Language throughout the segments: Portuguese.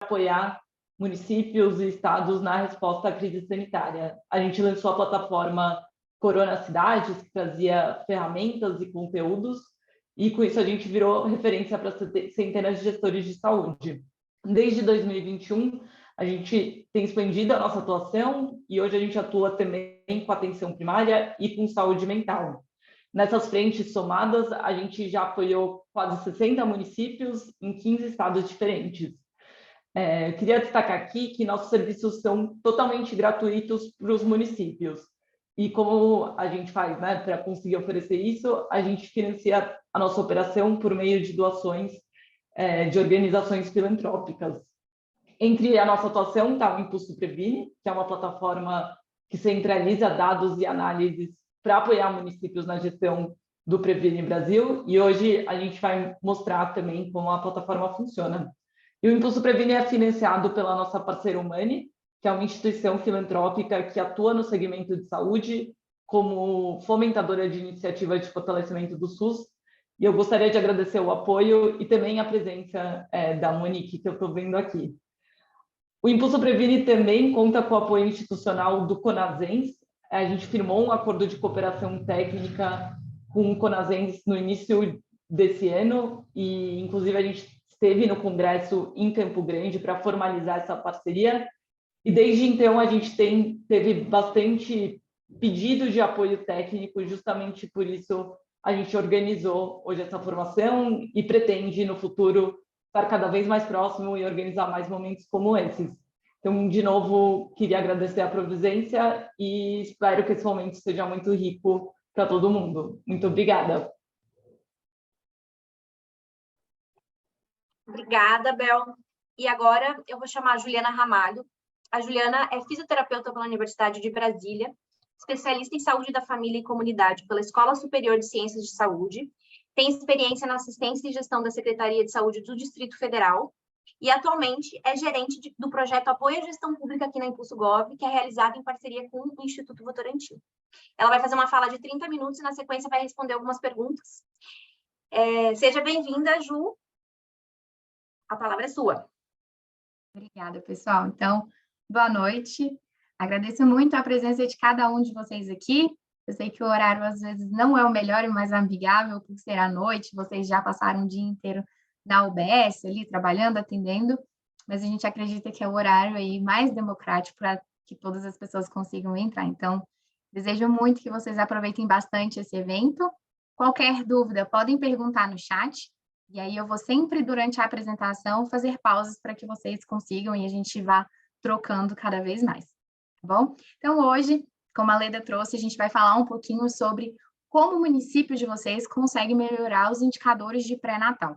apoiar municípios e estados na resposta à crise sanitária. A gente lançou a plataforma Corona Cidades, que trazia ferramentas e conteúdos, e com isso a gente virou referência para centenas de gestores de saúde. Desde 2021, a gente tem expandido a nossa atuação e hoje a gente atua também com atenção primária e com saúde mental. Nessas frentes somadas, a gente já apoiou quase 60 municípios em 15 estados diferentes. Eu queria destacar aqui que nossos serviços são totalmente gratuitos para os municípios. E como a gente faz, né, para conseguir oferecer isso, a gente financia a nossa operação por meio de doações de organizações filantrópicas. Entre a nossa atuação está o Impulso Previne, que é uma plataforma que centraliza dados e análises para apoiar municípios na gestão do Previne Brasil, e hoje a gente vai mostrar também como a plataforma funciona. E o Impulso Previne é financiado pela nossa parceira Humane, que é uma instituição filantrópica que atua no segmento de saúde como fomentadora de iniciativas de fortalecimento do SUS. E eu gostaria de agradecer o apoio e também a presença da Monique, que eu estou vendo aqui. O Impulso Previne também conta com o apoio institucional do Conasens. A gente firmou um acordo de cooperação técnica com o Conasens no início desse ano e, inclusive, a gente esteve no Congresso em Campo Grande para formalizar essa parceria. E desde então a gente teve bastante pedido de apoio técnico, justamente por isso a gente organizou hoje essa formação e pretende, no futuro, estar cada vez mais próximo e organizar mais momentos como esses. Então, de novo, queria agradecer a presença e espero que esse momento seja muito rico para todo mundo. Muito obrigada. Obrigada, Bel. E agora eu vou chamar a Juliana Ramalho. A Juliana é fisioterapeuta pela Universidade de Brasília, especialista em saúde da família e comunidade pela Escola Superior de Ciências de Saúde, tem experiência na assistência e gestão da Secretaria de Saúde do Distrito Federal e atualmente é gerente do projeto Apoio à Gestão Pública aqui na Impulso Gov, que é realizado em parceria com o Instituto Votorantim. Ela vai fazer uma fala de 30 minutos e na sequência vai responder algumas perguntas. Seja bem-vinda, Ju. A palavra é sua. Obrigada, pessoal. Então, boa noite. Agradeço muito a presença de cada um de vocês aqui. Eu sei que o horário, às vezes, não é o melhor e mais amigável, por ser à noite. Vocês já passaram o dia inteiro na UBS, ali, trabalhando, atendendo. Mas a gente acredita que é o horário aí mais democrático para que todas as pessoas consigam entrar. Então, desejo muito que vocês aproveitem bastante esse evento. Qualquer dúvida, podem perguntar no chat. E aí eu vou sempre, durante a apresentação, fazer pausas para que vocês consigam e a gente vá trocando cada vez mais, tá bom? Então, hoje, como a Leda trouxe, a gente vai falar um pouquinho sobre como o município de vocês consegue melhorar os indicadores de pré-natal.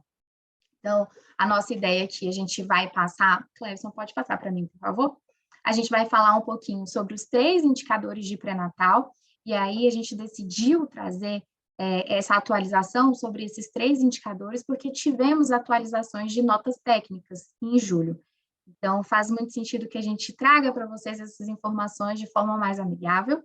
Então, a nossa ideia aqui, a gente vai passar... Clevson, pode passar para mim, por favor? A gente vai falar um pouquinho sobre os 3 indicadores de pré-natal, e aí a gente decidiu trazer essa atualização sobre esses 3 indicadores, porque tivemos atualizações de notas técnicas em julho. Então, faz muito sentido que a gente traga para vocês essas informações de forma mais amigável.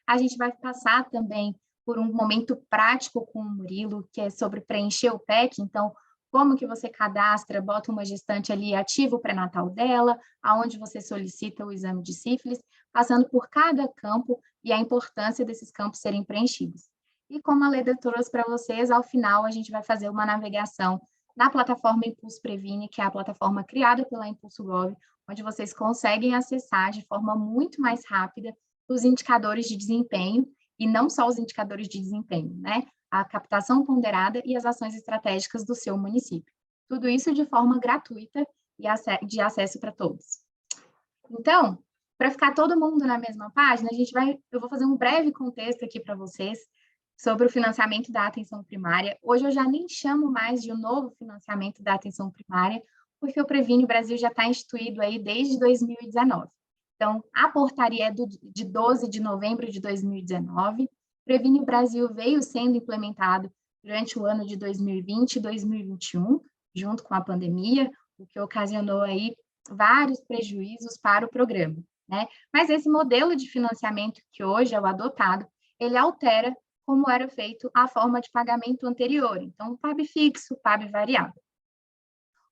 A gente vai passar também por um momento prático com o Murilo, que é sobre preencher o PEC. Então, como que você cadastra, bota uma gestante ali, ativa o pré-natal dela, aonde você solicita o exame de sífilis, passando por cada campo e a importância desses campos serem preenchidos. E como a Leda trouxe para vocês, ao final a gente vai fazer uma navegação na plataforma Impulso Previne, que é a plataforma criada pela Impulso Gov, onde vocês conseguem acessar de forma muito mais rápida os indicadores de desempenho, e não só os indicadores de desempenho, né? A captação ponderada e as ações estratégicas do seu município. Tudo isso de forma gratuita e de acesso para todos. Então, para ficar todo mundo na mesma página, eu vou fazer um breve contexto aqui para vocês sobre o financiamento da atenção primária. Hoje eu já nem chamo mais de um novo financiamento da atenção primária, porque o Previne Brasil já está instituído aí desde 2019. Então, a portaria é de 12 de novembro de 2019. Previne Brasil veio sendo implementado durante o ano de 2020 e 2021, junto com a pandemia, o que ocasionou aí vários prejuízos para o programa, né? Mas esse modelo de financiamento que hoje é o adotado, ele altera como era feito a forma de pagamento anterior. Então, PAB fixo, PAB variável.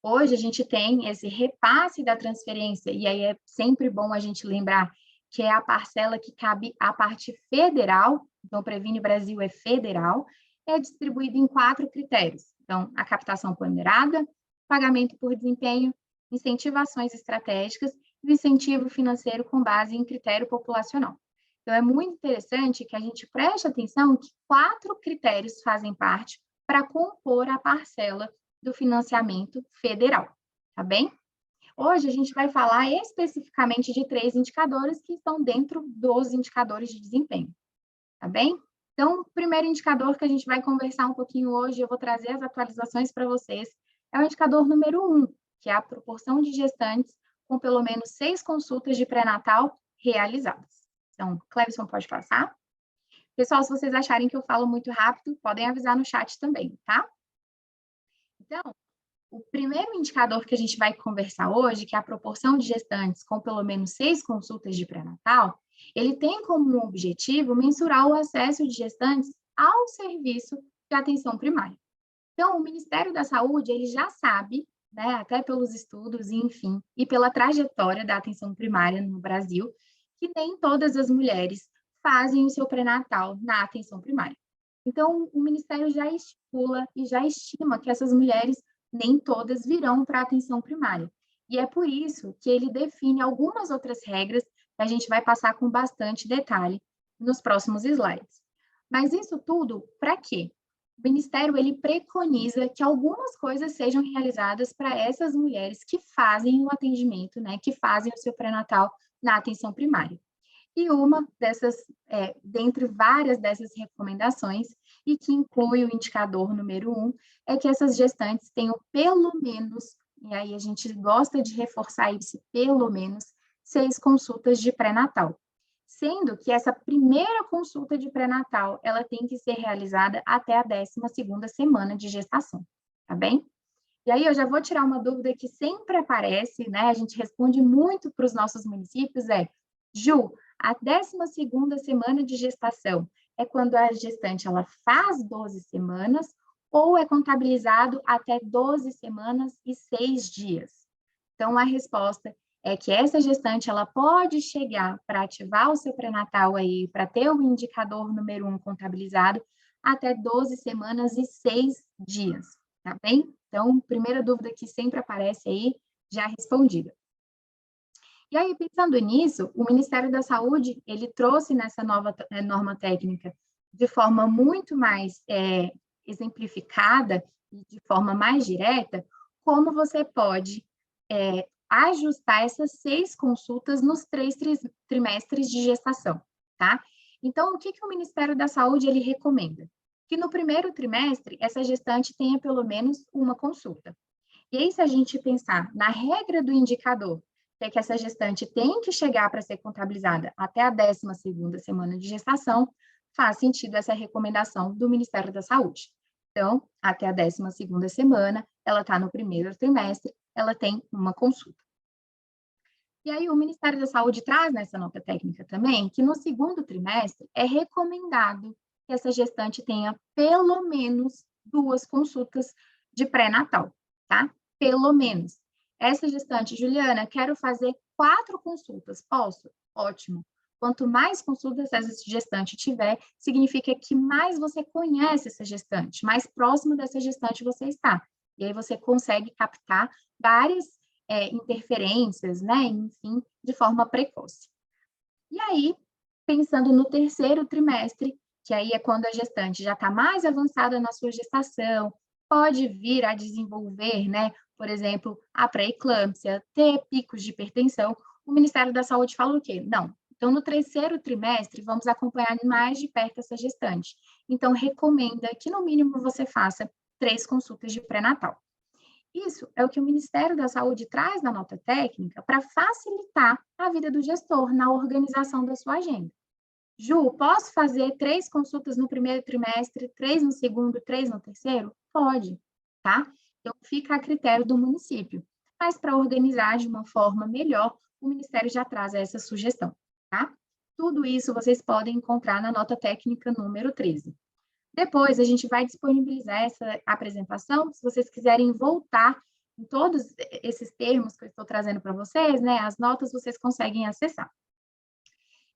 Hoje a gente tem esse repasse da transferência, e aí é sempre bom a gente lembrar que é a parcela que cabe à parte federal, então o Previne Brasil é federal, é distribuído em 4 critérios. Então, a captação ponderada, pagamento por desempenho, incentivações estratégicas e o incentivo financeiro com base em critério populacional. Então, é muito interessante que a gente preste atenção que 4 critérios fazem parte para compor a parcela do financiamento federal, tá bem? Hoje a gente vai falar especificamente de 3 indicadores que estão dentro dos indicadores de desempenho, tá bem? Então, o primeiro indicador que a gente vai conversar um pouquinho hoje, eu vou trazer as atualizações para vocês, é o indicador número 1, que é a proporção de gestantes com pelo menos 6 consultas de pré-natal realizadas. Então, Clevison, pode passar? Pessoal, se vocês acharem que eu falo muito rápido, podem avisar no chat também, tá? Então, o primeiro indicador que a gente vai conversar hoje, que é a proporção de gestantes com pelo menos 6 consultas de pré-natal, ele tem como objetivo mensurar o acesso de gestantes ao serviço de atenção primária. Então, o Ministério da Saúde, ele já sabe, né, até pelos estudos, enfim, e pela trajetória da atenção primária no Brasil, que nem todas as mulheres fazem o seu pré-natal na atenção primária. Então, o Ministério já estipula e já estima que essas mulheres nem todas virão para a atenção primária. E é por isso que ele define algumas outras regras que a gente vai passar com bastante detalhe nos próximos slides. Mas isso tudo para quê? O Ministério ele preconiza que algumas coisas sejam realizadas para essas mulheres que fazem o atendimento, né, que fazem o seu pré-natal na atenção primária. E uma dessas, dentre várias dessas recomendações, e que inclui o indicador número 1, é que essas gestantes tenham pelo menos, e aí a gente gosta de reforçar esse pelo menos, 6 consultas de pré-natal. Sendo que essa primeira consulta de pré-natal, ela tem que ser realizada até a 12ª semana de gestação, tá bem? E aí eu já vou tirar uma dúvida que sempre aparece, né? A gente responde muito para os nossos municípios, Ju, a 12ª semana de gestação é quando a gestante ela faz 12 semanas ou é contabilizado até 12 semanas e 6 dias? Então, a resposta é que essa gestante ela pode chegar para ativar o seu pré-natal aí, para ter o indicador número 1 contabilizado até 12 semanas e 6 dias, tá bem? Então, primeira dúvida que sempre aparece aí, já respondida. E aí, pensando nisso, o Ministério da Saúde, ele trouxe nessa nova norma técnica de forma muito mais exemplificada e de forma mais direta, como você pode ajustar essas 6 consultas nos 3 trimestres de gestação, tá? Então, o que o Ministério da Saúde, ele recomenda? Que no primeiro trimestre, essa gestante tenha pelo menos uma consulta. E aí, se a gente pensar na regra do indicador, que essa gestante tem que chegar para ser contabilizada até a 12ª semana de gestação, faz sentido essa recomendação do Ministério da Saúde. Então, até a 12ª semana, ela está no primeiro trimestre, ela tem uma consulta. E aí, o Ministério da Saúde traz nessa nota técnica também que no segundo trimestre é recomendado que essa gestante tenha pelo menos 2 consultas de pré-natal, tá? Pelo menos. Essa gestante, Juliana, quero fazer 4 consultas, posso? Ótimo. Quanto mais consultas essa gestante tiver, significa que mais você conhece essa gestante, mais próximo dessa gestante você está. E aí você consegue captar várias interferências, né, enfim, de forma precoce. E aí, pensando no terceiro trimestre, que aí é quando a gestante já está mais avançada na sua gestação, pode vir a desenvolver, né, por exemplo, a pré-eclâmpsia, ter picos de hipertensão, o Ministério da Saúde fala o quê? Não. Então, no terceiro trimestre, vamos acompanhar mais de perto essa gestante. Então, recomenda que, no mínimo, você faça 3 consultas de pré-natal. Isso é o que o Ministério da Saúde traz na nota técnica para facilitar a vida do gestor na organização da sua agenda. Ju, posso fazer 3 consultas no primeiro trimestre, 3 no segundo, 3 no terceiro? Pode, tá? Então, fica a critério do município. Mas, para organizar de uma forma melhor, o Ministério já traz essa sugestão, tá? Tudo isso vocês podem encontrar na nota técnica número 13. Depois, a gente vai disponibilizar essa apresentação, se vocês quiserem voltar em todos esses termos que eu estou trazendo para vocês, né, as notas vocês conseguem acessar.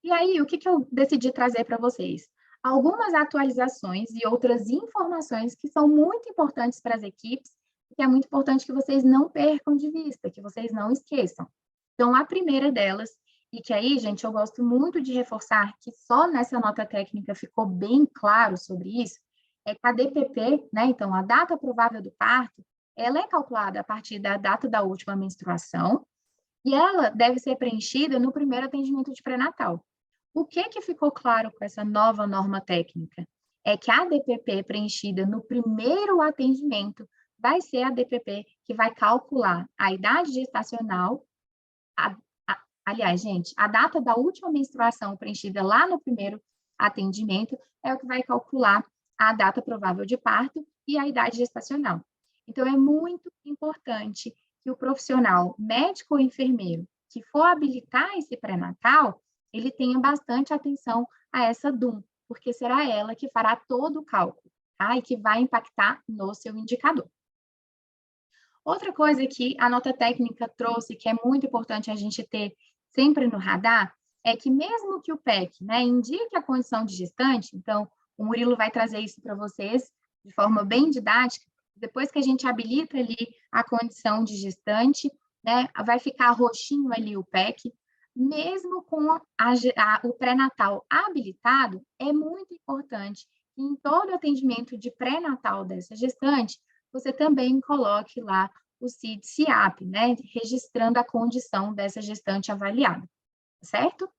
E aí, o que eu decidi trazer para vocês? Algumas atualizações e outras informações que são muito importantes para as equipes, que é muito importante que vocês não percam de vista, que vocês não esqueçam. Então, a primeira delas, e que aí, gente, eu gosto muito de reforçar que só nessa nota técnica ficou bem claro sobre isso, é que a DPP, né, então a data provável do parto, ela é calculada a partir da data da última menstruação e ela deve ser preenchida no primeiro atendimento de pré-natal. O que ficou claro com essa nova norma técnica? É que a DPP preenchida no primeiro atendimento vai ser a DPP que vai calcular a idade gestacional, aliás, gente, a data da última menstruação preenchida lá no primeiro atendimento é o que vai calcular a data provável de parto e a idade gestacional. Então, é muito importante que o profissional médico ou enfermeiro que for habilitar esse pré-natal, ele tenha bastante atenção a essa DUM, porque será ela que fará todo o cálculo, tá? E que vai impactar no seu indicador. Outra coisa que a nota técnica trouxe, que é muito importante a gente ter sempre no radar, é que mesmo que o PEC, né, indique a condição de gestante, então o Murilo vai trazer isso para vocês de forma bem didática, depois que a gente habilita ali a condição de gestante, né, vai ficar roxinho ali o PEC, mesmo com o pré-natal habilitado, é muito importante que em todo atendimento de pré-natal dessa gestante, você também coloque lá o CID-CIAP, né, registrando a condição dessa gestante avaliada, certo?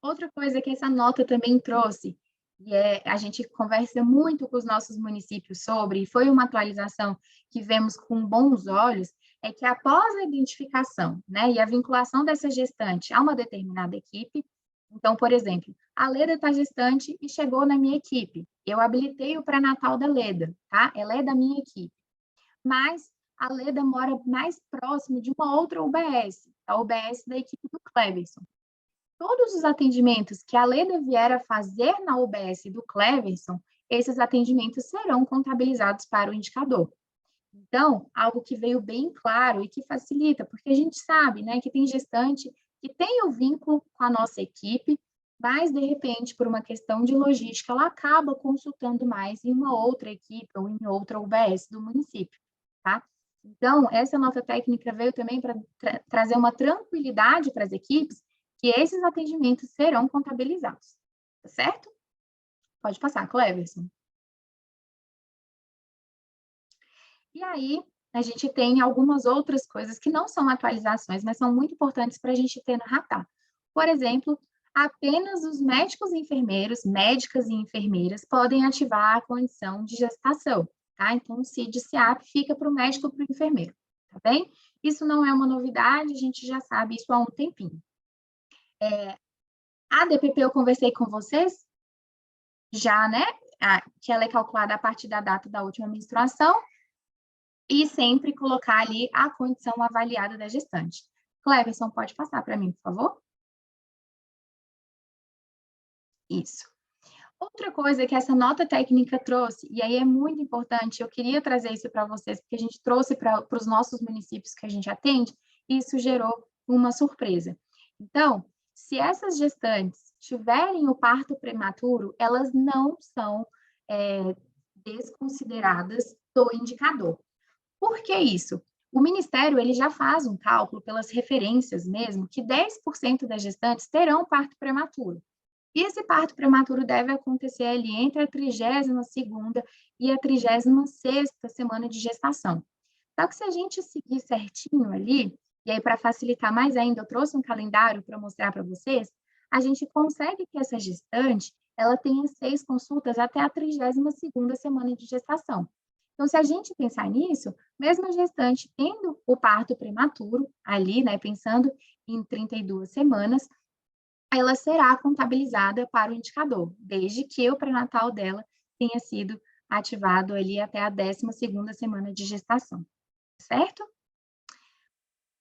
Outra coisa que essa nota também trouxe, e a gente conversa muito com os nossos municípios sobre, e foi uma atualização que vemos com bons olhos, é que após a identificação, né, e a vinculação dessa gestante a uma determinada equipe, então, por exemplo, a Leda está gestante e chegou na minha equipe, eu habilitei o pré-natal da Leda, tá? Ela é da minha equipe, mas a Leda mora mais próximo de uma outra UBS, a UBS da equipe do Cleverson. Todos os atendimentos que a Leda vier a fazer na UBS do Cleverson, esses atendimentos serão contabilizados para o indicador. Então, algo que veio bem claro e que facilita, porque a gente sabe, né, que tem gestante que tem o vínculo com a nossa equipe, mas, de repente, por uma questão de logística, ela acaba consultando mais em uma outra equipe ou em outra UBS do município, tá? Então, essa nota técnica veio também para trazer uma tranquilidade para as equipes, que esses atendimentos serão contabilizados, tá certo? Pode passar, Cleverson. E aí, a gente tem algumas outras coisas que não são atualizações, mas são muito importantes para a gente ter no radar. Por exemplo, apenas os médicos e enfermeiros, médicas e enfermeiras, podem ativar a condição de gestação, tá? Então, o CID-CIAP fica para o médico e para o enfermeiro, tá bem? Isso não é uma novidade, a gente já sabe isso há um tempinho. A DPP eu conversei com vocês, já, né? Que ela é calculada a partir da data da última menstruação, e sempre colocar ali a condição avaliada da gestante. Cleverson, pode passar para mim, por favor? Isso. Outra coisa que essa nota técnica trouxe, e aí é muito importante, eu queria trazer isso para vocês, porque a gente trouxe para os nossos municípios que a gente atende, e isso gerou uma surpresa. Então, se essas gestantes tiverem o parto prematuro, elas não são desconsideradas do indicador. Por que isso? O Ministério ele já faz um cálculo pelas referências mesmo, que 10% das gestantes terão parto prematuro. E esse parto prematuro deve acontecer ali entre a 32ª e a 36ª semana de gestação. Só que se a gente seguir certinho ali, e aí para facilitar mais ainda, eu trouxe um calendário para mostrar para vocês, a gente consegue que essa gestante ela tenha 6 consultas até a 32ª semana de gestação. Então, se a gente pensar nisso, mesmo a gestante tendo o parto prematuro ali, né, pensando em 32 semanas, ela será contabilizada para o indicador, desde que o pré-natal dela tenha sido ativado ali até a 12ª semana de gestação, certo?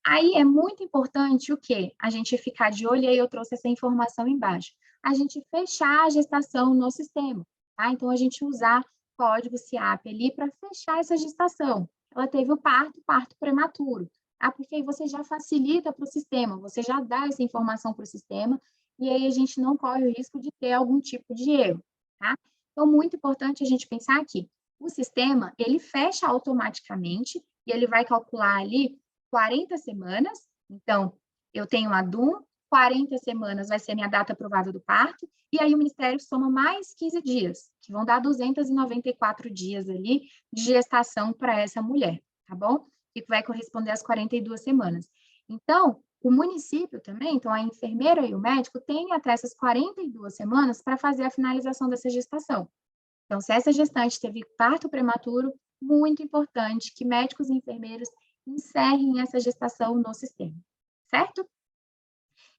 Aí é muito importante o quê? A gente ficar de olho, e aí eu trouxe essa informação embaixo, a gente fechar a gestação no sistema, tá? Então, a gente usar código CIAP ali para fechar essa gestação. ela teve o parto prematuro. Porque aí você já facilita para o sistema, você já dá essa informação para o sistema, e aí a gente não corre o risco de ter algum tipo de erro, tá? Então, muito importante a gente pensar aqui, o sistema, ele fecha automaticamente, e ele vai calcular ali 40 semanas, então, eu tenho a DUM, 40 semanas vai ser minha data provável do parto, e aí o Ministério soma mais 15 dias, que vão dar 294 dias ali de gestação para essa mulher, tá bom? Que vai corresponder às 42 semanas. Então, o município também, então a enfermeira e o médico têm até essas 42 semanas para fazer a finalização dessa gestação. Então, se essa gestante teve parto prematuro, muito importante que médicos e enfermeiros encerrem essa gestação no sistema, certo?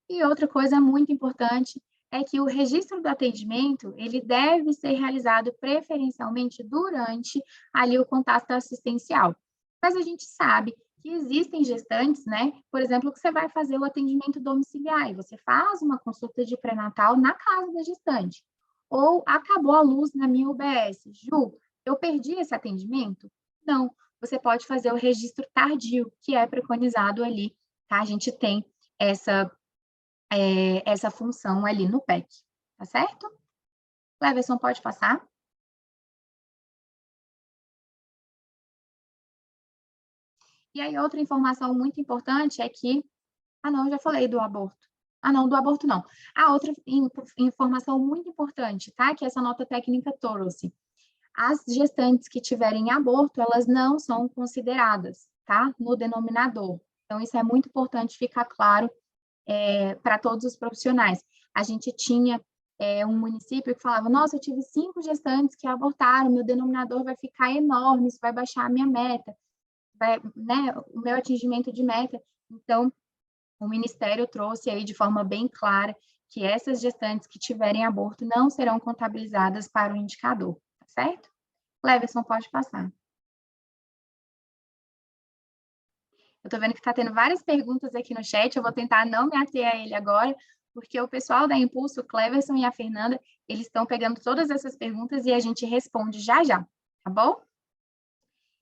E outra coisa muito importante é que o registro do atendimento, ele deve ser realizado preferencialmente durante ali o contato assistencial. Mas a gente sabe que existem gestantes, né? Por exemplo, que você vai fazer o atendimento domiciliar e você faz uma consulta de pré-natal na casa da gestante. Ou acabou a luz na minha UBS. Ju, eu perdi esse atendimento? Não, você pode fazer o registro tardio, que é preconizado ali, tá? A gente tem essa função ali no PEC, tá certo? Cleverson, pode passar? E aí, outra informação muito importante é que... Ah, não, eu já falei do aborto. Ah, não, do aborto não. A outra informação muito importante, tá? Que essa nota técnica trouxe. As gestantes que tiverem aborto, elas não são consideradas, tá? No denominador. Então, isso é muito importante ficar claro para todos os profissionais. A gente tinha um município que falava, nossa, eu tive 5 gestantes que abortaram, meu denominador vai ficar enorme, isso vai baixar a minha meta, né, o meu atingimento de meta. Então, o Ministério trouxe aí de forma bem clara que essas gestantes que tiverem aborto não serão contabilizadas para o indicador, tá certo? Cleverson, pode passar. Eu estou vendo que está tendo várias perguntas aqui no chat, eu vou tentar não me ater a ele agora, porque o pessoal da Impulso, o Cleverson e a Fernanda, eles estão pegando todas essas perguntas e a gente responde já já, tá bom?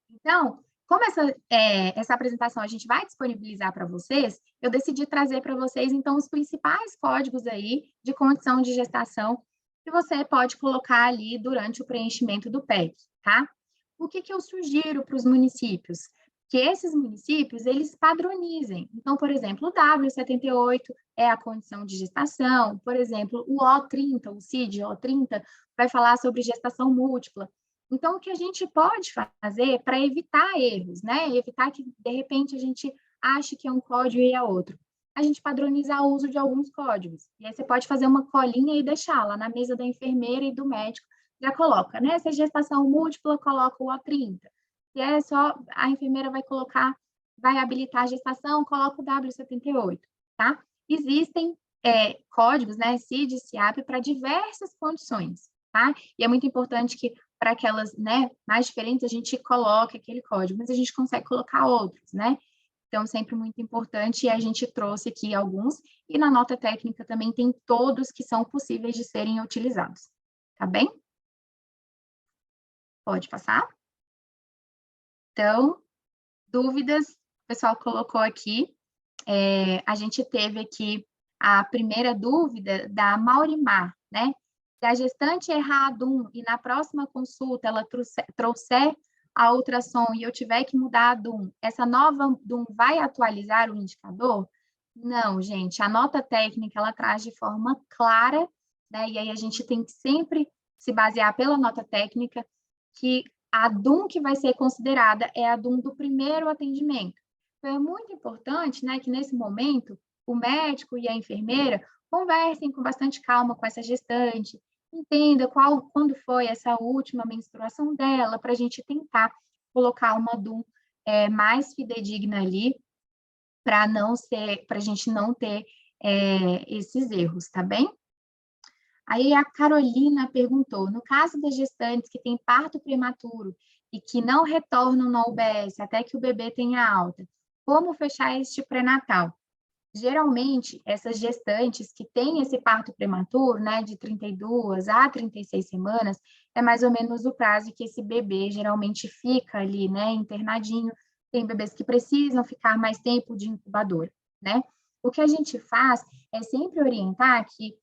Então, como essa apresentação a gente vai disponibilizar para vocês, eu decidi trazer para vocês, então, os principais códigos aí de condição de gestação que você pode colocar ali durante o preenchimento do PEC, tá? O que eu sugiro para os municípios? Que esses municípios, eles padronizem. Então, por exemplo, o W78 é a condição de gestação, por exemplo, o O30, o CID O30, vai falar sobre gestação múltipla. Então, o que a gente pode fazer para evitar erros, né? Evitar que, de repente, a gente ache que é um código e é outro. A gente padronizar o uso de alguns códigos. E aí você pode fazer uma colinha e deixar lá na mesa da enfermeira e do médico. Já coloca, né? Se é gestação múltipla, coloca o O30. Se é só, a enfermeira vai colocar, vai habilitar a gestação, coloca o W78, tá? Existem códigos, né? CID, CIAP, para diversas condições, tá? E é muito importante que para aquelas, né, mais diferentes, a gente coloque aquele código, mas a gente consegue colocar outros, né? Então, sempre muito importante, e a gente trouxe aqui alguns, e na nota técnica também tem todos que são possíveis de serem utilizados, tá bem? Pode passar? Então, dúvidas, o pessoal colocou aqui, a gente teve aqui a primeira dúvida da Maurimar, né? Se a gestante errar a DUM e na próxima consulta ela trouxer a ultrassom e eu tiver que mudar a DUM, essa nova DUM vai atualizar o indicador? Não, gente, a nota técnica ela traz de forma clara, né? E aí a gente tem que sempre se basear pela nota técnica que a DUM que vai ser considerada é a DUM do primeiro atendimento. Então, é muito importante, né, que nesse momento o médico e a enfermeira conversem com bastante calma com essa gestante, entenda quando foi essa última menstruação dela, para a gente tentar colocar uma DUM mais fidedigna ali, para a gente não ter esses erros, tá bem? Aí a Carolina perguntou, no caso das gestantes que têm parto prematuro e que não retornam na UBS até que o bebê tenha alta, como fechar este pré-natal? Geralmente, essas gestantes que têm esse parto prematuro, né, de 32 a 36 semanas, é mais ou menos o prazo que esse bebê geralmente fica ali, né, internadinho. Tem bebês que precisam ficar mais tempo de incubadora, né? O que a gente faz é sempre orientar que,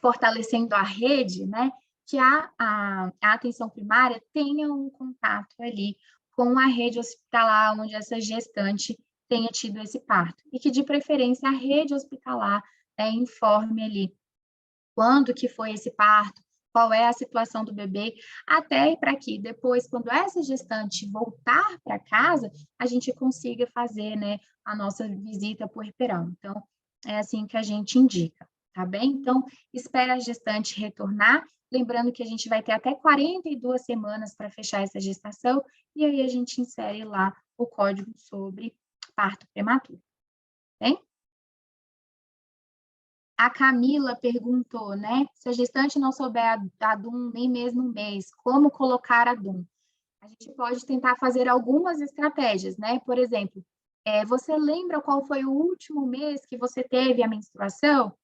fortalecendo a rede, né, que a atenção primária tenha um contato ali com a rede hospitalar onde essa gestante tenha tido esse parto, e que, de preferência, a rede hospitalar informe ali quando que foi esse parto, qual é a situação do bebê, até para que depois, quando essa gestante voltar para casa, a gente consiga fazer, né, a nossa visita puerperal. Então, é assim que a gente indica, tá bem? Então, espera a gestante retornar, lembrando que a gente vai ter até 42 semanas para fechar essa gestação, e aí a gente insere lá o código sobre parto prematuro, bem? A Camila perguntou, né, se a gestante não souber a DUM nem mesmo um mês, como colocar a DUM? A gente pode tentar fazer algumas estratégias, né? Por exemplo, você lembra qual foi o último mês que você teve a menstruação?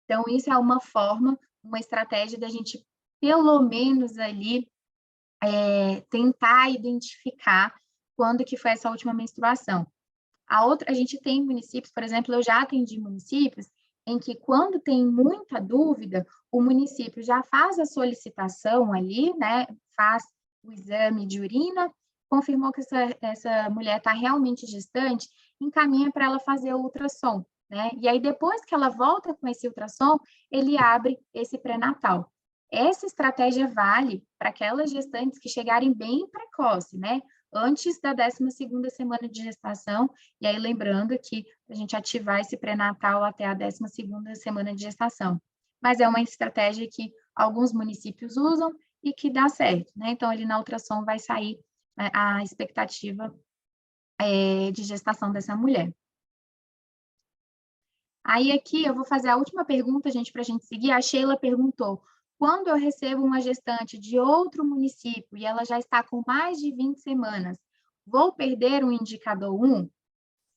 Então, isso é uma forma, uma estratégia da gente, pelo menos ali, tentar identificar quando que foi essa última menstruação. A gente tem municípios, por exemplo, eu já atendi municípios em que, quando tem muita dúvida, o município já faz a solicitação ali, né, faz o exame de urina, confirmou que essa mulher está realmente gestante, encaminha para ela fazer o ultrassom, né? E aí, depois que ela volta com esse ultrassom, ele abre esse pré-natal. Essa estratégia vale para aquelas gestantes que chegarem bem precoce, né? Antes da 12ª semana de gestação, e aí lembrando que a gente ativar esse pré-natal até a 12ª semana de gestação. Mas é uma estratégia que alguns municípios usam e que dá certo, né? Então, ali na ultrassom vai sair a expectativa de gestação dessa mulher. Aí aqui eu vou fazer a última pergunta, gente, para a gente seguir. A Sheila perguntou: quando eu recebo uma gestante de outro município e ela já está com mais de 20 semanas, vou perder o indicador 1?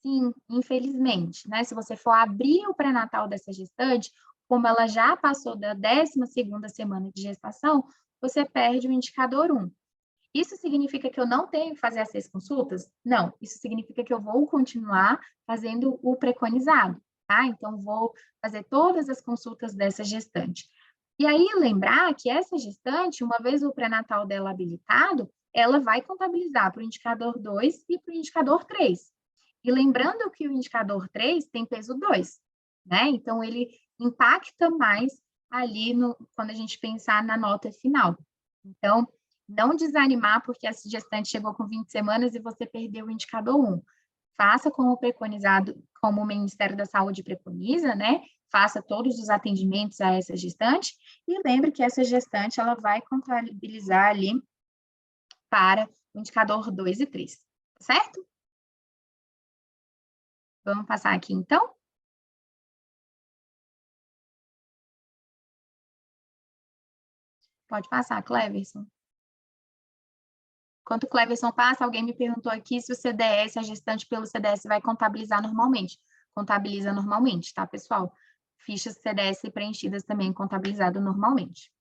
Sim, infelizmente, né? Se você for abrir o pré-natal dessa gestante, como ela já passou da 12ª semana de gestação, você perde o indicador 1. Isso significa que eu não tenho que fazer as 6 consultas? Não, isso significa que eu vou continuar fazendo o preconizado, tá? Então, vou fazer todas as consultas dessa gestante. E aí, lembrar que essa gestante, uma vez o pré-natal dela habilitado, ela vai contabilizar para o indicador 2 e para o indicador 3. E lembrando que o indicador 3 tem peso 2, né? Então, ele impacta mais ali quando a gente pensar na nota final. Então, não desanimar porque essa gestante chegou com 20 semanas e você perdeu o indicador 1. Faça como preconizado, como o Ministério da Saúde preconiza, né? Faça todos os atendimentos a essa gestante e lembre que essa gestante ela vai contabilizar ali para o indicador 2 e 3, certo? Vamos passar aqui, então? Pode passar, Cleverson. Enquanto o Cleverson passa, alguém me perguntou aqui se o CDS, a gestante pelo CDS, vai contabilizar normalmente. Contabiliza normalmente, tá, pessoal? Fichas CDS preenchidas também contabilizado normalmente.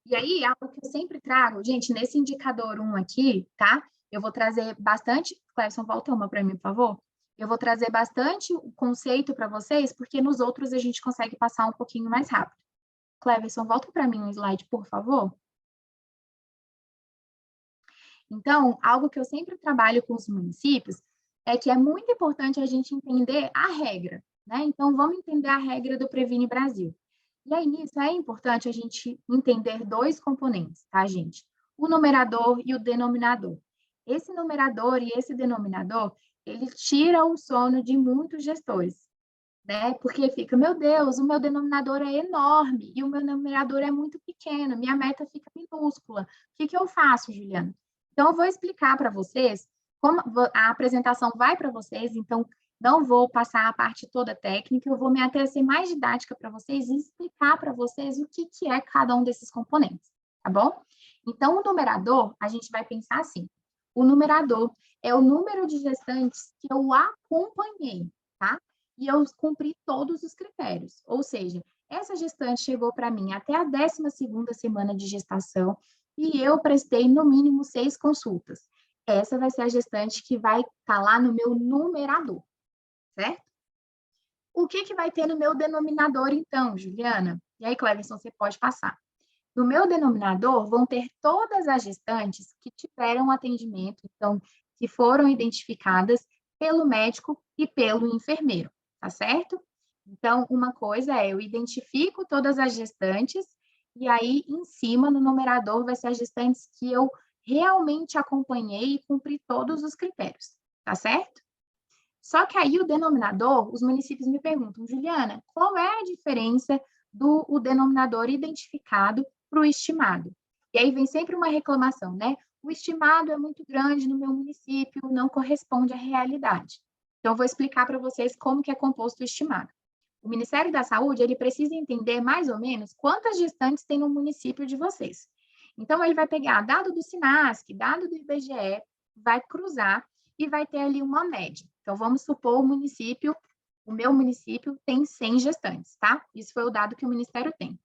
E aí, algo que eu sempre trago, gente, nesse indicador 1 aqui, tá? Eu vou trazer bastante... Cleverson, volta uma para mim, por favor. Eu vou trazer bastante o conceito para vocês, porque nos outros a gente consegue passar um pouquinho mais rápido. Cleverson, volta para mim um slide, por favor. Então, algo que eu sempre trabalho com os municípios é que é muito importante a gente entender a regra, né? Então, vamos entender a regra do Previne Brasil. E aí, nisso, é importante a gente entender 2 componentes, tá, gente? O numerador e o denominador. Esse numerador e esse denominador, ele tira o sono de muitos gestores, né? Porque fica, meu Deus, o meu denominador é enorme e o meu numerador é muito pequeno, minha meta fica minúscula. O que eu faço, Juliana? Então, eu vou explicar para vocês, como a apresentação vai para vocês, então não vou passar a parte toda técnica, eu vou me ater a ser mais didática para vocês e explicar para vocês o que é cada um desses componentes, tá bom? Então, o numerador, a gente vai pensar assim, o numerador é o número de gestantes que eu acompanhei, tá? e eu cumpri todos os critérios. Ou seja, essa gestante chegou para mim até a 12ª semana de gestação e eu prestei no mínimo 6 consultas. Essa vai ser a gestante que vai estar lá no meu numerador, certo? O que vai ter no meu denominador, então, Juliana? E aí, Cleverson, você pode passar. No meu denominador vão ter todas as gestantes que tiveram atendimento, então, que foram identificadas pelo médico e pelo enfermeiro, tá certo? Então, uma coisa é, eu identifico todas as gestantes, e aí, em cima, no numerador, vai ser as gestantes que eu realmente acompanhei e cumpri todos os critérios, tá certo? Só que aí o denominador, os municípios me perguntam, Juliana, qual é a diferença do denominador identificado para o estimado? E aí vem sempre uma reclamação, né? O estimado é muito grande no meu município, não corresponde à realidade. Então, eu vou explicar para vocês como que é composto o estimado. O Ministério da Saúde, ele precisa entender mais ou menos quantas gestantes tem no município de vocês. Então, ele vai pegar dado do SINASC, dado do IBGE, vai cruzar e vai ter ali uma média. Então, vamos supor o meu município tem 100 gestantes, tá? Isso foi o dado que o Ministério tem.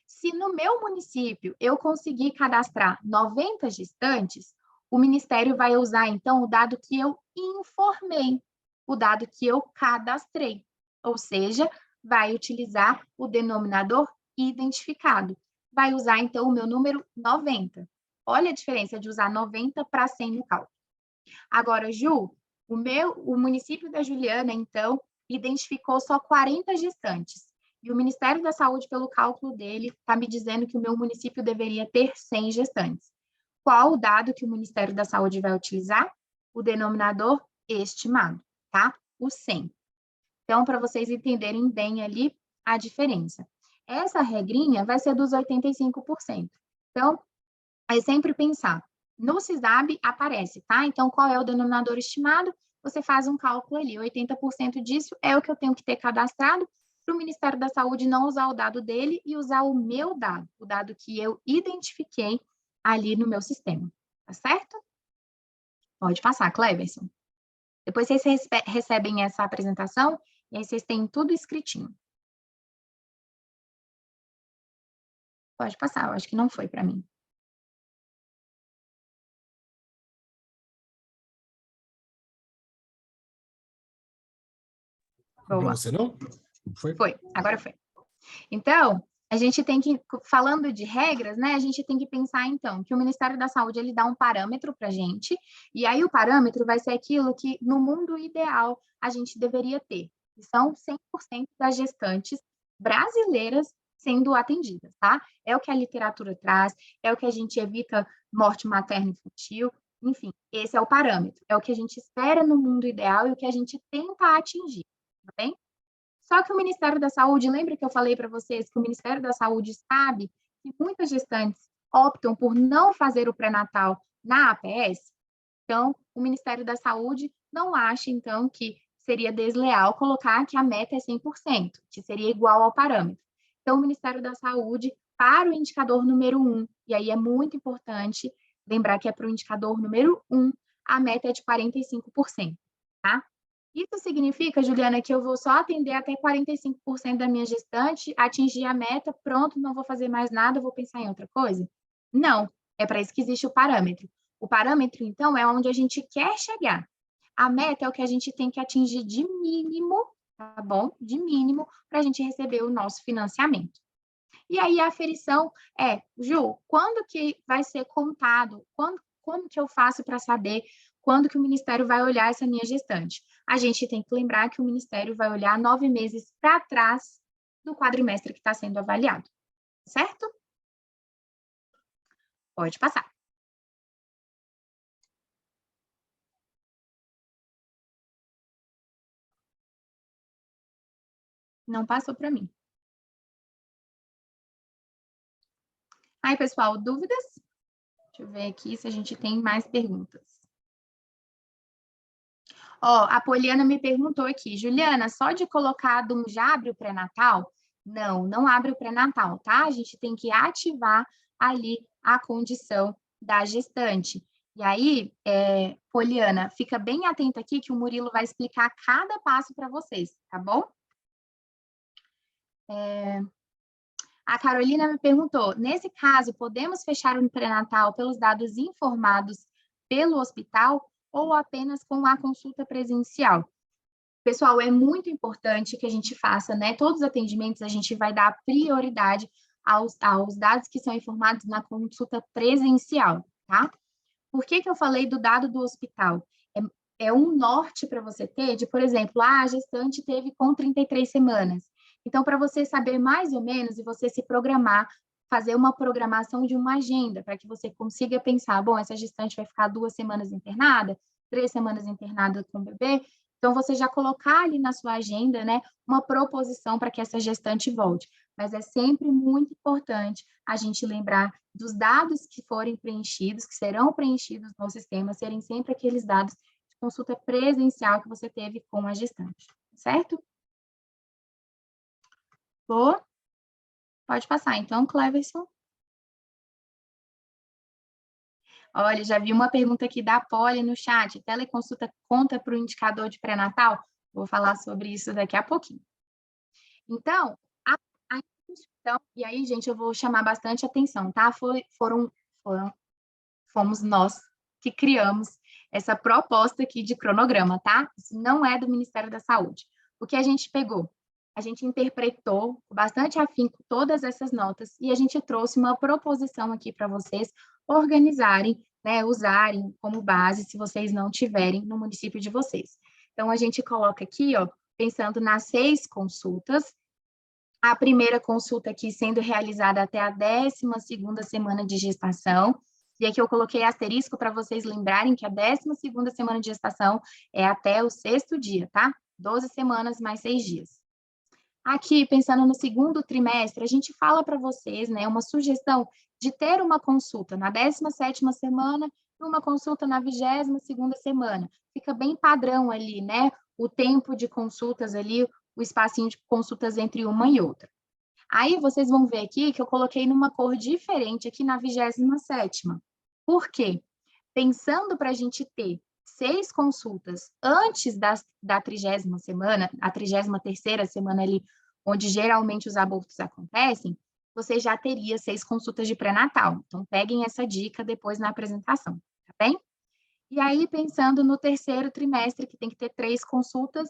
Se no meu município eu conseguir cadastrar 90 gestantes, o Ministério vai usar, então, o dado que eu informei, o dado que eu cadastrei. Ou seja, vai utilizar o denominador identificado. Vai usar, então, o meu número 90. Olha a diferença de usar 90 para 100 no cálculo. Agora, Ju, o município da Juliana, então, identificou só 40 gestantes. E o Ministério da Saúde, pelo cálculo dele, está me dizendo que o meu município deveria ter 100 gestantes. Qual o dado que o Ministério da Saúde vai utilizar? O denominador estimado, tá? O 100. Então, para vocês entenderem bem ali a diferença. Essa regrinha vai ser dos 85%. Então, é sempre pensar. No SISAB aparece, tá? Então, qual é o denominador estimado? Você faz um cálculo ali. 80% disso é o que eu tenho que ter cadastrado para o Ministério da Saúde não usar o dado dele e usar o meu dado, o dado que eu identifiquei ali no meu sistema. Tá certo? Pode passar, Cleverson. Depois vocês recebem essa apresentação e aí vocês têm tudo escritinho. Pode passar, eu acho que não foi para mim. Para você não? Foi? Foi, agora foi. Então, a gente tem que, falando de regras, né, a gente tem que pensar, então, que o Ministério da Saúde, ele dá um parâmetro para a gente, e aí o parâmetro vai ser aquilo que, no mundo ideal, a gente deveria ter, que são 100% das gestantes brasileiras sendo atendidas, tá? É o que a literatura traz, é o que a gente evita morte materna infantil, enfim, esse é o parâmetro, é o que a gente espera no mundo ideal e o que a gente tenta atingir, tá bem? Só que o Ministério da Saúde, lembra que eu falei para vocês que o Ministério da Saúde sabe que muitas gestantes optam por não fazer o pré-natal na APS? Então, o Ministério da Saúde não acha, então, que seria desleal colocar que a meta é 100%, que seria igual ao parâmetro. Então, o Ministério da Saúde, para o indicador número 1, e aí é muito importante lembrar que é para o indicador número 1, a meta é de 45%, tá? Isso significa, Juliana, que eu vou só atender até 45% da minha gestante, atingir a meta, pronto, não vou fazer mais nada, vou pensar em outra coisa? Não, é para isso que existe o parâmetro. O parâmetro, então, é onde a gente quer chegar. A meta é o que a gente tem que atingir de mínimo, tá bom? De mínimo, para a gente receber o nosso financiamento. E aí a aferição é, Ju, quando que vai ser contado? Como que eu faço para saber quando que o Ministério vai olhar essa minha gestante? A gente tem que lembrar que o Ministério vai olhar 9 meses para trás do quadrimestre que está sendo avaliado, certo? Pode passar. Não passou para mim. Aí, pessoal, dúvidas? Deixa eu ver aqui se a gente tem mais perguntas. Ó, a Poliana me perguntou aqui, Juliana, só de colocar Dum já abre o pré-natal? Não, não abre o pré-natal, tá? A gente tem que ativar ali a condição da gestante. E aí, Poliana, fica bem atenta aqui que o Murilo vai explicar cada passo para vocês, tá bom? A Carolina me perguntou, nesse caso, podemos fechar o pré-natal pelos dados informados pelo hospital ou apenas com a consulta presencial? Pessoal, é muito importante que a gente faça, né? Todos os atendimentos, a gente vai dar prioridade aos dados que são informados na consulta presencial, tá? Por que eu falei do dado do hospital? É um norte para você ter de, por exemplo, a gestante teve com 33 semanas. Então, para você saber mais ou menos e você se programar, fazer uma programação de uma agenda, para que você consiga pensar, bom, essa gestante vai ficar 2 semanas internada, 3 semanas internada com o bebê, então você já colocar ali na sua agenda, né, uma proposição para que essa gestante volte. Mas é sempre muito importante a gente lembrar dos dados que forem preenchidos, que serão preenchidos no sistema, serem sempre aqueles dados de consulta presencial que você teve com a gestante, certo? Boa? Pode passar, então, Cleverson. Olha, já vi uma pergunta aqui da Poli no chat. Teleconsulta conta para o indicador de pré-natal? Vou falar sobre isso daqui a pouquinho. Então, e aí, gente, eu vou chamar bastante atenção, tá? Fomos nós que criamos essa proposta aqui de cronograma, tá? Isso não é do Ministério da Saúde. O que a gente pegou? A gente interpretou com bastante afinco todas essas notas e a gente trouxe uma proposição aqui para vocês organizarem, né, usarem como base, se vocês não tiverem no município de vocês. Então, a gente coloca aqui, ó, pensando nas 6 consultas, a primeira consulta aqui sendo realizada até a 12ª semana de gestação, e aqui eu coloquei asterisco para vocês lembrarem que a 12ª semana de gestação é até o 6º dia, tá? 12 semanas mais 6 dias. Aqui, pensando no 2º trimestre, a gente fala para vocês, né, uma sugestão de ter uma consulta na 17ª semana e uma consulta na 22ª semana. Fica bem padrão ali, né? O tempo de consultas ali, o espacinho de consultas entre uma e outra. Aí, vocês vão ver aqui que eu coloquei numa cor diferente aqui na 27ª. Por quê? Pensando para a gente ter 6 consultas antes da 30ª semana, a 33ª semana ali, onde geralmente os abortos acontecem, você já teria 6 consultas de pré-natal. Então, peguem essa dica depois na apresentação, tá bem? E aí, pensando no 3º trimestre, que tem que ter 3 consultas,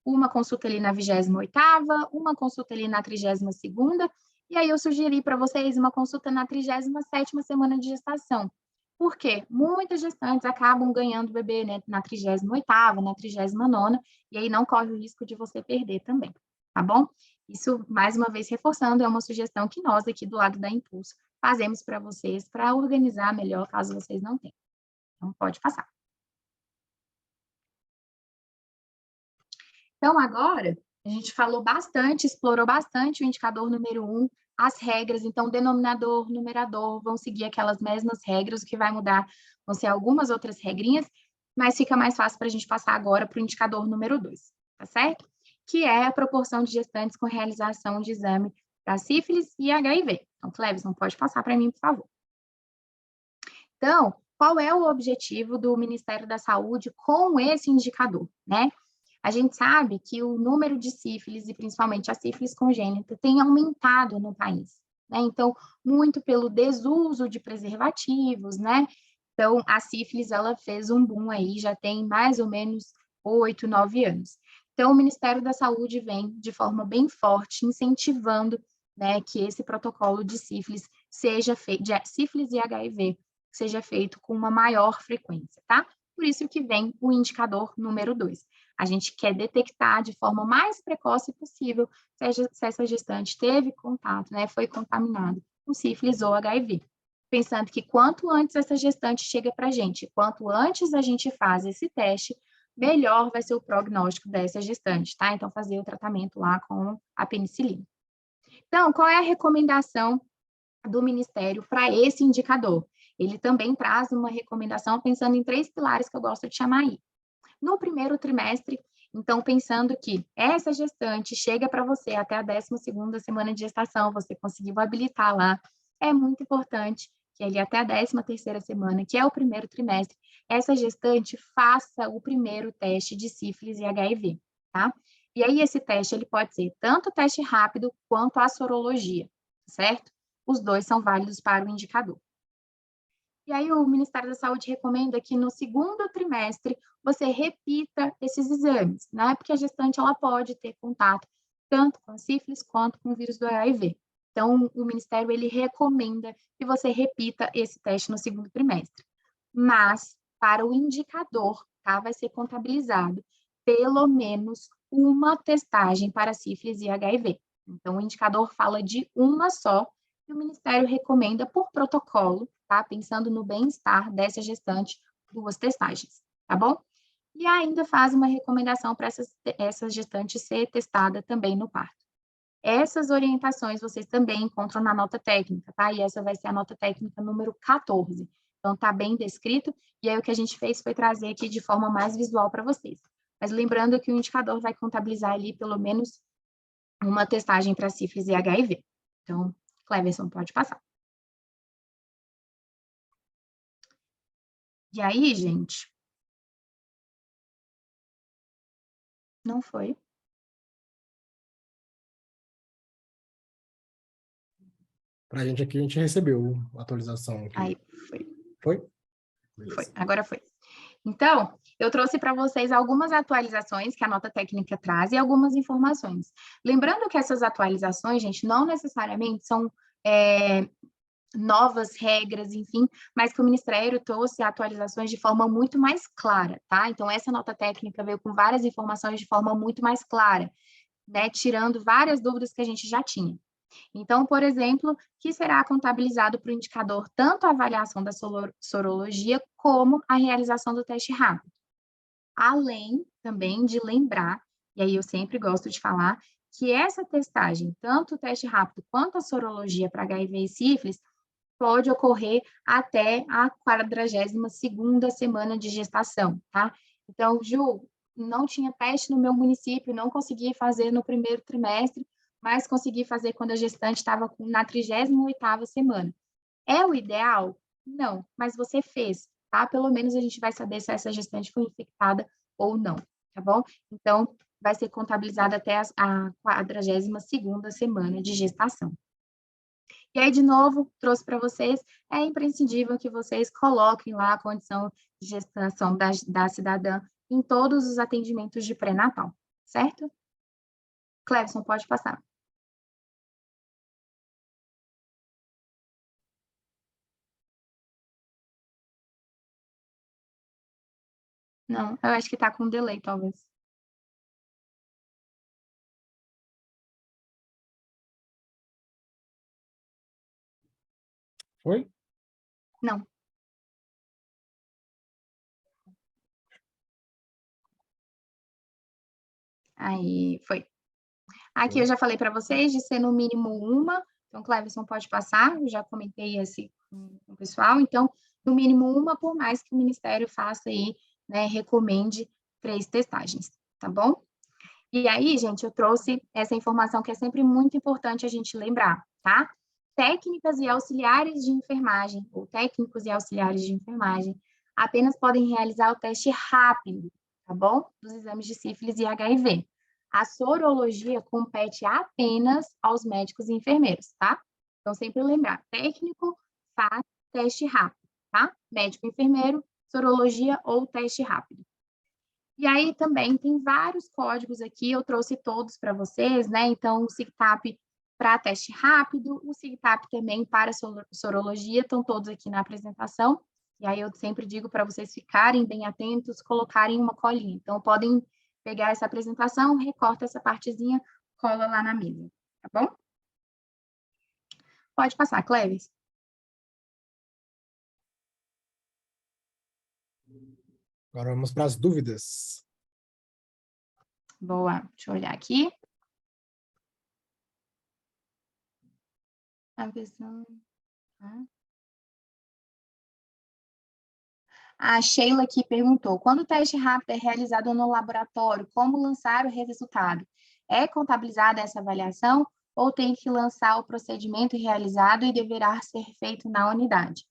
uma consulta ali na 28ª, uma consulta ali na 32ª, e aí eu sugeri para vocês uma consulta na 37ª semana de gestação. Por quê? Muitas gestantes acabam ganhando o bebê, né, na 38ª, na 39ª, e aí não corre o risco de você perder também, tá bom? Isso, mais uma vez reforçando, é uma sugestão que nós aqui do lado da Impulso fazemos para vocês, para organizar melhor, caso vocês não tenham. Então, pode passar. Então, agora, a gente falou bastante, explorou bastante o indicador número 1, as regras, então, denominador, numerador, vão seguir aquelas mesmas regras, o que vai mudar vão ser algumas outras regrinhas, mas fica mais fácil para a gente passar agora para o indicador número 2, tá certo? Que é a proporção de gestantes com realização de exame para sífilis e HIV. Então, Cleverson, pode passar para mim, por favor. Então, qual é o objetivo do Ministério da Saúde com esse indicador, né? A gente sabe que o número de sífilis, e principalmente a sífilis congênita, tem aumentado no país, né? Então, muito pelo desuso de preservativos, né? Então, a sífilis, ela fez um boom aí, já tem mais ou menos 8, 9 anos. Então, o Ministério da Saúde vem de forma bem forte, incentivando, né, que esse protocolo de sífilis seja feito, de sífilis e HIV, seja feito com uma maior frequência, tá? Por isso que vem o indicador número 2. A gente quer detectar de forma mais precoce possível se essa gestante teve contato, né, foi contaminada com sífilis ou HIV. Pensando que quanto antes essa gestante chega para a gente, quanto antes a gente faz esse teste, melhor vai ser o prognóstico dessa gestante, tá? Então, fazer o tratamento lá com a penicilina. Então, qual é a recomendação do Ministério para esse indicador? Ele também traz uma recomendação pensando em 3 pilares que eu gosto de chamar aí. No primeiro trimestre, então, pensando que essa gestante chega para você até a 12ª semana de gestação, você conseguiu habilitar lá, é muito importante que é ali até a 13ª semana, que é o primeiro trimestre, essa gestante faça o primeiro teste de sífilis e HIV, tá? E aí esse teste, ele pode ser tanto o teste rápido quanto a sorologia, certo? Os dois são válidos para o indicador. E aí o Ministério da Saúde recomenda que no segundo trimestre você repita esses exames, né? Porque a gestante, ela pode ter contato tanto com a sífilis quanto com o vírus do HIV. Então, o Ministério, ele recomenda que você repita esse teste no segundo trimestre. Mas, para o indicador, tá? Vai ser contabilizado pelo menos uma testagem para sífilis e HIV. Então, o indicador fala de uma só, e o Ministério recomenda por protocolo, tá? Pensando no bem-estar dessa gestante, 2 testagens, tá bom? E ainda faz uma recomendação para essa gestante ser testada também no parto. Essas orientações vocês também encontram na nota técnica, tá? E essa vai ser a nota técnica número 14. Então, tá bem descrito, e aí o que a gente fez foi trazer aqui de forma mais visual para vocês. Mas lembrando que o indicador vai contabilizar ali pelo menos uma testagem para sífilis e HIV. Então, Cleverson, pode passar. E aí, gente? Não foi. Para a gente aqui, a gente recebeu a atualização aqui. Aí, foi. Foi? Foi, agora foi. Então, eu trouxe para vocês algumas atualizações que a nota técnica traz e algumas informações. Lembrando que essas atualizações, gente, não necessariamente são novas regras, enfim, mas que o Ministério trouxe atualizações de forma muito mais clara, tá? Então, essa nota técnica veio com várias informações de forma muito mais clara, né? Tirando várias dúvidas que a gente já tinha. Então, por exemplo, que será contabilizado para o indicador tanto a avaliação da sorologia como a realização do teste rápido. Além também de lembrar, e aí eu sempre gosto de falar, que essa testagem, tanto o teste rápido quanto a sorologia para HIV e sífilis, pode ocorrer até a 42ª semana de gestação, tá? Então, Ju, não tinha teste no meu município, não consegui fazer no primeiro trimestre, mas consegui fazer quando a gestante estava na 38ª semana. É o ideal? Não, mas você fez, tá? Pelo menos a gente vai saber se essa gestante foi infectada ou não, tá bom? Então, vai ser contabilizada até a 42ª semana de gestação. E aí, de novo, trouxe para vocês, é imprescindível que vocês coloquem lá a condição de gestação da cidadã em todos os atendimentos de pré-natal, certo? Clevson, pode passar. Não, eu acho que está com delay, talvez. Foi? Não. Aí, foi. Aqui eu já falei para vocês de ser no mínimo uma, então, Cleverson pode passar, eu já comentei esse com o pessoal, então, no mínimo uma, por mais que o Ministério faça aí, né, recomende 3 testagens, tá bom? E aí, gente, eu trouxe essa informação que é sempre muito importante a gente lembrar, tá? Técnicas e auxiliares de enfermagem, ou técnicos e auxiliares de enfermagem, apenas podem realizar o teste rápido, tá bom? Dos exames de sífilis e HIV. A sorologia compete apenas aos médicos e enfermeiros, tá? Então, sempre lembrar, técnico faz teste rápido, tá? Médico e enfermeiro, sorologia ou teste rápido. E aí também tem vários códigos aqui, eu trouxe todos para vocês, né? Então, o SIGTAP para teste rápido, o SIGTAP também para sorologia, estão todos aqui na apresentação. E aí eu sempre digo para vocês ficarem bem atentos, colocarem uma colinha. Então, podem pegar essa apresentação, recorta essa partezinha, cola lá na mesa, tá bom? Pode passar, Cleves. Agora vamos para as dúvidas. Boa, deixa eu olhar aqui. A visão... A Sheila aqui perguntou, quando o teste rápido é realizado no laboratório, como lançar o resultado? É contabilizada essa avaliação ou tem que lançar o procedimento realizado e deverá ser feito na unidade.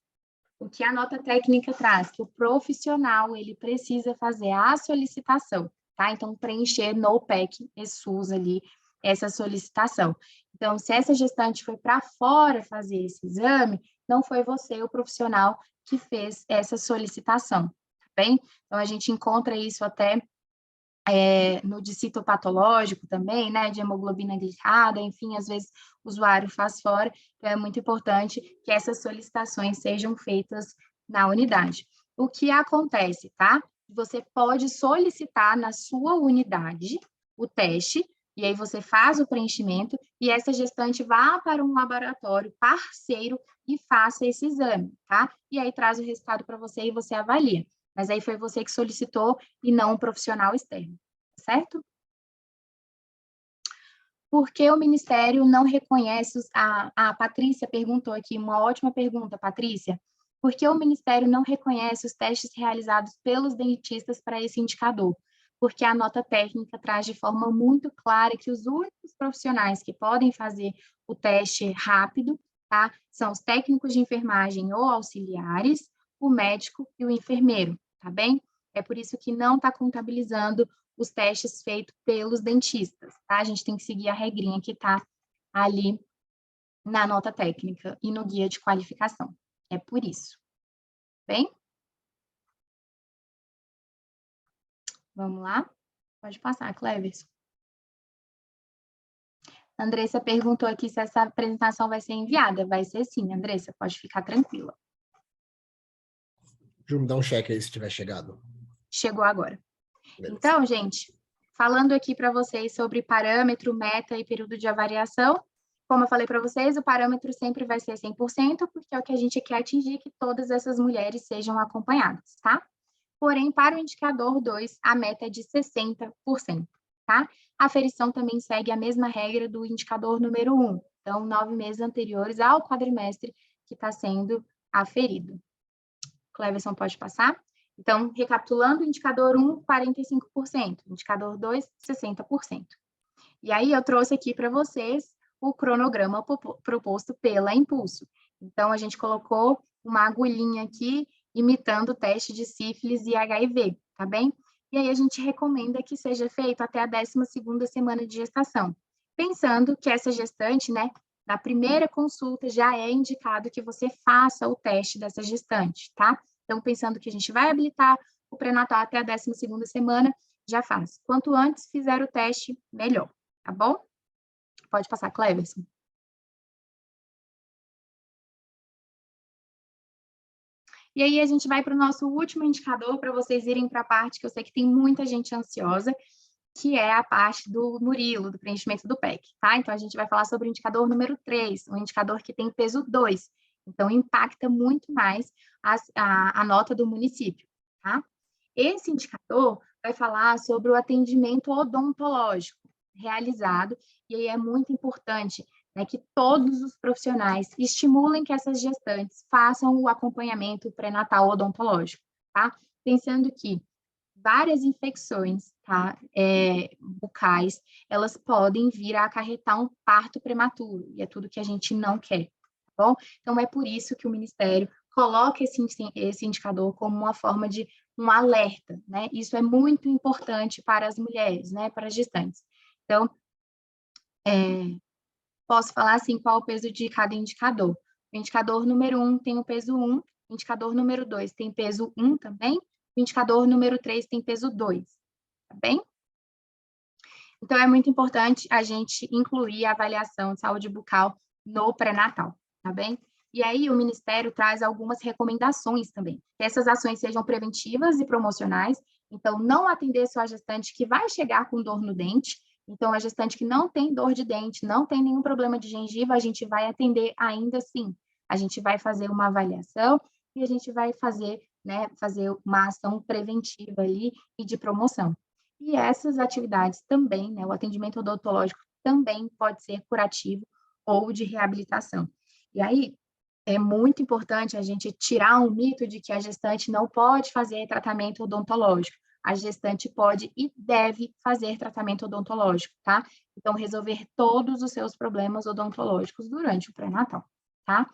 O que a nota técnica traz? Que o profissional, ele precisa fazer a solicitação, tá? Então, preencher no PEC e SUS ali essa solicitação. Então, se essa gestante foi para fora fazer esse exame, não foi você, o profissional, que fez essa solicitação, tá bem? Então, a gente encontra isso até no de citopatológico também, né, de hemoglobina glicada, enfim, às vezes o usuário faz fora, então é muito importante que essas solicitações sejam feitas na unidade. O que acontece, tá? Você pode solicitar na sua unidade o teste, e aí você faz o preenchimento, e essa gestante vá para um laboratório parceiro e faça esse exame, tá? E aí traz o resultado para você e você avalia. Mas aí foi você que solicitou e não um profissional externo, certo? Por que o Ministério não reconhece a Patrícia perguntou aqui, uma ótima pergunta, Patrícia. Por que o Ministério não reconhece os testes realizados pelos dentistas para esse indicador? Porque a nota técnica traz de forma muito clara que os únicos profissionais que podem fazer o teste rápido, tá? São os técnicos de enfermagem ou auxiliares, o médico e o enfermeiro, tá bem? É por isso que não está contabilizando os testes feitos pelos dentistas, tá? A gente tem que seguir a regrinha que está ali na nota técnica e no guia de qualificação. É por isso. Bem? Vamos lá? Pode passar, Cleverson. Andressa perguntou aqui se essa apresentação vai ser enviada. Vai ser sim, Andressa, pode ficar tranquila. Ju, me dá um check aí se tiver chegado. Chegou agora. Beleza. Então, gente, falando aqui para vocês sobre parâmetro, meta e período de avaliação, como eu falei para vocês, o parâmetro sempre vai ser 100%, porque é o que a gente quer atingir, que todas essas mulheres sejam acompanhadas, tá? Porém, para o indicador 2, a meta é de 60%, tá? A aferição também segue a mesma regra do indicador número 1, então, 9 meses anteriores ao quadrimestre que está sendo aferido. Cleverson, pode passar? Então, recapitulando, indicador 1, 45%, indicador 2, 60%. E aí, eu trouxe aqui para vocês o cronograma proposto pela Impulso. Então, a gente colocou uma agulhinha aqui, imitando o teste de sífilis e HIV, tá bem? E aí, a gente recomenda que seja feito até a 12ª semana de gestação. Pensando que essa gestante, né, na primeira consulta, já é indicado que você faça o teste dessa gestante, tá? Então, pensando que a gente vai habilitar o pré-natal até a 12ª semana, já faz. Quanto antes fizer o teste, melhor, tá bom? Pode passar, Cleverson. E aí, a gente vai para o nosso último indicador, para vocês irem para a parte que eu sei que tem muita gente ansiosa, que é a parte do Murilo, do preenchimento do PEC, tá? Então, a gente vai falar sobre o indicador número 3, um indicador que tem peso 2. Então, impacta muito mais a nota do município, tá? Esse indicador vai falar sobre o atendimento odontológico realizado, e aí é muito importante, né, que todos os profissionais estimulem que essas gestantes façam o acompanhamento pré-natal odontológico, tá? Pensando que várias infecções, tá, bucais, elas podem vir a acarretar um parto prematuro, e é tudo que a gente não quer, tá bom? Então, é por isso que o Ministério coloca esse indicador como uma forma de um alerta, né? Isso é muito importante para as mulheres, né, para as gestantes. Então, posso falar assim, qual o peso de cada indicador. O indicador número 1 tem o peso 1, o indicador número 2 tem peso 1 também, o indicador número 3 tem peso 2, tá bem? Então, é muito importante a gente incluir a avaliação de saúde bucal no pré-natal, tá bem? E aí, o Ministério traz algumas recomendações também. Que essas ações sejam preventivas e promocionais. Então, não atender só a gestante que vai chegar com dor no dente. Então, a gestante que não tem dor de dente, não tem nenhum problema de gengiva, a gente vai atender ainda assim. A gente vai fazer uma avaliação e a gente vai fazer, né, fazer uma ação preventiva ali e de promoção. E essas atividades também, né, o atendimento odontológico também pode ser curativo ou de reabilitação. E aí, é muito importante a gente tirar um mito de que a gestante não pode fazer tratamento odontológico. a gestante pode e deve fazer tratamento odontológico, tá? Então, resolver todos os seus problemas odontológicos durante o pré-natal, tá?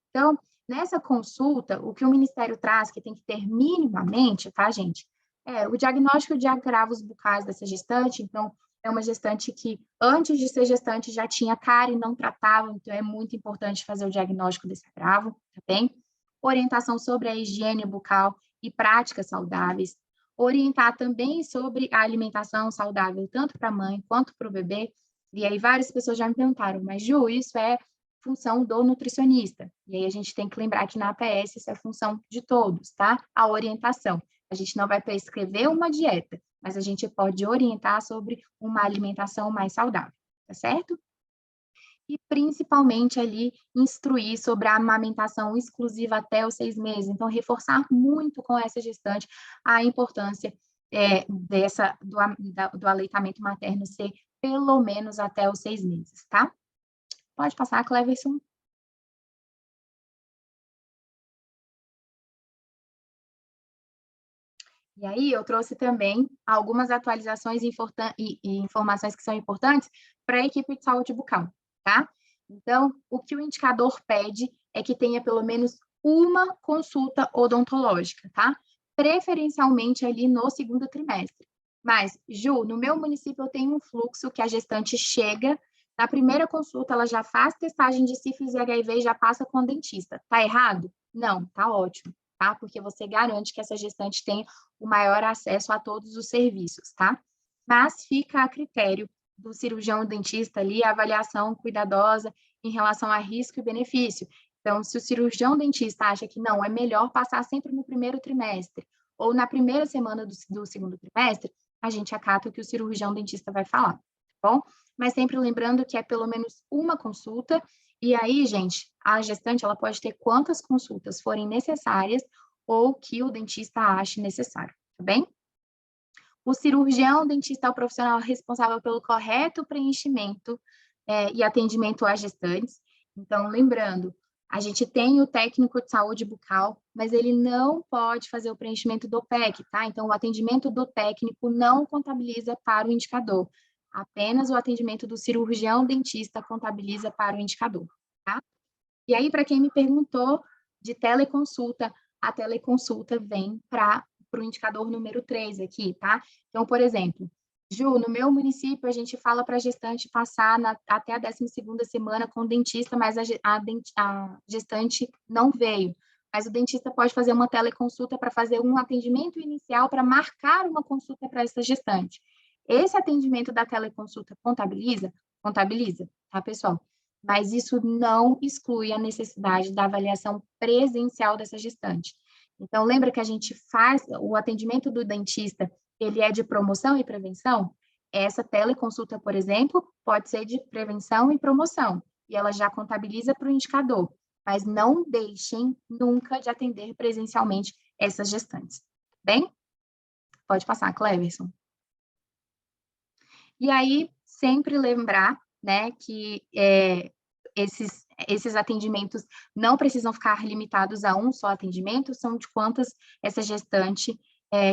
Então, nessa consulta, o que o Ministério traz, que tem que ter minimamente, tá, gente? É o diagnóstico de agravos bucais dessa gestante. Então, é uma gestante que, antes de ser gestante, já tinha cárie e não tratava, então é muito importante fazer o diagnóstico desse agravo, tá bem? Orientação sobre a higiene bucal e práticas saudáveis. Orientar também sobre a alimentação saudável, tanto para a mãe quanto para o bebê. E aí várias pessoas já me perguntaram, mas Ju, isso é função do nutricionista. E aí a gente tem que lembrar que na APS isso é função de todos, tá? A orientação. A gente não vai prescrever uma dieta, mas a gente pode orientar sobre uma alimentação mais saudável, tá certo? E principalmente ali instruir sobre a amamentação exclusiva até os 6 meses. Então, reforçar muito com essa gestante a importância do aleitamento materno ser pelo menos até os 6 meses, tá? Pode passar, Cleverson. E aí, eu trouxe também algumas atualizações e informações que são importantes para a equipe de saúde bucal, tá? Então, o que o indicador pede é que tenha pelo menos uma consulta odontológica, tá? Preferencialmente ali no 2º trimestre. Mas, Ju, no meu município eu tenho um fluxo que a gestante chega, na primeira consulta ela já faz testagem de sífilis e HIV e já passa com o dentista. Tá errado? Não, tá ótimo, tá? Porque você garante que essa gestante tenha o maior acesso a todos os serviços, tá? Mas fica a critério do cirurgião dentista ali a avaliação cuidadosa em relação a risco e benefício. Então, se o cirurgião dentista acha que não, é melhor passar sempre no 1º trimestre ou na primeira semana do 2º trimestre, a gente acata o que o cirurgião dentista vai falar, tá bom? Mas sempre lembrando que é pelo menos uma consulta, e aí, gente, a gestante ela pode ter quantas consultas forem necessárias ou que o dentista ache necessário, tá bem? O cirurgião dentista é o profissional responsável pelo correto preenchimento e atendimento a gestantes. Então, lembrando, a gente tem o técnico de saúde bucal, mas ele não pode fazer o preenchimento do PEC, tá? Então, o atendimento do técnico não contabiliza para o indicador. Apenas o atendimento do cirurgião dentista contabiliza para o indicador, tá? E aí, para quem me perguntou de teleconsulta, a teleconsulta vem para o indicador número 3 aqui, tá? Então, por exemplo, Ju, no meu município, a gente fala para a gestante passar até a 12ª semana com o dentista, mas a gestante não veio. Mas o dentista pode fazer uma teleconsulta para fazer um atendimento inicial para marcar uma consulta para essa gestante. Esse atendimento da teleconsulta contabiliza? Contabiliza, tá, pessoal? Mas isso não exclui a necessidade da avaliação presencial dessa gestante. Então, lembra que a gente faz o atendimento do dentista, ele é de promoção e prevenção? Essa teleconsulta, por exemplo, pode ser de prevenção e promoção, e ela já contabiliza para o indicador, mas não deixem nunca de atender presencialmente essas gestantes. Bem? Pode passar, Cleverson. E aí, sempre lembrar, né, que esses atendimentos não precisam ficar limitados a um só atendimento, são de quantas essa gestante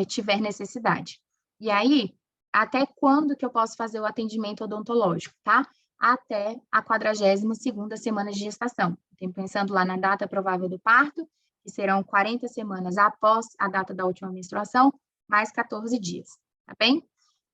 tiver necessidade. E aí, até quando que eu posso fazer o atendimento odontológico, tá? Até a 42ª semana de gestação. Estou pensando lá na data provável do parto, que serão 40 semanas após a data da última menstruação, mais 14 dias, tá bem?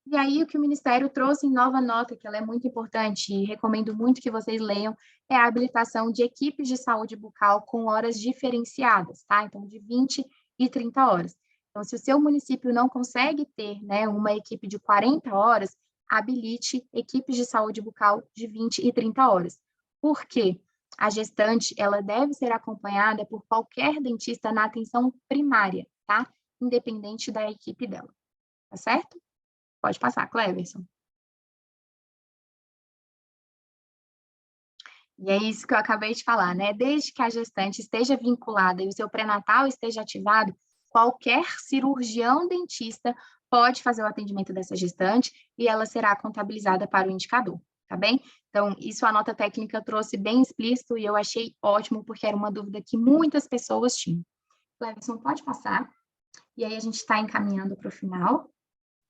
E aí, o que o Ministério trouxe em nova nota, que ela é muito importante e recomendo muito que vocês leiam, é a habilitação de equipes de saúde bucal com horas diferenciadas, tá? Então, de 20 e 30 horas. Então, se o seu município não consegue ter, né, uma equipe de 40 horas, habilite equipes de saúde bucal de 20 e 30 horas. Por quê? A gestante, ela deve ser acompanhada por qualquer dentista na atenção primária, tá? Independente da equipe dela, tá certo? Pode passar, Cleverson. E é isso que eu acabei de falar, né? Desde que a gestante esteja vinculada e o seu pré-natal esteja ativado, qualquer cirurgião dentista pode fazer o atendimento dessa gestante e ela será contabilizada para o indicador, tá bem? Então, isso a nota técnica trouxe bem explícito e eu achei ótimo, porque era uma dúvida que muitas pessoas tinham. Cleverson, pode passar. E aí a gente está encaminhando para o final.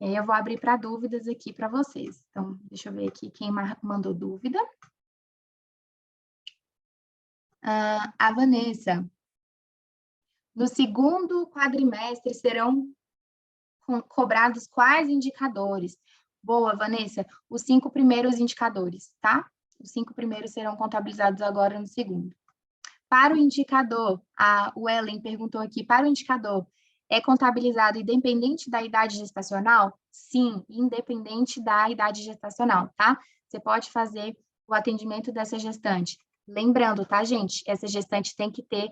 E aí eu vou abrir para dúvidas aqui para vocês. Então, deixa eu ver aqui quem mandou dúvida. A Vanessa. No segundo quadrimestre serão cobrados quais indicadores? Boa, Vanessa. Os 5 primeiros indicadores, tá? Os 5 primeiros serão contabilizados agora no segundo. Para o indicador, o Ellen perguntou aqui, para o indicador, é contabilizado independente da idade gestacional? Sim, independente da idade gestacional, tá? Você pode fazer o atendimento dessa gestante. Lembrando, tá, gente? Essa gestante tem que ter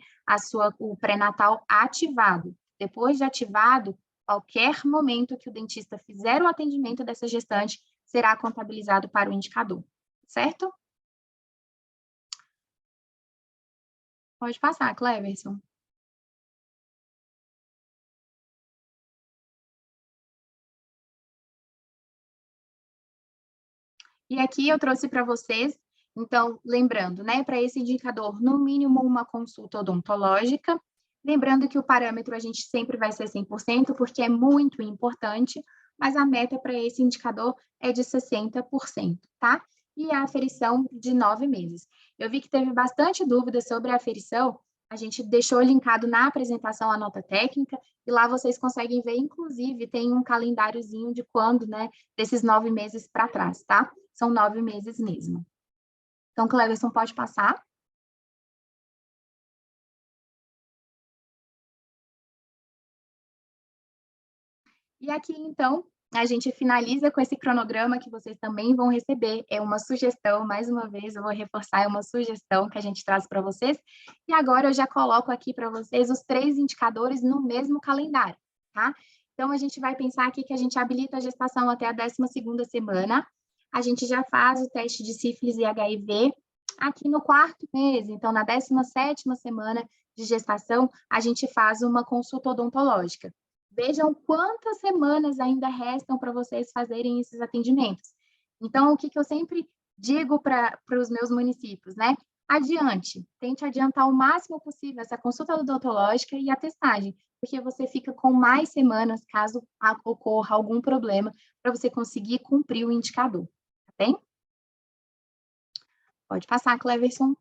o pré-natal ativado. Depois de ativado, qualquer momento que o dentista fizer o atendimento dessa gestante, será contabilizado para o indicador, certo? Pode passar, Cleverson. E aqui eu trouxe para vocês, então, lembrando, né, para esse indicador, no mínimo uma consulta odontológica, lembrando que o parâmetro a gente sempre vai ser 100%, porque é muito importante, mas a meta para esse indicador é de 60%, tá? E a aferição de 9 meses. Eu vi que teve bastante dúvida sobre a aferição, a gente deixou linkado na apresentação a nota técnica, e lá vocês conseguem ver, inclusive, tem um calendáriozinho de quando, né, desses 9 meses para trás, tá? São 9 meses mesmo. Então, Cleverson, pode passar. E aqui, então, a gente finaliza com esse cronograma que vocês também vão receber. É uma sugestão, mais uma vez, eu vou reforçar, é uma sugestão que a gente traz para vocês. E agora eu já coloco aqui para vocês os 3 indicadores no mesmo calendário, tá? Então, a gente vai pensar aqui que a gente habilita a gestação até a 12ª semana. A gente já faz o teste de sífilis e HIV aqui no 4º mês. Então, na 17ª semana de gestação, a gente faz uma consulta odontológica. Vejam quantas semanas ainda restam para vocês fazerem esses atendimentos. Então, o que eu sempre digo para os meus municípios, né? Adiante, tente adiantar o máximo possível essa consulta odontológica e a testagem, porque você fica com mais semanas caso ocorra algum problema para você conseguir cumprir o indicador, tá bem? Pode passar, Cleverson.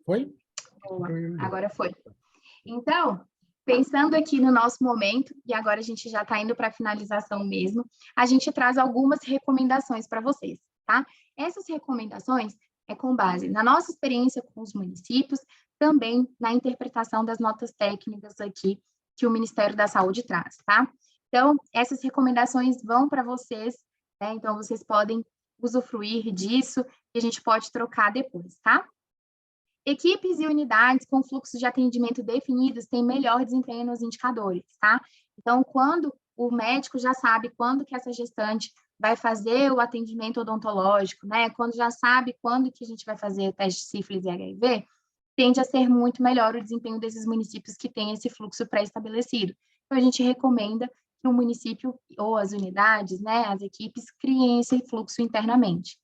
Foi? Boa, agora foi. Então, pensando aqui no nosso momento, e agora a gente já está indo para a finalização mesmo, a gente traz algumas recomendações para vocês, tá? Essas recomendações é com base na nossa experiência com os municípios, também na interpretação das notas técnicas aqui que o Ministério da Saúde traz, tá? Então, essas recomendações vão para vocês, né? Então, vocês podem usufruir disso e a gente pode trocar depois, tá? Equipes e unidades com fluxos de atendimento definidos têm melhor desempenho nos indicadores, tá? Então, quando o médico já sabe quando que essa gestante vai fazer o atendimento odontológico, né? Quando já sabe quando que a gente vai fazer o teste de sífilis e HIV, tende a ser muito melhor o desempenho desses municípios que têm esse fluxo pré-estabelecido. Então, a gente recomenda que o município ou as unidades, né, as equipes, criem esse fluxo internamente.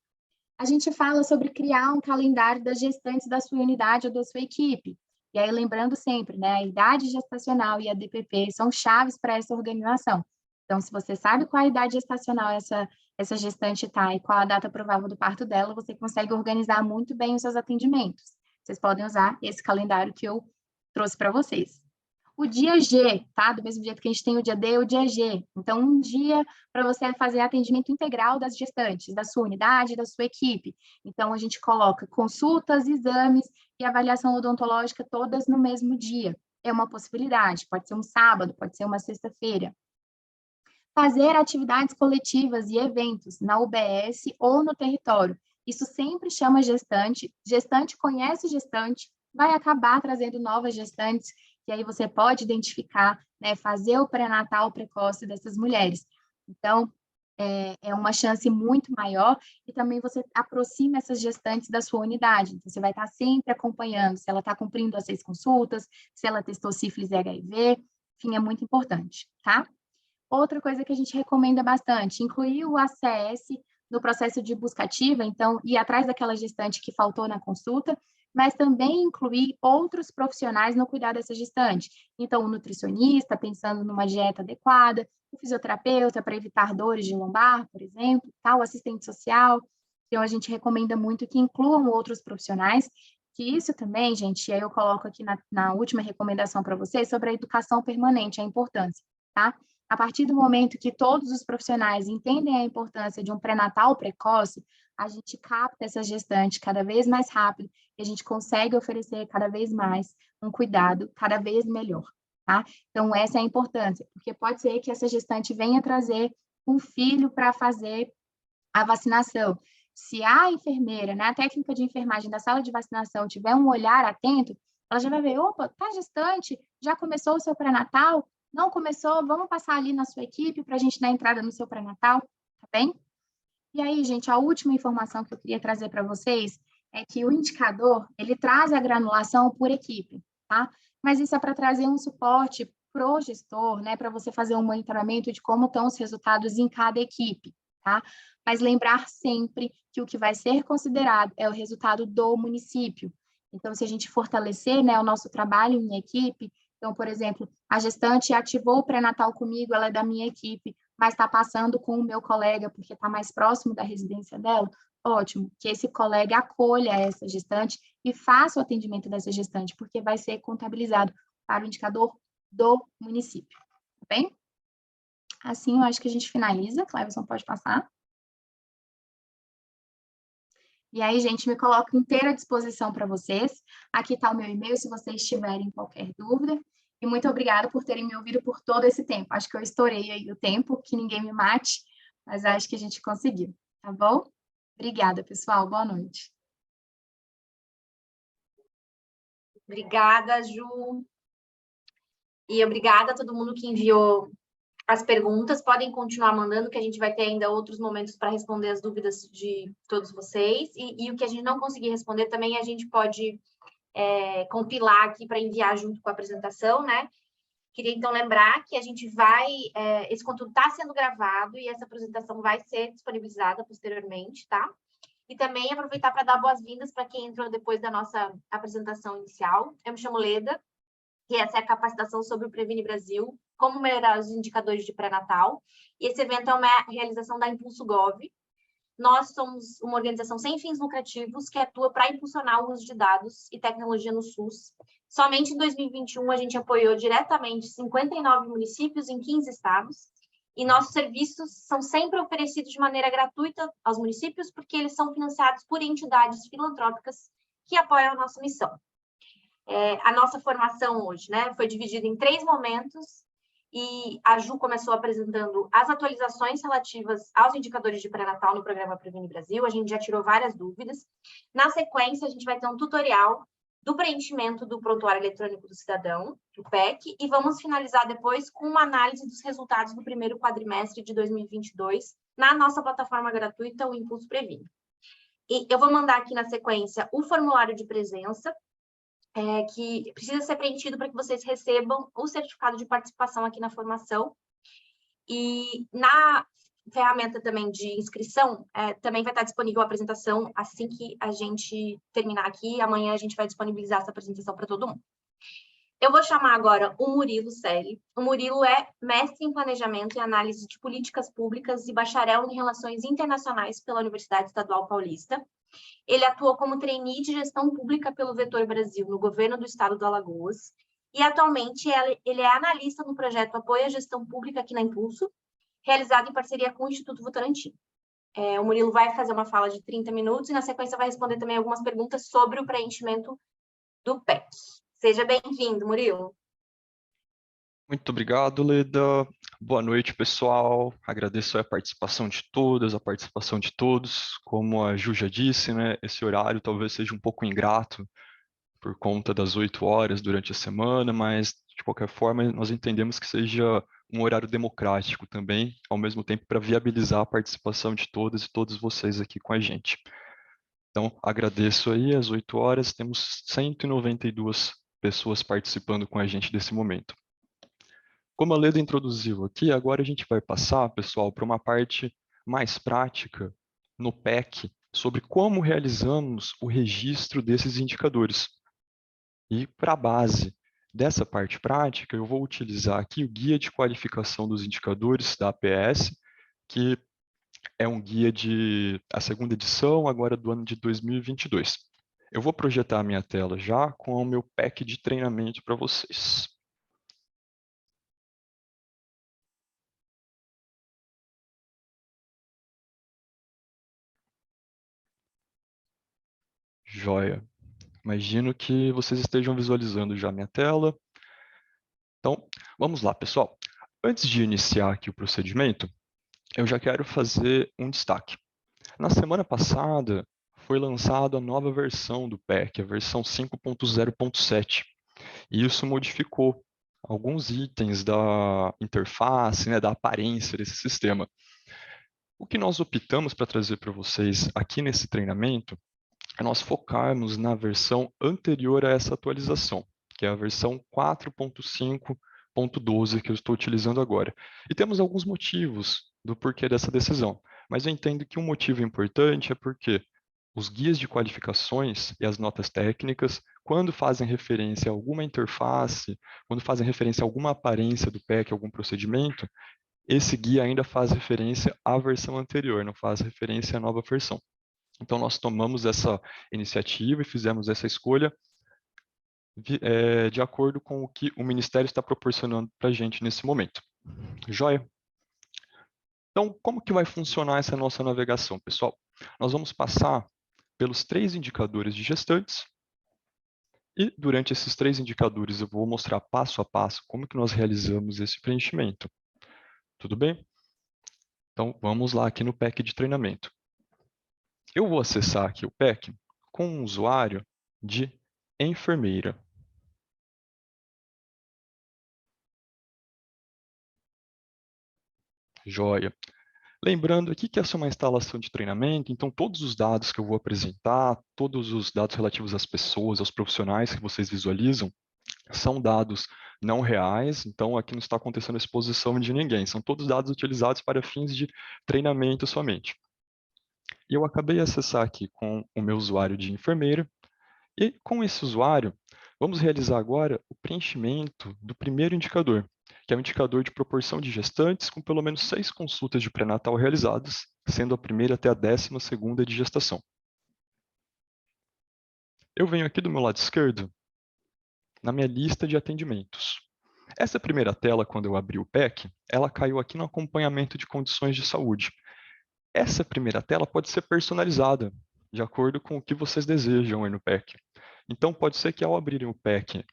A gente fala sobre criar um calendário das gestantes da sua unidade ou da sua equipe. E aí, lembrando sempre, né, a idade gestacional e a DPP são chaves para essa organização. Então, se você sabe qual a idade gestacional essa gestante está e qual a data provável do parto dela, você consegue organizar muito bem os seus atendimentos. Vocês podem usar esse calendário que eu trouxe para vocês. O dia G, tá? Do mesmo jeito que a gente tem o dia D, o dia G. Então, um dia para você fazer atendimento integral das gestantes, da sua unidade, da sua equipe. Então, a gente coloca consultas, exames e avaliação odontológica todas no mesmo dia. É uma possibilidade, pode ser um sábado, pode ser uma sexta-feira. Fazer atividades coletivas e eventos na UBS ou no território. Isso sempre chama gestante conhece gestante, vai acabar trazendo novas gestantes, e aí você pode identificar, né, fazer o pré-natal precoce dessas mulheres. Então, é uma chance muito maior e também você aproxima essas gestantes da sua unidade. Então, você vai estar sempre acompanhando se ela está cumprindo as 6 consultas, se ela testou sífilis e HIV, enfim, é muito importante, tá? Outra coisa que a gente recomenda bastante, incluir o ACS no processo de busca ativa, então, ir atrás daquela gestante que faltou na consulta, mas também incluir outros profissionais no cuidado dessa gestante. Então, o nutricionista, pensando numa dieta adequada, o fisioterapeuta para evitar dores de lombar, por exemplo, tá? O assistente social. Então, a gente recomenda muito que incluam outros profissionais, que isso também, gente, e aí eu coloco aqui na última recomendação para vocês, sobre a educação permanente, a importância, tá? A partir do momento que todos os profissionais entendem a importância de um pré-natal precoce, a gente capta essa gestante cada vez mais rápido e a gente consegue oferecer cada vez mais um cuidado cada vez melhor, tá? Então, essa é a importância, porque pode ser que essa gestante venha trazer um filho para fazer a vacinação. Se a enfermeira, né, a técnica de enfermagem da sala de vacinação tiver um olhar atento, ela já vai ver, opa, tá gestante, já começou o seu pré-natal? Não começou? Vamos passar ali na sua equipe para a gente dar entrada no seu pré-natal, tá bem? E aí, gente, a última informação que eu queria trazer para vocês é que o indicador, ele traz a granulação por equipe, tá? Mas isso é para trazer um suporte pro gestor, né, para você fazer um monitoramento de como estão os resultados em cada equipe, tá? Mas lembrar sempre que o que vai ser considerado é o resultado do município. Então, se a gente fortalecer, né, o nosso trabalho em equipe, então, por exemplo, a gestante ativou o pré-natal comigo, ela é da minha equipe, mas está passando com o meu colega porque está mais próximo da residência dela, ótimo, que esse colega acolha essa gestante e faça o atendimento dessa gestante, porque vai ser contabilizado para o indicador do município, tá bem? Assim, eu acho que a gente finaliza. Cleverson, pode passar. E aí, gente, me coloco inteira à disposição para vocês. Aqui está o meu e-mail, se vocês tiverem qualquer dúvida. E muito obrigada por terem me ouvido por todo esse tempo. Acho que eu estourei aí o tempo, que ninguém me mate, mas acho que a gente conseguiu, tá bom? Obrigada, pessoal. Boa noite. Obrigada, Ju. E obrigada a todo mundo que enviou as perguntas. Podem continuar mandando, que a gente vai ter ainda outros momentos para responder as dúvidas de todos vocês. E o que a gente não conseguir responder também, a gente pode compilar aqui para enviar junto com a apresentação, né? Queria, então, lembrar que a gente vai... esse conteúdo está sendo gravado e essa apresentação vai ser disponibilizada posteriormente, tá? E também aproveitar para dar boas-vindas para quem entrou depois da nossa apresentação inicial. Eu me chamo Leda, que essa é a capacitação sobre o Previne Brasil, como melhorar os indicadores de pré-natal. E esse evento é uma realização da Impulso Gov. Nós somos uma organização sem fins lucrativos que atua para impulsionar o uso de dados e tecnologia no SUS. Somente em 2021, a gente apoiou diretamente 59 municípios em 15 estados. E nossos serviços são sempre oferecidos de maneira gratuita aos municípios, porque eles são financiados por entidades filantrópicas que apoiam a nossa missão. A nossa formação hoje, né, foi dividida em 3 momentos, e a Ju começou apresentando as atualizações relativas aos indicadores de pré-natal no programa Previne Brasil. A gente já tirou várias dúvidas. Na sequência, a gente vai ter um tutorial do preenchimento do prontuário eletrônico do cidadão, o PEC, e vamos finalizar depois com uma análise dos resultados do primeiro quadrimestre de 2022 na nossa plataforma gratuita, o Impulso Previne. E eu vou mandar aqui na sequência o formulário de presença, que precisa ser preenchido para que vocês recebam o certificado de participação aqui na formação. E na ferramenta também de inscrição, também vai estar disponível a apresentação assim que a gente terminar aqui. Amanhã a gente vai disponibilizar essa apresentação para todo mundo. Eu vou chamar agora o Murilo Selle. O Murilo é mestre em Planejamento e Análise de Políticas Públicas e bacharel em Relações Internacionais pela Universidade Estadual Paulista. Ele atuou como trainee de Gestão Pública pelo Vetor Brasil no governo do estado do Alagoas. E, atualmente, ele é analista no projeto Apoio à Gestão Pública aqui na Impulso, realizado em parceria com o Instituto Votorantim. O Murilo vai fazer uma fala de 30 minutos e, na sequência, vai responder também algumas perguntas sobre o preenchimento do PEC. Seja bem-vindo, Murilo. Muito obrigado, Leda. Boa noite, pessoal. Agradeço a participação de todas, a participação de todos. Como a Ju já disse, né, esse horário talvez seja um pouco ingrato por conta das 8 horas durante a semana, mas, de qualquer forma, nós entendemos que seja um horário democrático também, ao mesmo tempo para viabilizar a participação de todas e todos vocês aqui com a gente. Então, agradeço aí, às 8 horas, temos 192 pessoas participando com a gente desse momento. Como a Leda introduziu aqui, agora a gente vai passar, pessoal, para uma parte mais prática no PEC, sobre como realizamos o registro desses indicadores. E para a base dessa parte prática, eu vou utilizar aqui o Guia de Qualificação dos Indicadores da APS, que é um guia a segunda edição, agora do ano de 2022. Eu vou projetar a minha tela já com o meu pack de treinamento para vocês. Joia. Imagino que vocês estejam visualizando já a minha tela. Então, vamos lá, pessoal. Antes de iniciar aqui o procedimento, eu já quero fazer um destaque. Na semana passada, foi lançada a nova versão do PEC, a versão 5.0.7. E isso modificou alguns itens da interface, né, da aparência desse sistema. O que nós optamos para trazer para vocês aqui nesse treinamento é nós focarmos na versão anterior a essa atualização, que é a versão 4.5.12 que eu estou utilizando agora. E temos alguns motivos do porquê dessa decisão, mas eu entendo que um motivo importante é porque os guias de qualificações e as notas técnicas, quando fazem referência a alguma interface, quando fazem referência a alguma aparência do PEC, algum procedimento, esse guia ainda faz referência à versão anterior, não faz referência à nova versão. Então, nós tomamos essa iniciativa e fizemos essa escolha de acordo com o que o Ministério está proporcionando para a gente nesse momento. Joia? Então, como que vai funcionar essa nossa navegação, pessoal? Nós vamos passar pelos 3 indicadores de gestantes e, durante esses 3 indicadores, eu vou mostrar passo a passo como que nós realizamos esse preenchimento. Tudo bem? Então, vamos lá aqui no PEC de treinamento. Eu vou acessar aqui o PEC com um usuário de enfermeira. Joia. Lembrando aqui que essa é uma instalação de treinamento, então todos os dados que eu vou apresentar, todos os dados relativos às pessoas, aos profissionais que vocês visualizam, são dados não reais, então aqui não está acontecendo a exposição de ninguém, são todos dados utilizados para fins de treinamento somente. E eu acabei de acessar aqui com o meu usuário de enfermeira, e com esse usuário, vamos realizar agora o preenchimento do primeiro indicador, que é o indicador de proporção de gestantes com pelo menos 6 consultas de pré-natal realizadas, sendo a primeira até a 12ª de gestação. Eu venho aqui do meu lado esquerdo, na minha lista de atendimentos. Essa primeira tela, quando eu abri o PEC, ela caiu aqui no acompanhamento de condições de saúde. Essa primeira tela pode ser personalizada, de acordo com o que vocês desejam aí no PEC. Então, pode ser que ao abrirem o PEC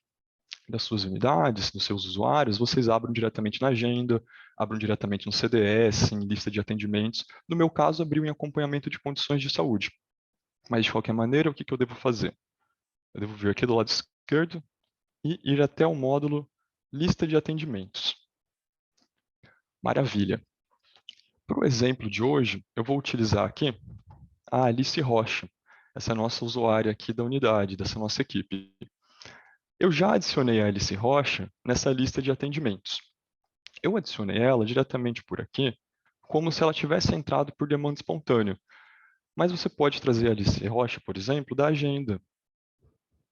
das suas unidades, dos seus usuários, vocês abram diretamente na agenda, abram diretamente no CDS, em lista de atendimentos. No meu caso, abriu em acompanhamento de condições de saúde. Mas, de qualquer maneira, o que eu devo fazer? Eu devo vir aqui do lado esquerdo e ir até o módulo lista de atendimentos. Maravilha. Para o exemplo de hoje, eu vou utilizar aqui a Alice Rocha, essa nossa usuária aqui da unidade, dessa nossa equipe. Eu já adicionei a Alice Rocha nessa lista de atendimentos. Eu adicionei ela diretamente por aqui, como se ela tivesse entrado por demanda espontânea. Mas você pode trazer a Alice Rocha, por exemplo, da agenda.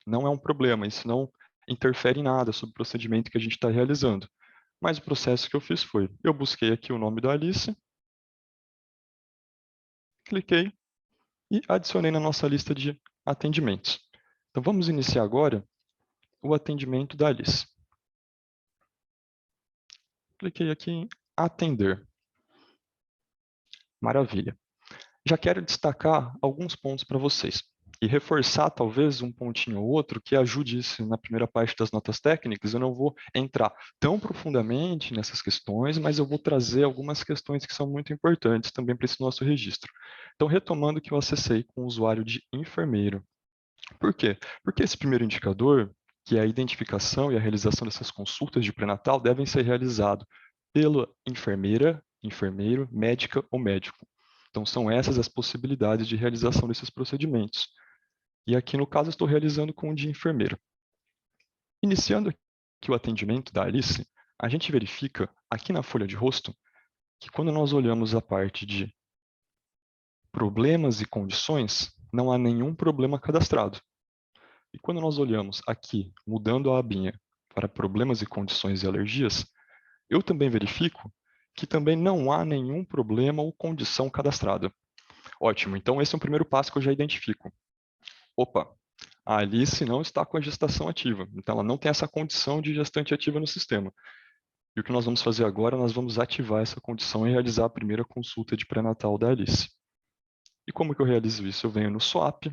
Não é um problema, isso não interfere em nada sobre o procedimento que a gente está realizando. Mas o processo que eu fiz foi, eu busquei aqui o nome da Alice, cliquei e adicionei na nossa lista de atendimentos. Então vamos iniciar agora o atendimento da Alice. Cliquei aqui em atender. Maravilha. Já quero destacar alguns pontos para vocês e reforçar talvez um pontinho ou outro que ajude isso na primeira parte das notas técnicas. Eu não vou entrar tão profundamente nessas questões, mas eu vou trazer algumas questões que são muito importantes também para esse nosso registro. Então, retomando o que eu acessei com o usuário de enfermeiro. Por quê? Porque esse primeiro indicador, que é a identificação e a realização dessas consultas de pré-natal, devem ser realizados pela enfermeira, enfermeiro, médica ou médico. Então, são essas as possibilidades de realização desses procedimentos. E aqui, no caso, eu estou realizando com o de enfermeira. Iniciando aqui o atendimento da Alice, a gente verifica aqui na folha de rosto que quando nós olhamos a parte de problemas e condições, não há nenhum problema cadastrado. E quando nós olhamos aqui, mudando a abinha para problemas e condições e alergias, eu também verifico que também não há nenhum problema ou condição cadastrada. Ótimo, então esse é o primeiro passo que eu já identifico. Opa, a Alice não está com a gestação ativa, então ela não tem essa condição de gestante ativa no sistema. E o que nós vamos fazer agora, nós vamos ativar essa condição e realizar a primeira consulta de pré-natal da Alice. E como que eu realizo isso? Eu venho no SWAP,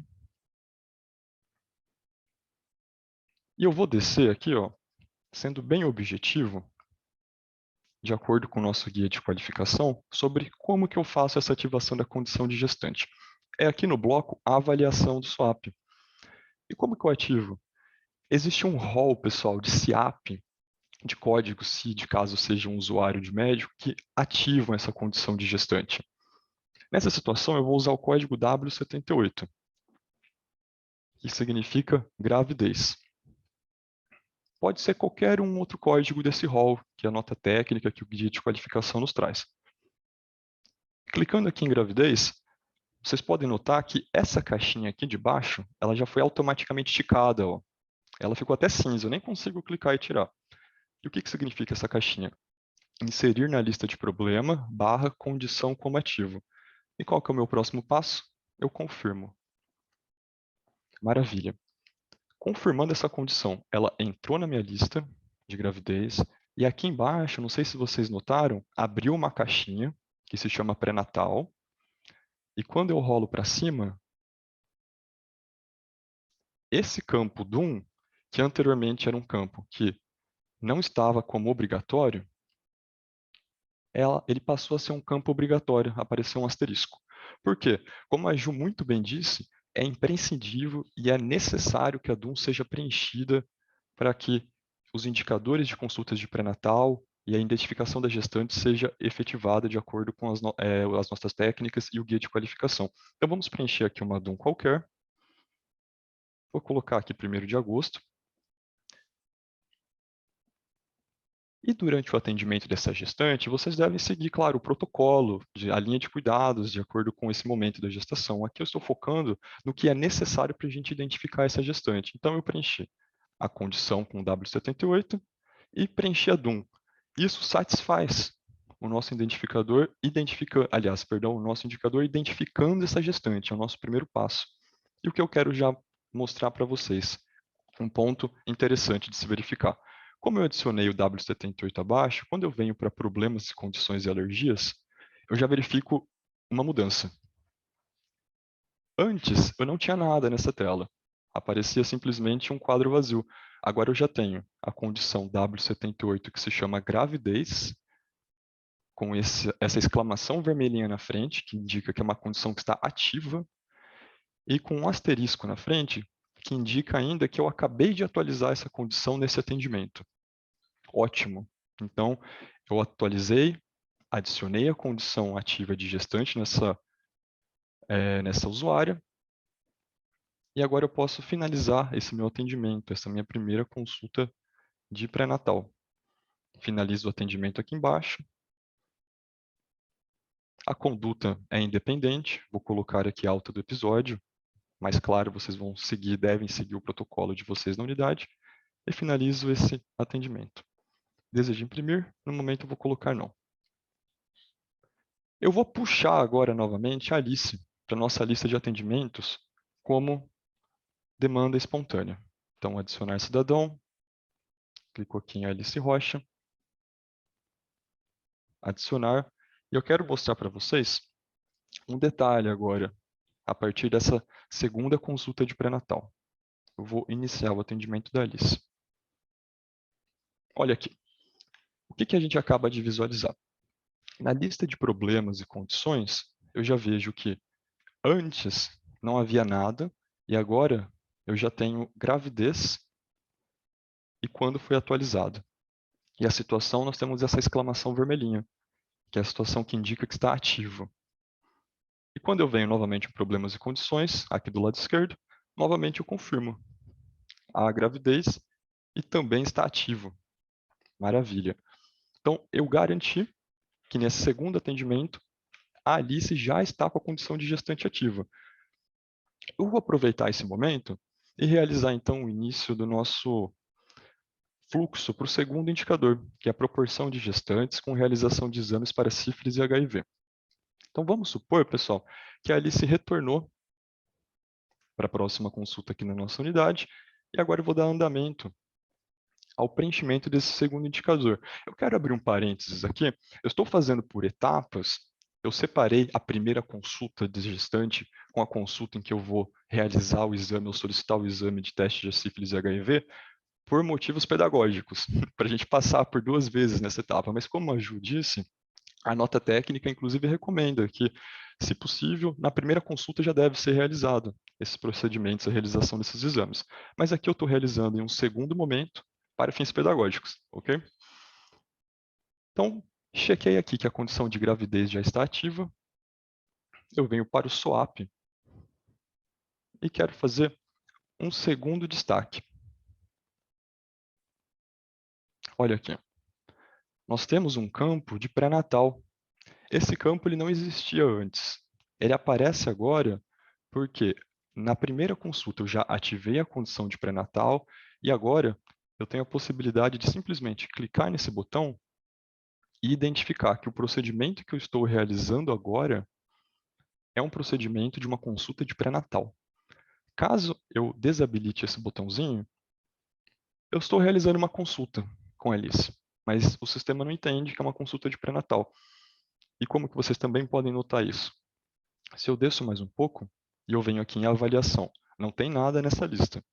e eu vou descer aqui, ó, sendo bem objetivo, de acordo com o nosso guia de qualificação, sobre como que eu faço essa ativação da condição de gestante. É aqui no bloco a avaliação do SWAP. E como que eu ativo? Existe um rol, pessoal, de SIAP, de código CID, caso seja um usuário de médico, que ativam essa condição de gestante. Nessa situação, eu vou usar o código W78, que significa gravidez. Pode ser qualquer um outro código desse rol, que é a nota técnica que o guia de qualificação nos traz. Clicando aqui em gravidez, vocês podem notar que essa caixinha aqui de baixo, ela já foi automaticamente ticada, ó. Ela ficou até cinza, eu nem consigo clicar e tirar. E o que significa essa caixinha? Inserir na lista de problema / condição como ativo. E qual que é o meu próximo passo? Eu confirmo. Maravilha. Confirmando essa condição, ela entrou na minha lista de gravidez, e aqui embaixo, não sei se vocês notaram, abriu uma caixinha que se chama pré-natal, e quando eu rolo para cima, esse campo DUM, que anteriormente era um campo que não estava como obrigatório, ele passou a ser um campo obrigatório, apareceu um asterisco. Por quê? Como a Ju muito bem disse, é imprescindível e é necessário que a DUM seja preenchida para que os indicadores de consultas de pré-natal e a identificação da gestante seja efetivada de acordo com as nossas técnicas e o guia de qualificação. Então vamos preencher aqui uma DUM qualquer. Vou colocar aqui 1º de agosto. E durante o atendimento dessa gestante, vocês devem seguir, claro, o protocolo, a linha de cuidados, de acordo com esse momento da gestação. Aqui eu estou focando no que é necessário para a gente identificar essa gestante. Então, eu preenchi a condição com o W78 e preenchi a DUM. Isso satisfaz o nosso identificador, o nosso indicador identificando essa gestante, é o nosso primeiro passo. E o que eu quero já mostrar para vocês, um ponto interessante de se verificar. Como eu adicionei o W78 abaixo, quando eu venho para problemas, condições e alergias, eu já verifico uma mudança. Antes, eu não tinha nada nessa tela. Aparecia simplesmente um quadro vazio. Agora eu já tenho a condição W78 que se chama gravidez, com essa exclamação vermelhinha na frente, que indica que é uma condição que está ativa, e com um asterisco na frente, que indica ainda que eu acabei de atualizar essa condição nesse atendimento. Ótimo. Então, eu atualizei, adicionei a condição ativa de gestante nessa usuária, e agora eu posso finalizar esse meu atendimento, essa minha primeira consulta de pré-natal. Finalizo o atendimento aqui embaixo. A conduta é independente, vou colocar aqui a alta do episódio, mas claro, vocês devem seguir o protocolo de vocês na unidade, e finalizo esse atendimento. Desejo imprimir, no momento eu vou colocar não. Eu vou puxar agora novamente a Alice para a nossa lista de atendimentos como demanda espontânea. Então, adicionar cidadão, clico aqui em Alice Rocha, adicionar, e eu quero mostrar para vocês um detalhe agora, a partir dessa segunda consulta de pré-natal. Eu vou iniciar o atendimento da Alice. Olha aqui, o que a gente acaba de visualizar? Na lista de problemas e condições, eu já vejo que antes não havia nada e agora eu já tenho gravidez e quando foi atualizado. E a situação, nós temos essa exclamação vermelhinha, que é a situação que indica que está ativo. E quando eu venho novamente em problemas e condições, aqui do lado esquerdo, novamente eu confirmo a gravidez e também está ativo. Maravilha. Então, eu garanti que nesse segundo atendimento, a Alice já está com a condição de gestante ativa. Eu vou aproveitar esse momento e realizar, então, o início do nosso fluxo para o segundo indicador, que é a proporção de gestantes com realização de exames para sífilis e HIV. Então, vamos supor, pessoal, que a Alice retornou para a próxima consulta aqui na nossa unidade, e agora eu vou dar andamento ao preenchimento desse segundo indicador. Eu quero abrir um parênteses aqui. Eu estou fazendo por etapas. Eu separei a primeira consulta de gestante com a consulta em que eu vou realizar o exame ou solicitar o exame de teste de sífilis e HIV por motivos pedagógicos, para a gente passar por 2 vezes nessa etapa. Mas como a Ju disse, a nota técnica, inclusive, recomenda que, se possível, na primeira consulta já deve ser realizado esses procedimentos, a realização desses exames. Mas aqui eu estou realizando em um segundo momento, para fins pedagógicos, ok? Então, chequei aqui que a condição de gravidez já está ativa. Eu venho para o SWAP e quero fazer um segundo destaque. Olha aqui. Nós temos um campo de pré-natal. Esse campo ele não existia antes. Ele aparece agora porque na primeira consulta eu já ativei a condição de pré-natal e agora eu tenho a possibilidade de simplesmente clicar nesse botão e identificar que o procedimento que eu estou realizando agora é um procedimento de uma consulta de pré-natal. Caso eu desabilite esse botãozinho, eu estou realizando uma consulta com a Alice, mas o sistema não entende que é uma consulta de pré-natal. E como que vocês também podem notar isso? Se eu desço mais um pouco e eu venho aqui em avaliação, não tem nada nessa lista.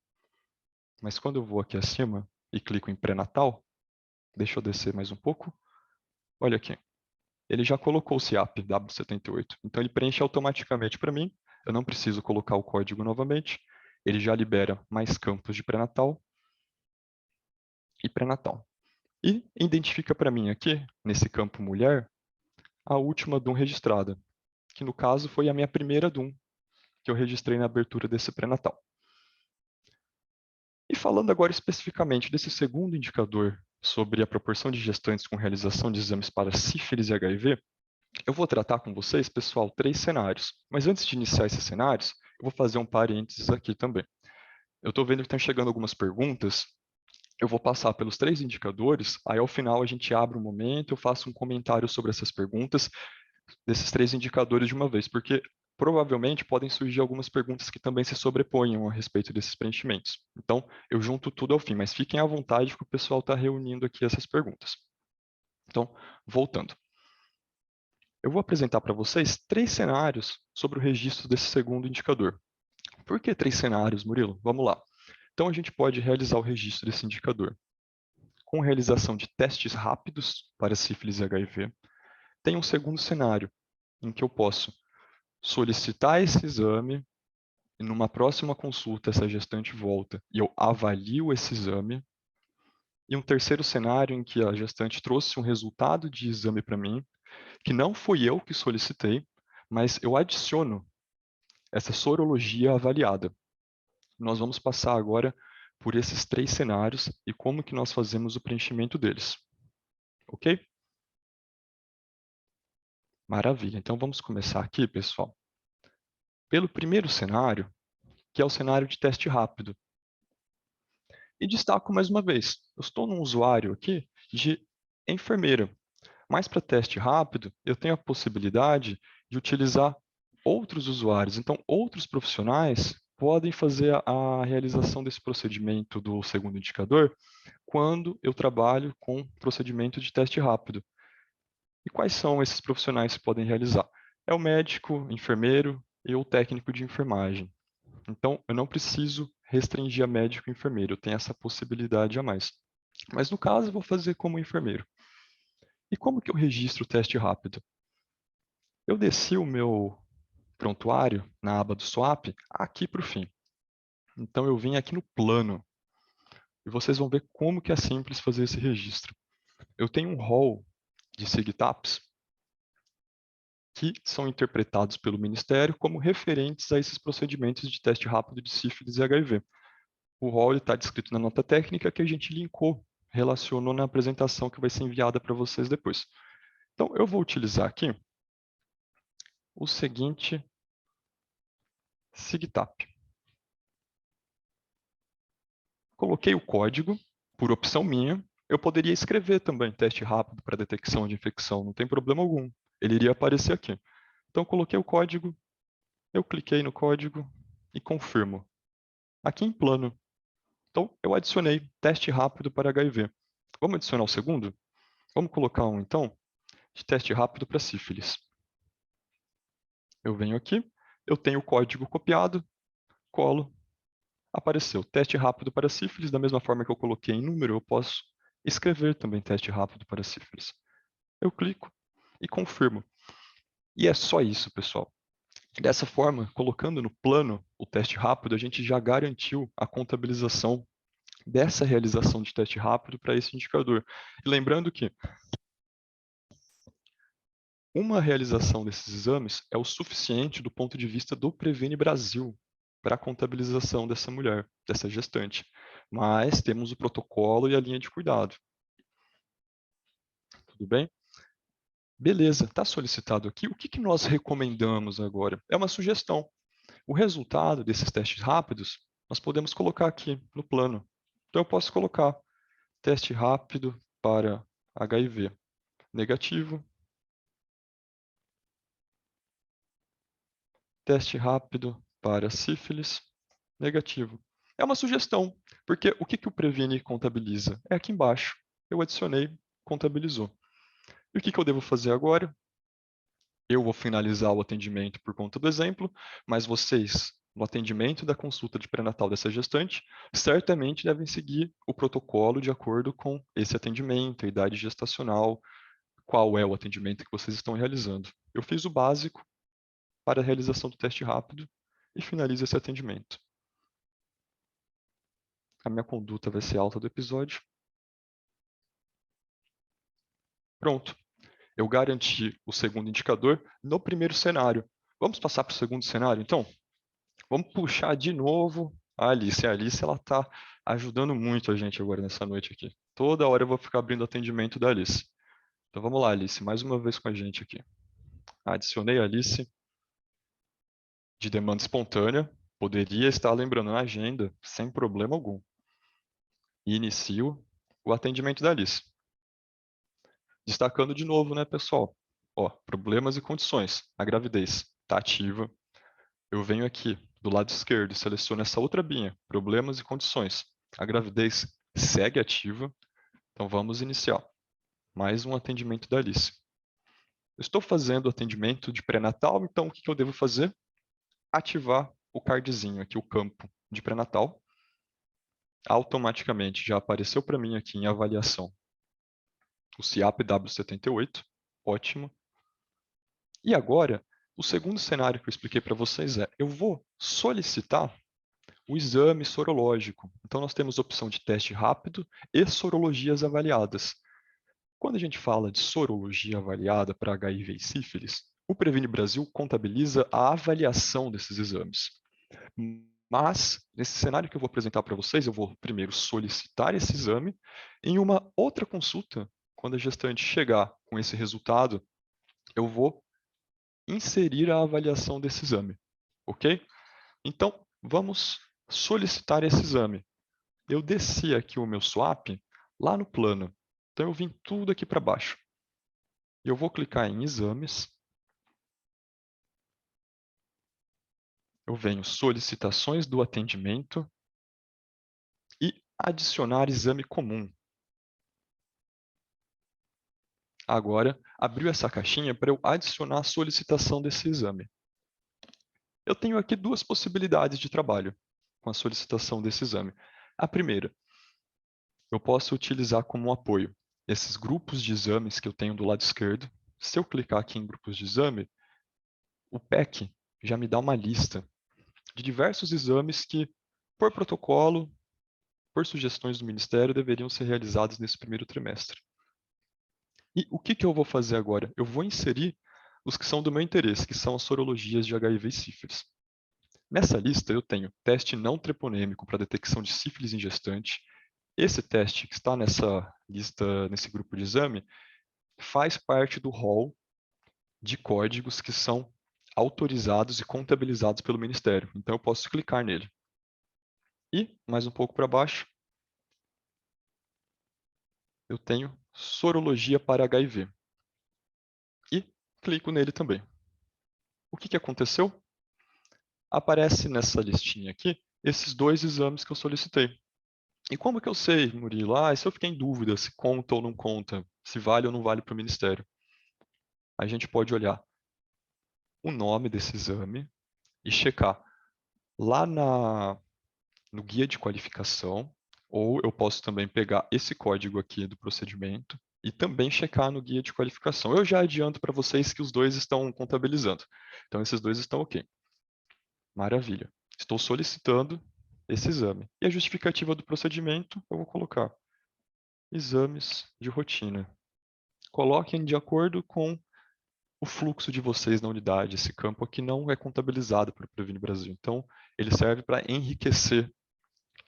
Mas quando eu vou aqui acima e clico em pré-natal, deixa eu descer mais um pouco, olha aqui. Ele já colocou o CIAP W78, então ele preenche automaticamente para mim, eu não preciso colocar o código novamente, ele já libera mais campos de pré-natal e pré-natal. E identifica para mim aqui, nesse campo mulher, a última DUM registrada, que no caso foi a minha primeira DUM, que eu registrei na abertura desse pré-natal. E falando agora especificamente desse segundo indicador sobre a proporção de gestantes com realização de exames para sífilis e HIV, eu vou tratar com vocês, pessoal, 3 cenários. Mas antes de iniciar esses cenários, eu vou fazer um parênteses aqui também. Eu estou vendo que estão chegando algumas perguntas. Eu vou passar pelos 3 indicadores, aí ao final a gente abre um momento, eu faço um comentário sobre essas perguntas, desses 3 indicadores de uma vez, porque provavelmente podem surgir algumas perguntas que também se sobreponham a respeito desses preenchimentos. Então, eu junto tudo ao fim, mas fiquem à vontade que o pessoal está reunindo aqui essas perguntas. Então, voltando. Eu vou apresentar para vocês 3 cenários sobre o registro desse segundo indicador. Por que 3 cenários, Murilo? Vamos lá. Então, a gente pode realizar o registro desse indicador com realização de testes rápidos para sífilis e HIV. Tem um segundo cenário, em que eu posso solicitar esse exame e numa próxima consulta essa gestante volta e eu avalio esse exame. E um terceiro cenário em que a gestante trouxe um resultado de exame para mim, que não fui eu que solicitei, mas eu adiciono essa sorologia avaliada. Nós vamos passar agora por esses 3 cenários e como que nós fazemos o preenchimento deles. Ok? Maravilha. Então vamos começar aqui, pessoal, pelo primeiro cenário, que é o cenário de teste rápido. E destaco mais uma vez, eu estou num usuário aqui de enfermeira, mas para teste rápido eu tenho a possibilidade de utilizar outros usuários. Então, outros profissionais podem fazer a realização desse procedimento do segundo indicador quando eu trabalho com procedimento de teste rápido. E quais são esses profissionais que podem realizar? É o médico, enfermeiro e o técnico de enfermagem. Então, eu não preciso restringir a médico e enfermeiro, eu tenho essa possibilidade a mais. Mas no caso, eu vou fazer como enfermeiro. E como que eu registro o teste rápido? Eu desci o meu prontuário na aba do SWAP aqui para o fim. Então, eu vim aqui no plano. E vocês vão ver como que é simples fazer esse registro. Eu tenho um rol de SIGTAPs que são interpretados pelo Ministério como referentes a esses procedimentos de teste rápido de sífilis e HIV. O rol está descrito na nota técnica que a gente linkou relacionou na apresentação que vai ser enviada para vocês depois. Então, eu vou utilizar aqui o seguinte SIGTAP. Coloquei o código, por opção minha. Eu poderia escrever também teste rápido para detecção de infecção, não tem problema algum. Ele iria aparecer aqui. Então, coloquei o código, eu cliquei no código e confirmo. Aqui em plano. Então, eu adicionei teste rápido para HIV. Vamos adicionar o segundo? Vamos colocar um, então, de teste rápido para sífilis. Eu venho aqui, eu tenho o código copiado, colo, apareceu teste rápido para sífilis. Da mesma forma que eu coloquei em número, eu posso escrever também teste rápido para sífilis. Eu clico e confirmo. E é só isso, pessoal. Dessa forma, colocando no plano o teste rápido, a gente já garantiu a contabilização dessa realização de teste rápido para esse indicador. E lembrando que uma realização desses exames é o suficiente do ponto de vista do Previne Brasil para a contabilização dessa mulher, dessa gestante. Mas temos o protocolo e a linha de cuidado. Tudo bem? Beleza, está solicitado aqui. O que nós recomendamos agora? É uma sugestão. O resultado desses testes rápidos, nós podemos colocar aqui no plano. Então, eu posso colocar teste rápido para HIV negativo, teste rápido para sífilis negativo. É uma sugestão, porque o que o Previne contabiliza? É aqui embaixo. Eu adicionei, contabilizou. E o que eu devo fazer agora? Eu vou finalizar o atendimento por conta do exemplo, mas vocês, no atendimento da consulta de pré-natal dessa gestante, certamente devem seguir o protocolo de acordo com esse atendimento, a idade gestacional, qual é o atendimento que vocês estão realizando. Eu fiz o básico para a realização do teste rápido e finalizo esse atendimento. A minha conduta vai ser alta do episódio. Pronto. Eu garanti o segundo indicador no primeiro cenário. Vamos passar para o segundo cenário, então? Vamos puxar de novo a Alice. A Alice está ajudando muito a gente agora nessa noite aqui. Toda hora eu vou ficar abrindo atendimento da Alice. Então vamos lá, Alice, mais uma vez com a gente aqui. Adicionei a Alice de demanda espontânea. Poderia estar lembrando na agenda, sem problema algum. E inicio o atendimento da Alice. Destacando de novo, né, pessoal? Ó, problemas e condições. A gravidez está ativa. Eu venho aqui do lado esquerdo e seleciono essa outra abinha, problemas e condições. A gravidez segue ativa. Então vamos iniciar mais um atendimento da Alice. Eu estou fazendo o atendimento de pré-natal, então o que eu devo fazer? Ativar o cardzinho aqui, o campo de pré-natal. Automaticamente já apareceu para mim aqui em avaliação o CIAP W78, ótimo. E agora, o segundo cenário que eu expliquei para vocês é, eu vou solicitar o exame sorológico. Então, nós temos a opção de teste rápido e sorologias avaliadas. Quando a gente fala de sorologia avaliada para HIV e sífilis, o Previne Brasil contabiliza a avaliação desses exames. Mas, nesse cenário que eu vou apresentar para vocês, eu vou primeiro solicitar esse exame. Em uma outra consulta, quando a gestante chegar com esse resultado, eu vou inserir a avaliação desse exame, ok? Então, vamos solicitar esse exame. Eu desci aqui o meu swap lá no plano. Então, eu vim tudo aqui para baixo. Eu vou clicar em exames. Eu venho solicitações do atendimento e adicionar exame comum. Agora, abriu essa caixinha para eu adicionar a solicitação desse exame. Eu tenho aqui duas possibilidades de trabalho com a solicitação desse exame. A primeira, eu posso utilizar como um apoio esses grupos de exames que eu tenho do lado esquerdo. Se eu clicar aqui em grupos de exame, o PEC já me dá uma lista de diversos exames que, por protocolo, por sugestões do Ministério, deveriam ser realizados nesse primeiro trimestre. E o que eu vou fazer agora? Eu vou inserir os que são do meu interesse, que são as sorologias de HIV e sífilis. Nessa lista eu tenho teste não treponêmico para detecção de sífilis em gestante, esse teste que está nessa lista, nesse grupo de exame, faz parte do rol de códigos que são autorizados e contabilizados pelo Ministério. Então, eu posso clicar nele. E, mais um pouco para baixo, eu tenho sorologia para HIV. E clico nele também. O que aconteceu? Aparece nessa listinha aqui esses 2 exames que eu solicitei. E como que eu sei, Murilo? E se eu fiquei em dúvida se conta ou não conta, se vale ou não vale para o Ministério. A gente pode olhar o nome desse exame e checar lá no guia de qualificação, ou eu posso também pegar esse código aqui do procedimento e também checar no guia de qualificação. Eu já adianto para vocês que os 2 estão contabilizando. Então, esses 2 estão ok. Maravilha. Estou solicitando esse exame. E a justificativa do procedimento, eu vou colocar exames de rotina. Coloquem de acordo com o fluxo de vocês na unidade. Esse campo aqui não é contabilizado para o Previne Brasil. Então, ele serve para enriquecer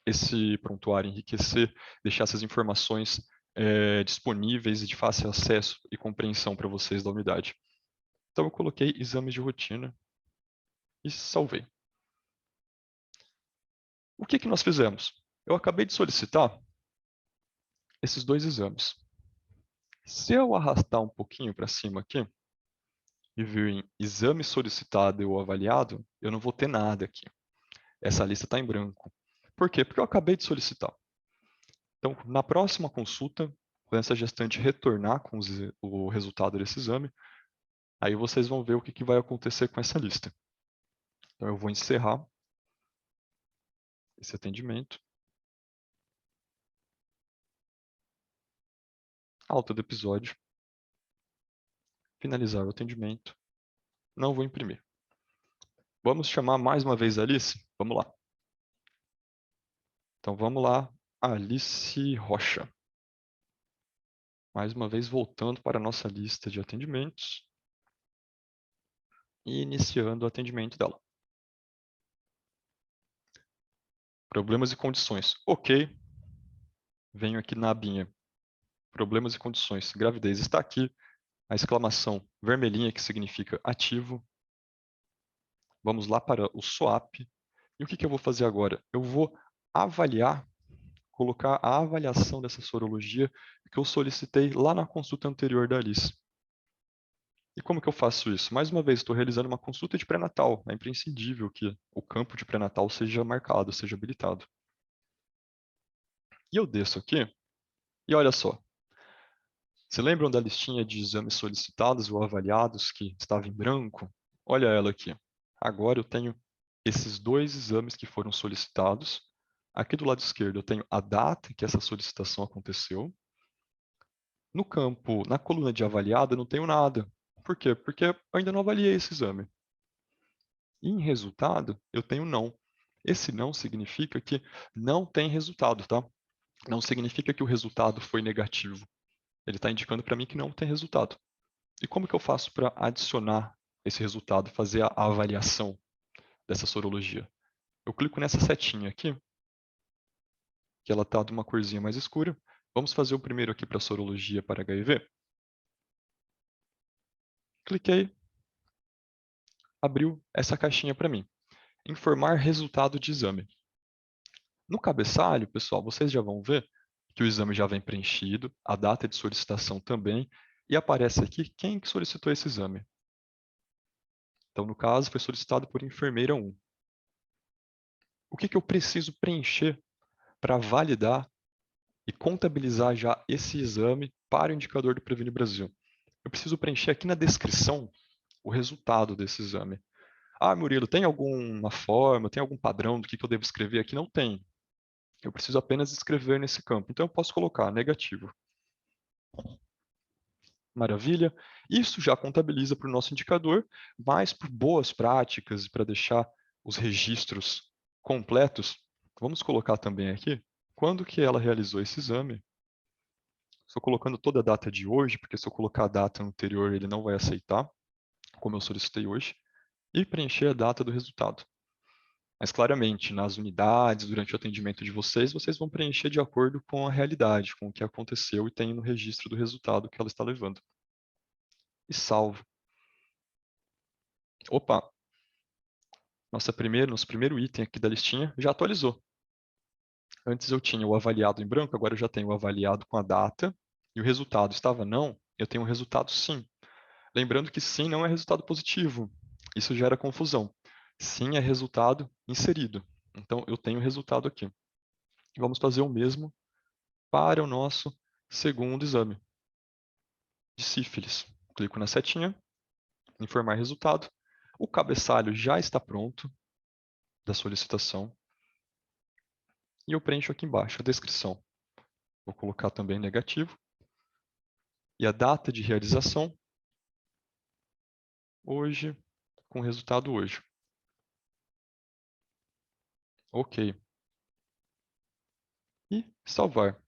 esse prontuário, enriquecer, deixar essas informações disponíveis e de fácil acesso e compreensão para vocês da unidade. Então, eu coloquei exames de rotina e salvei. O que nós fizemos? Eu acabei de solicitar esses 2 exames. Se eu arrastar um pouquinho para cima aqui e vir em exame solicitado ou avaliado, eu não vou ter nada aqui. Essa lista está em branco. Por quê? Porque eu acabei de solicitar. Então, na próxima consulta, quando essa gestante retornar com o resultado desse exame, aí vocês vão ver o que vai acontecer com essa lista. Então, eu vou encerrar esse atendimento. Alta do episódio. Finalizar o atendimento. Não vou imprimir. Vamos chamar mais uma vez a Alice? Vamos lá. Então, vamos lá. Alice Rocha. Mais uma vez, voltando para a nossa lista de atendimentos. E iniciando o atendimento dela. Problemas e condições. Ok. Venho aqui na abinha. Problemas e condições. Gravidez está aqui. A exclamação vermelhinha que significa ativo. Vamos lá para o SWAP. E o que eu vou fazer agora? Eu vou avaliar, colocar a avaliação dessa sorologia que eu solicitei lá na consulta anterior da Alice. E como que eu faço isso? Mais uma vez, estou realizando uma consulta de pré-natal. É imprescindível que o campo de pré-natal seja marcado, seja habilitado. E eu desço aqui, e olha só. Se lembram da listinha de exames solicitados ou avaliados que estava em branco? Olha ela aqui. Agora eu tenho esses 2 exames que foram solicitados. Aqui do lado esquerdo eu tenho a data que essa solicitação aconteceu. No campo, na coluna de avaliado, eu não tenho nada. Por quê? Porque eu ainda não avaliei esse exame. E em resultado, eu tenho não. Esse não significa que não tem resultado, tá? Não significa que o resultado foi negativo. Ele está indicando para mim que não tem resultado. E como que eu faço para adicionar esse resultado, fazer a avaliação dessa sorologia? Eu clico nessa setinha aqui, que ela está de uma corzinha mais escura. Vamos fazer o primeiro aqui para sorologia para HIV. Cliquei, abriu essa caixinha para mim. Informar resultado de exame. No cabeçalho, pessoal, vocês já vão ver que o exame já vem preenchido, a data de solicitação também, e aparece aqui quem que solicitou esse exame. Então, no caso, foi solicitado por enfermeira 1. O que eu preciso preencher para validar e contabilizar já esse exame para o indicador do Previne Brasil? Eu preciso preencher aqui na descrição o resultado desse exame. Ah, Murilo, tem alguma forma, tem algum padrão do que eu devo escrever aqui? Não tem. Eu preciso apenas escrever nesse campo. Então, eu posso colocar negativo. Maravilha. Isso já contabiliza para o nosso indicador, mas por boas práticas e para deixar os registros completos, vamos colocar também aqui quando que ela realizou esse exame. Estou colocando toda a data de hoje, porque se eu colocar a data anterior, ele não vai aceitar, como eu solicitei hoje, e preencher a data do resultado. Mas claramente, nas unidades, durante o atendimento de vocês, vocês vão preencher de acordo com a realidade, com o que aconteceu e tem no registro do resultado que ela está levando. E salvo. Opa! Nosso primeiro item aqui da listinha já atualizou. Antes eu tinha o avaliado em branco, agora eu já tenho o avaliado com a data. E o resultado estava não, eu tenho um resultado sim. Lembrando que sim não é resultado positivo. Isso gera confusão. Sim é resultado inserido. Então eu tenho o resultado aqui. Vamos fazer o mesmo para o nosso segundo exame de sífilis. Clico na setinha, informar resultado. O cabeçalho já está pronto da solicitação. E eu preencho aqui embaixo a descrição. Vou colocar também negativo. E a data de realização, hoje, com resultado hoje. Ok. E salvar.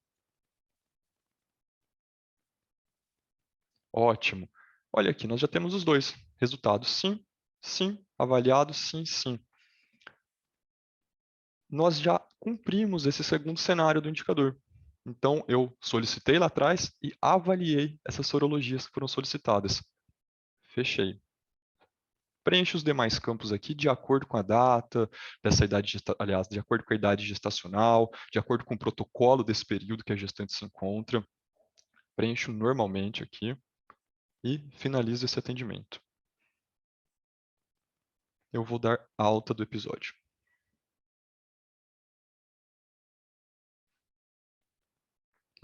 Ótimo. Olha aqui, nós já temos os dois. Resultado sim, sim, avaliado sim, sim. Nós já cumprimos esse segundo cenário do indicador. Então, eu solicitei lá atrás e avaliei essas sorologias que foram solicitadas. Fechei. Preencho os demais campos aqui de acordo com a data dessa idade, aliás, de acordo com a idade gestacional, de acordo com o protocolo desse período que a gestante se encontra. Preencho normalmente aqui e finalizo esse atendimento. Eu vou dar alta do episódio.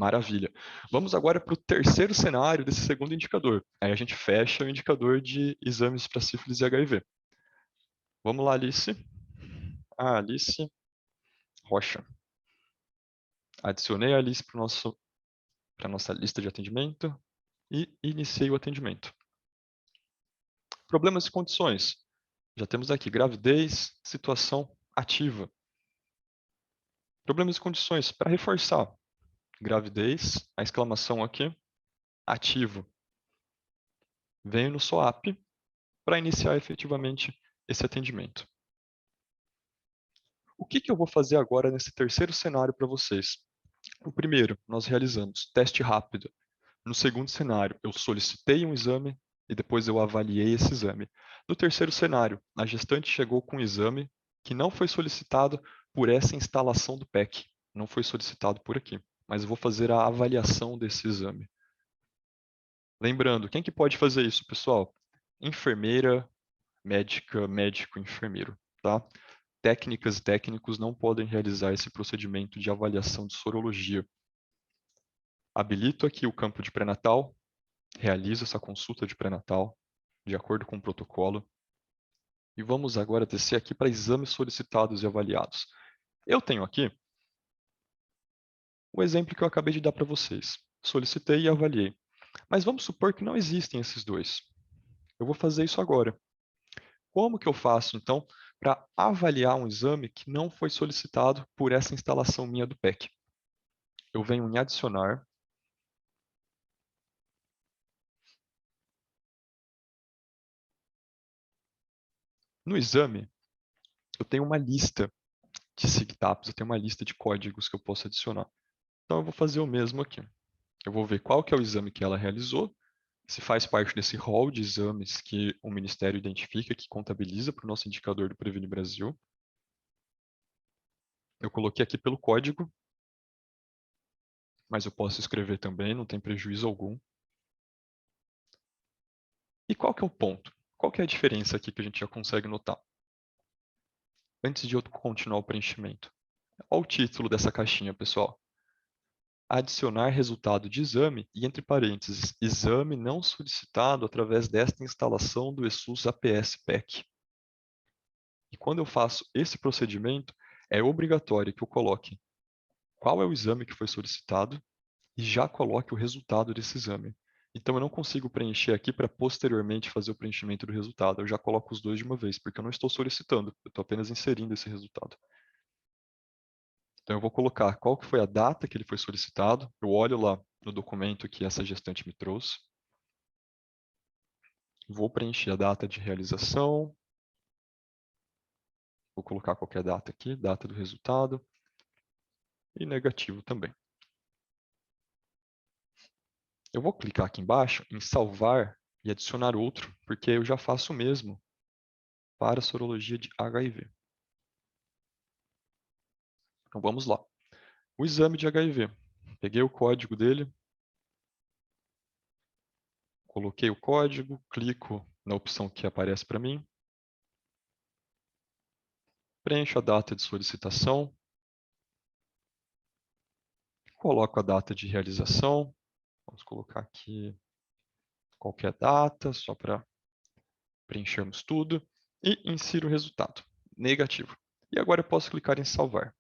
Maravilha. Vamos agora para o terceiro cenário desse segundo indicador. Aí a gente fecha o indicador de exames para sífilis e HIV. Vamos lá, Alice. Alice Rocha. Adicionei a Alice para a nossa lista de atendimento e iniciei o atendimento. Problemas e condições. Já temos aqui gravidez, situação ativa. Problemas e condições. Para reforçar, gravidez, a exclamação aqui, ativo. Venho no SOAP para iniciar efetivamente esse atendimento. O que eu vou fazer agora nesse terceiro cenário para vocês? No primeiro, nós realizamos teste rápido. No segundo cenário, eu solicitei um exame e depois eu avaliei esse exame. No terceiro cenário, a gestante chegou com um exame que não foi solicitado por essa instalação do PEC. Não foi solicitado por aqui, mas eu vou fazer a avaliação desse exame. Lembrando, quem que pode fazer isso, pessoal? Enfermeira, médica, médico, enfermeiro, tá? Técnicas e técnicos não podem realizar esse procedimento de avaliação de sorologia. Habilito aqui o campo de pré-natal, realizo essa consulta de pré-natal, de acordo com o protocolo. E vamos agora descer aqui para exames solicitados e avaliados. Eu tenho aqui o exemplo que eu acabei de dar para vocês. Solicitei e avaliei. Mas vamos supor que não existem esses dois. Eu vou fazer isso agora. Como que eu faço, então, para avaliar um exame que não foi solicitado por essa instalação minha do PEC? Eu venho em adicionar. No exame, eu tenho uma lista de SIGTAPs, eu tenho uma lista de códigos que eu posso adicionar. Então, eu vou fazer o mesmo aqui. Eu vou ver qual que é o exame que ela realizou, se faz parte desse rol de exames que o Ministério identifica, que contabiliza para o nosso indicador do Previne Brasil. Eu coloquei aqui pelo código, mas eu posso escrever também, não tem prejuízo algum. E qual que é o ponto? Qual que é a diferença aqui que a gente já consegue notar? Antes de eu continuar o preenchimento. Olha o título dessa caixinha, pessoal. Adicionar resultado de exame e, entre parênteses, exame não solicitado através desta instalação do ESUS APS PEC. E quando eu faço esse procedimento, é obrigatório que eu coloque qual é o exame que foi solicitado e já coloque o resultado desse exame. Então, eu não consigo preencher aqui para posteriormente fazer o preenchimento do resultado. Eu já coloco os dois de uma vez, porque eu não estou solicitando, eu estou apenas inserindo esse resultado. Então, eu vou colocar qual que foi a data que ele foi solicitado. Eu olho lá no documento que essa gestante me trouxe. Vou preencher a data de realização. Vou colocar qualquer data aqui, data do resultado, e negativo também. Eu vou clicar aqui embaixo em salvar e adicionar outro, porque eu já faço o mesmo para a sorologia de HIV. Então vamos lá. O exame de HIV. Peguei o código dele, coloquei o código, clico na opção que aparece para mim, preencho a data de solicitação, coloco a data de realização, vamos colocar aqui qualquer data, só para preenchermos tudo, e insiro o resultado, negativo. E agora eu posso clicar em salvar,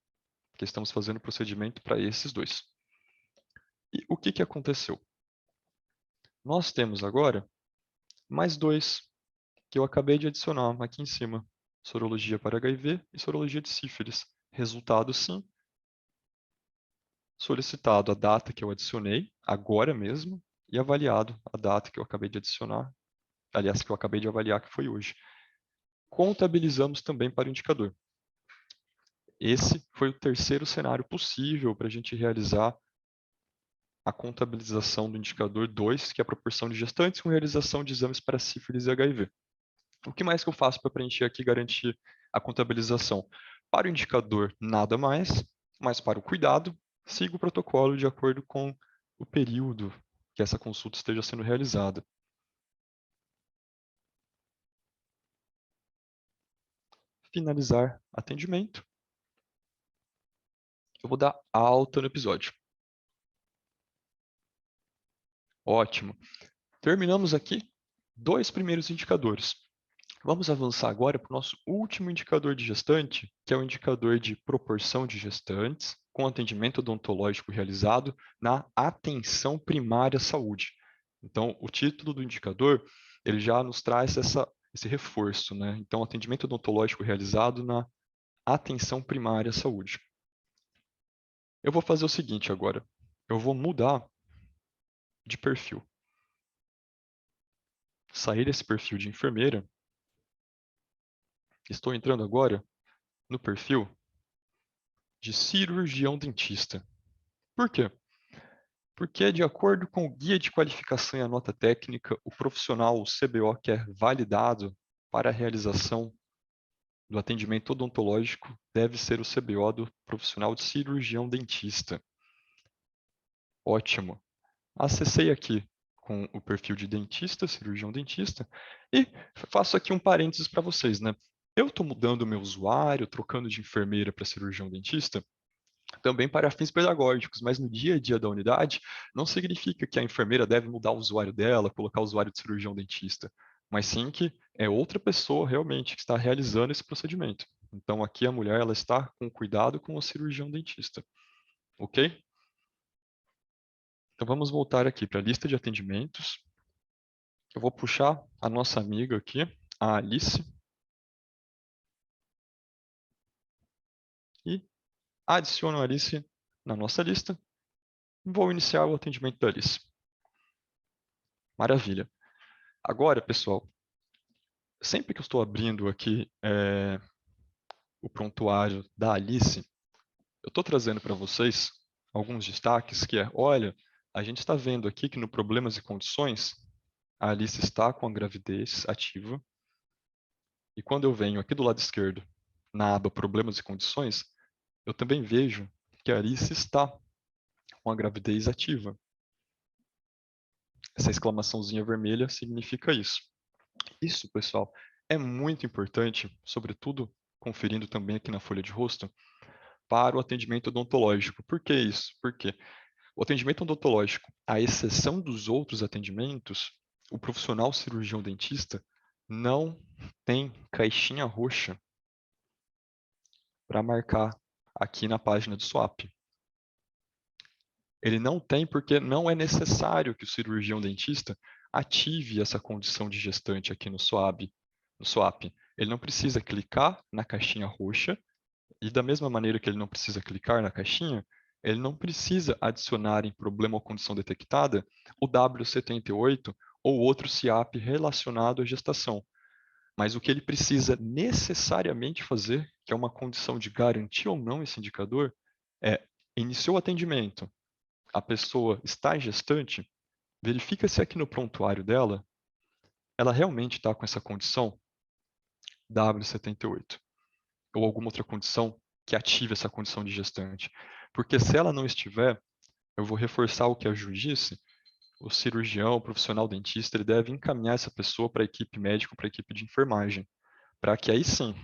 porque estamos fazendo o procedimento para esses dois. E o que aconteceu? Nós temos agora mais dois que eu acabei de adicionar aqui em cima. Sorologia para HIV e sorologia de sífilis. Resultado sim. Solicitado a data que eu adicionei, agora mesmo, e avaliado a data que eu acabei de adicionar, aliás, que eu acabei de avaliar, que foi hoje. Contabilizamos também para o indicador. Esse foi o terceiro cenário possível para a gente realizar a contabilização do indicador 2, que é a proporção de gestantes com realização de exames para sífilis e HIV. O que mais que eu faço para preencher aqui e garantir a contabilização? Para o indicador, nada mais, mas para o cuidado, sigo o protocolo de acordo com o período que essa consulta esteja sendo realizada. Finalizar atendimento. Eu vou dar alta no episódio. Ótimo. Terminamos aqui 2 primeiros indicadores. Vamos avançar agora para o nosso último indicador de gestante, que é o indicador de proporção de gestantes com atendimento odontológico realizado na atenção primária à saúde. Então, o título do indicador, ele já nos traz esse reforço, né? Então, atendimento odontológico realizado na atenção primária à saúde. Eu vou fazer o seguinte agora. Eu vou mudar de perfil. Sair desse perfil de enfermeira. Estou entrando agora no perfil de cirurgião dentista. Por quê? Porque, de acordo com o Guia de Qualificação e a Nota Técnica, o profissional, o CBO, que é validado para a realização do atendimento odontológico deve ser o CBO do profissional de cirurgião dentista. Ótimo. Acessei aqui com o perfil de dentista, cirurgião dentista, e faço aqui um parênteses para vocês, né? Eu estou mudando o meu usuário, trocando de enfermeira para cirurgião dentista, também para fins pedagógicos, mas no dia a dia da unidade, não significa que a enfermeira deve mudar o usuário dela, colocar o usuário de cirurgião dentista, mas sim que é outra pessoa realmente que está realizando esse procedimento. Então aqui a mulher ela está com cuidado com o cirurgião dentista, ok? Então vamos voltar aqui para a lista de atendimentos. Eu vou puxar a nossa amiga aqui, a Alice, e adiciono a Alice na nossa lista. Vou iniciar o atendimento da Alice. Maravilha. Agora, pessoal, sempre que eu estou abrindo aqui o prontuário da Alice, eu estou trazendo para vocês alguns destaques que olha, a gente está vendo aqui que no Problemas e Condições, a Alice está com a gravidez ativa. E quando eu venho aqui do lado esquerdo, na aba Problemas e Condições, eu também vejo que a Alice está com a gravidez ativa. Essa exclamaçãozinha vermelha significa isso. Isso, pessoal, é muito importante, sobretudo conferindo também aqui na folha de rosto, para o atendimento odontológico. Por que isso? Porque o atendimento odontológico, à exceção dos outros atendimentos, o profissional cirurgião dentista não tem caixinha roxa para marcar aqui na página do SWAP. Ele não tem porque não é necessário que o cirurgião dentista ative essa condição de gestante aqui no SWAP. Ele não precisa clicar na caixinha roxa e da mesma maneira que ele não precisa clicar na caixinha, ele não precisa adicionar em problema ou condição detectada o W78 ou outro CIAP relacionado à gestação. Mas o que ele precisa necessariamente fazer, que é uma condição de garantir ou não esse indicador, é iniciou o atendimento, a pessoa está gestante, verifica se aqui no prontuário dela, ela realmente está com essa condição W78, ou alguma outra condição que ative essa condição de gestante. Porque se ela não estiver, eu vou reforçar o que a Ju disse, o cirurgião, o profissional dentista, ele deve encaminhar essa pessoa para a equipe médica, para a equipe de enfermagem, para que aí sim,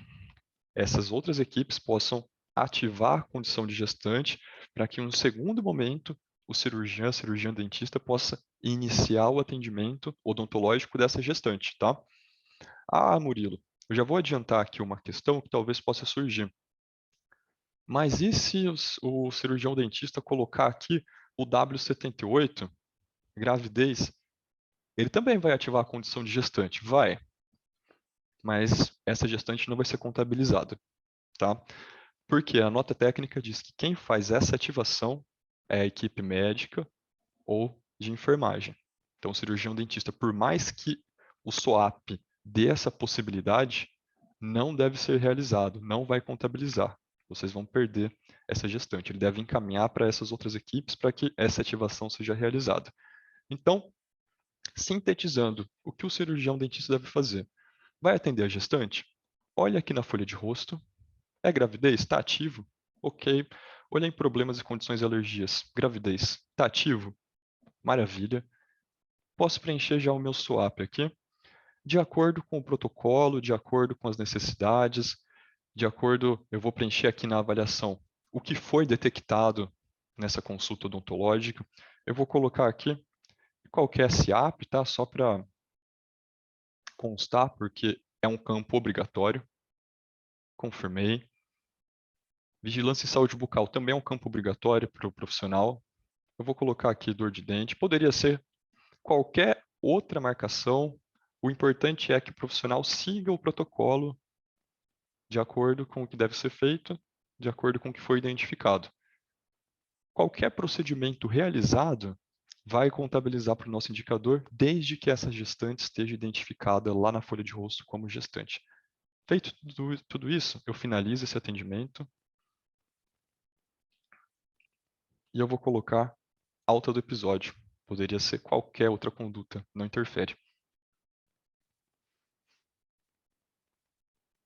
essas outras equipes possam ativar a condição de gestante, para que em um segundo momento, o cirurgião dentista possa iniciar o atendimento odontológico dessa gestante, tá? Ah, Murilo, eu já vou adiantar aqui uma questão que talvez possa surgir. Mas e se o cirurgião dentista colocar aqui o W78, gravidez, ele também vai ativar a condição de gestante? Vai, mas essa gestante não vai ser contabilizada, tá? Porque a nota técnica diz que quem faz essa ativação é a equipe médica ou de enfermagem. Então, o cirurgião dentista, por mais que o SOAP dê essa possibilidade, não deve ser realizado, não vai contabilizar. Vocês vão perder essa gestante. Ele deve encaminhar para essas outras equipes para que essa ativação seja realizada. Então, sintetizando, o que o cirurgião dentista deve fazer? Vai atender a gestante? Olha aqui na folha de rosto. É gravidez? Está ativo? Ok. Olha em problemas e condições de alergias. Gravidez? Está ativo? Maravilha. Posso preencher já o meu SOAP aqui, de acordo com o protocolo, de acordo com as necessidades, de acordo, eu vou preencher aqui na avaliação o que foi detectado nessa consulta odontológica. Eu vou colocar aqui qualquer SIAP, tá? Só para constar, porque é um campo obrigatório. Confirmei. Vigilância em saúde bucal também é um campo obrigatório para o profissional. Eu vou colocar aqui dor de dente. Poderia ser qualquer outra marcação. O importante é que o profissional siga o protocolo de acordo com o que deve ser feito, de acordo com o que foi identificado. Qualquer procedimento realizado vai contabilizar para o nosso indicador, desde que essa gestante esteja identificada lá na folha de rosto como gestante. Feito tudo isso, eu finalizo esse atendimento e eu vou colocar alta do episódio. Poderia ser qualquer outra conduta, não interfere.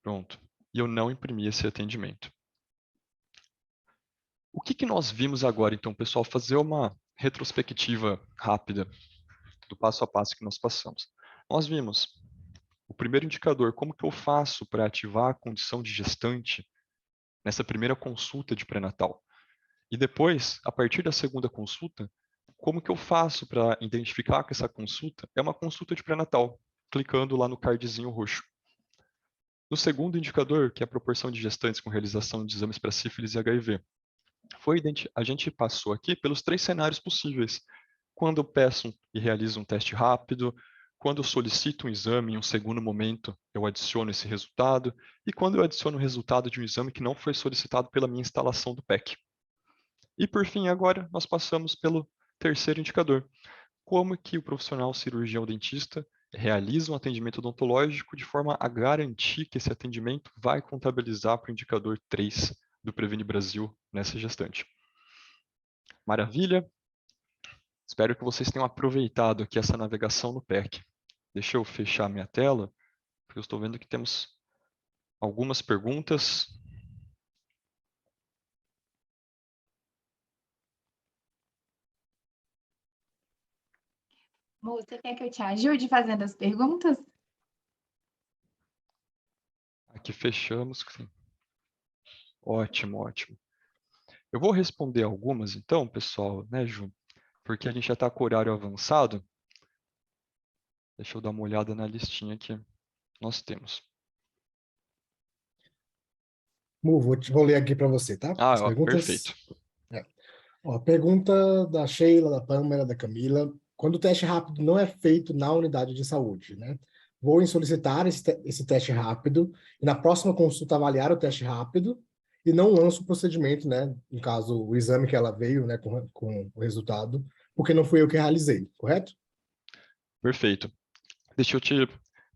Pronto. E eu não imprimi esse atendimento. O que nós vimos agora, então, pessoal? Fazer uma retrospectiva rápida do passo a passo que nós passamos. Nós vimos o primeiro indicador, como que eu faço para ativar a condição de gestante nessa primeira consulta de pré-natal. E depois, a partir da segunda consulta, como que eu faço para identificar que essa consulta é uma consulta de pré-natal, clicando lá no cardzinho roxo. No segundo indicador, que é a proporção de gestantes com realização de exames para sífilis e HIV, a gente passou aqui pelos 3 cenários possíveis. Quando eu peço e realizo um teste rápido, quando eu solicito um exame em um segundo momento, eu adiciono esse resultado, e quando eu adiciono o resultado de um exame que não foi solicitado pela minha instalação do PEC. E por fim, agora, nós passamos pelo terceiro indicador. Como que o profissional cirurgião dentista realiza um atendimento odontológico de forma a garantir que esse atendimento vai contabilizar para o indicador 3 do Previne Brasil nessa gestante. Maravilha? Espero que vocês tenham aproveitado aqui essa navegação no PEC. Deixa eu fechar minha tela, porque eu estou vendo que temos algumas perguntas. Você quer que eu te ajude fazendo as perguntas? Aqui fechamos. Sim. Ótimo, ótimo. Eu vou responder algumas, então, pessoal, né, Ju? Porque a gente já está com o horário avançado. Deixa eu dar uma olhada na listinha que nós temos. Vou ler aqui para você, tá? As Ó, perguntas. perfeito. Ó, pergunta da Sheila, da Pâmela, da Camila. Quando o teste rápido não é feito na unidade de saúde, né? Vou solicitar esse teste rápido e na próxima consulta avaliar o teste rápido e não lanço o procedimento, né? No caso, o exame que ela veio, né, com o resultado, porque não fui eu que realizei, correto? Perfeito. Deixa eu te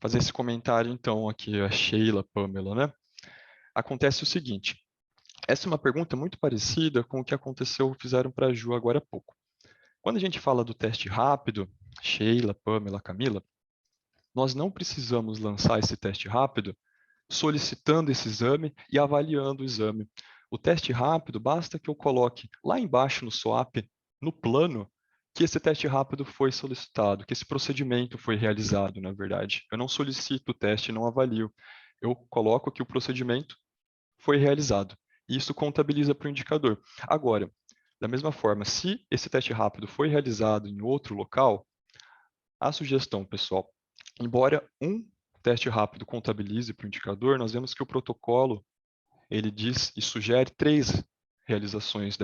fazer esse comentário, então, aqui, a Sheila, Pamela, né? Acontece o seguinte, essa é uma pergunta muito parecida com o que fizeram para a Ju agora há pouco. Quando a gente fala do teste rápido, Sheila, Pamela, Camila, nós não precisamos lançar esse teste rápido solicitando esse exame e avaliando o exame. O teste rápido, basta que eu coloque lá embaixo no SWAP, no plano, que esse teste rápido foi solicitado, que esse procedimento foi realizado, na verdade. Eu não solicito o teste, não avalio. Eu coloco que o procedimento foi realizado. E isso contabiliza para o indicador. Agora, da mesma forma, se esse teste rápido foi realizado em outro local, a sugestão, pessoal, embora um teste rápido contabilize para o indicador, nós vemos que o protocolo ele diz e sugere 3 realizações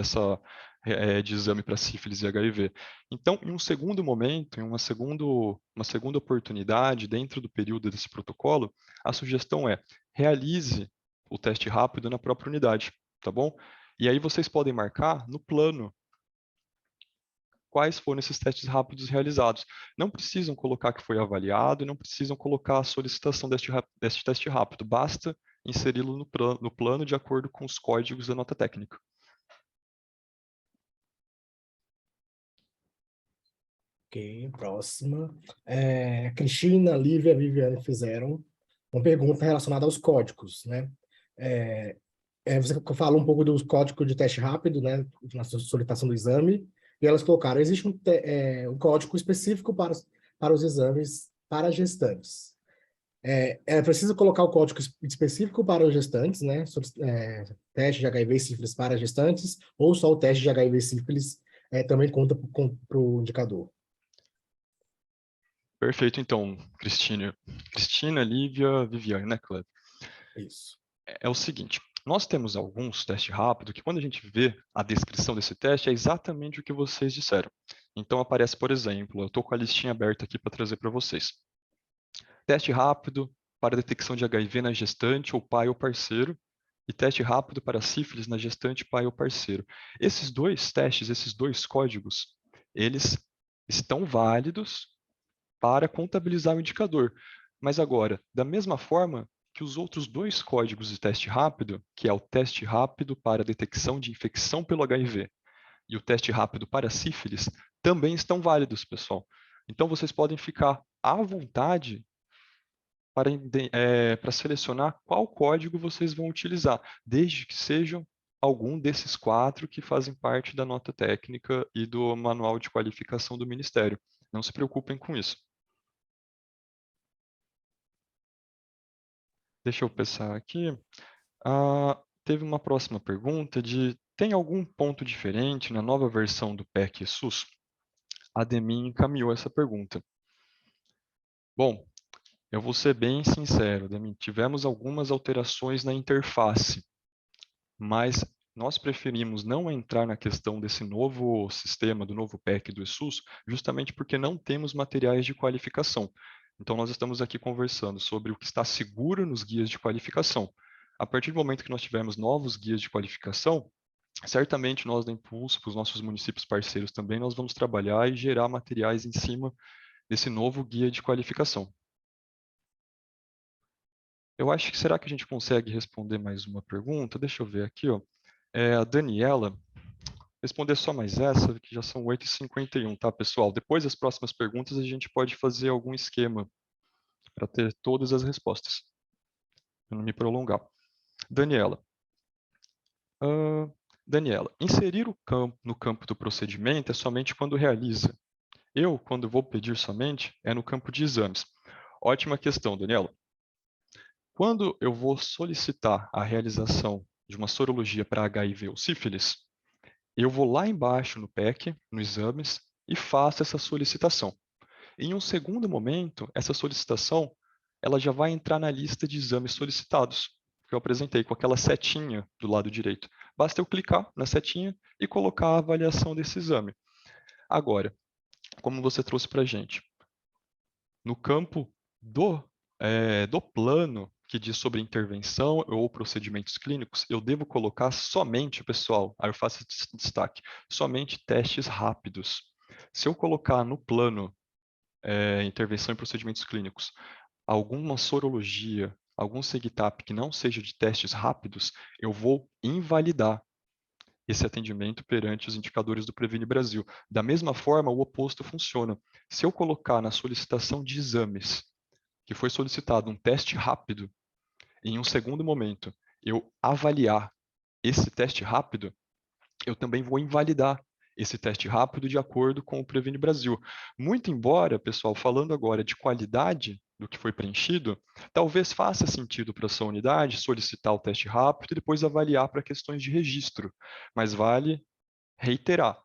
de exame para sífilis e HIV. Então, em um segundo momento, em uma segunda oportunidade, dentro do período desse protocolo, a sugestão é realize o teste rápido na própria unidade, tá bom? E aí vocês podem marcar no plano quais foram esses testes rápidos realizados. Não precisam colocar que foi avaliado, não precisam colocar a solicitação deste teste rápido, basta inseri-lo no plano de acordo com os códigos da nota técnica. Ok, próxima. Cristina, Lívia, Viviane fizeram uma pergunta relacionada aos códigos, né? Você falou um pouco dos códigos de teste rápido, né? Na solicitação do exame, e elas colocaram, existe um código específico para os exames para gestantes. É preciso colocar o código específico para os gestantes, né? Teste de HIV e sífilis para gestantes, ou só o teste de HIV e sífilis também conta para o indicador? Perfeito, então, Cristina, Lívia, Viviane, né, Cleber? Isso. É o seguinte, nós temos alguns testes rápidos que quando a gente vê a descrição desse teste é exatamente o que vocês disseram. Então aparece, por exemplo, eu estou com a listinha aberta aqui para trazer para vocês. Teste rápido para detecção de HIV na gestante ou pai ou parceiro e teste rápido para sífilis na gestante, pai ou parceiro. Esses 2 testes, esses 2 códigos, eles estão válidos para contabilizar o indicador. Mas agora, da mesma forma que os outros 2 códigos de teste rápido, que é o teste rápido para detecção de infecção pelo HIV e o teste rápido para sífilis, também estão válidos, pessoal. Então, vocês podem ficar à vontade para selecionar qual código vocês vão utilizar, desde que sejam algum desses 4 que fazem parte da nota técnica e do manual de qualificação do Ministério. Não se preocupem com isso. Deixa eu pensar aqui. Teve uma próxima pergunta tem algum ponto diferente na nova versão do PEC SUS? A Demin encaminhou essa pergunta. Bom, eu vou ser bem sincero, Demin, tivemos algumas alterações na interface, mas nós preferimos não entrar na questão desse novo sistema, do novo PEC do SUS, justamente porque não temos materiais de qualificação. Então, nós estamos aqui conversando sobre o que está seguro nos guias de qualificação. A partir do momento que nós tivermos novos guias de qualificação, certamente nós da Impulso, para os nossos municípios parceiros também, nós vamos trabalhar e gerar materiais em cima desse novo guia de qualificação. Eu acho que, será que a gente consegue responder mais uma pergunta? Deixa eu ver aqui, ó. A Daniela, responder só mais essa, que já são 8h51, tá, pessoal? Depois das próximas perguntas, a gente pode fazer algum esquema para ter todas as respostas, para não me prolongar. Daniela. Daniela, inserir o campo no campo do procedimento é somente quando realiza. Eu, quando vou pedir somente, é no campo de exames. Ótima questão, Daniela. Quando eu vou solicitar a realização de uma sorologia para HIV ou sífilis, eu vou lá embaixo no PEC, no exames, e faço essa solicitação. Em um segundo momento, essa solicitação ela já vai entrar na lista de exames solicitados, que eu apresentei com aquela setinha do lado direito. Basta eu clicar na setinha e colocar a avaliação desse exame. Agora, como você trouxe para a gente, no campo do plano que diz sobre intervenção ou procedimentos clínicos, eu devo colocar somente, pessoal, aí eu faço esse destaque, somente testes rápidos. Se eu colocar no plano intervenção em procedimentos clínicos, alguma sorologia, algum SEGTAP que não seja de testes rápidos, eu vou invalidar esse atendimento perante os indicadores do Previne Brasil. Da mesma forma, o oposto funciona. Se eu colocar na solicitação de exames que foi solicitado um teste rápido, em um segundo momento, eu avaliar esse teste rápido, eu também vou invalidar esse teste rápido de acordo com o Previne Brasil. Muito embora, pessoal, falando agora de qualidade do que foi preenchido, talvez faça sentido para a sua unidade solicitar o teste rápido e depois avaliar para questões de registro, mas vale reiterar.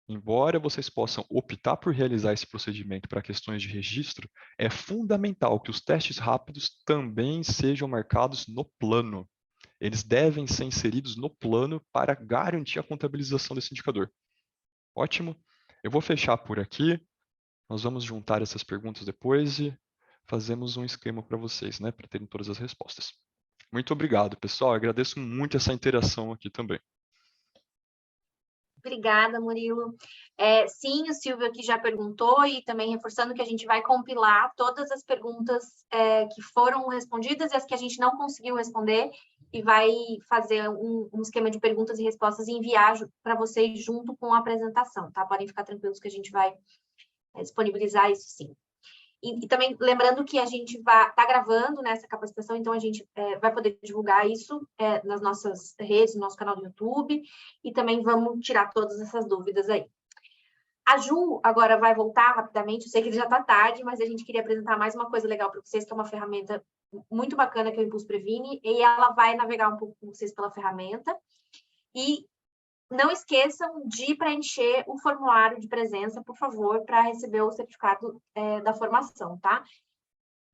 Embora vocês possam optar por realizar esse procedimento para questões de registro, é fundamental que os testes rápidos também sejam marcados no plano. Eles devem ser inseridos no plano para garantir a contabilização desse indicador. Ótimo. Eu vou fechar por aqui. Nós vamos juntar essas perguntas depois e fazemos um esquema para vocês, né, para terem todas as respostas. Muito obrigado, pessoal. Eu agradeço muito essa interação aqui também. Obrigada, Murilo. Sim, o Silvio aqui já perguntou e também reforçando que a gente vai compilar todas as perguntas que foram respondidas e as que a gente não conseguiu responder e vai fazer um esquema de perguntas e respostas e enviar para vocês junto com a apresentação, tá? Podem ficar tranquilos que a gente vai disponibilizar isso sim. E também lembrando que a gente está gravando nessa capacitação, então a gente vai poder divulgar isso nas nossas redes, no nosso canal do YouTube, e também vamos tirar todas essas dúvidas aí. A Ju agora vai voltar rapidamente, eu sei que já está tarde, mas a gente queria apresentar mais uma coisa legal para vocês, que é uma ferramenta muito bacana, que é o Impulso Previne, e ela vai navegar um pouco com vocês pela ferramenta, e não esqueçam de preencher o formulário de presença, por favor, para receber o certificado da formação, tá?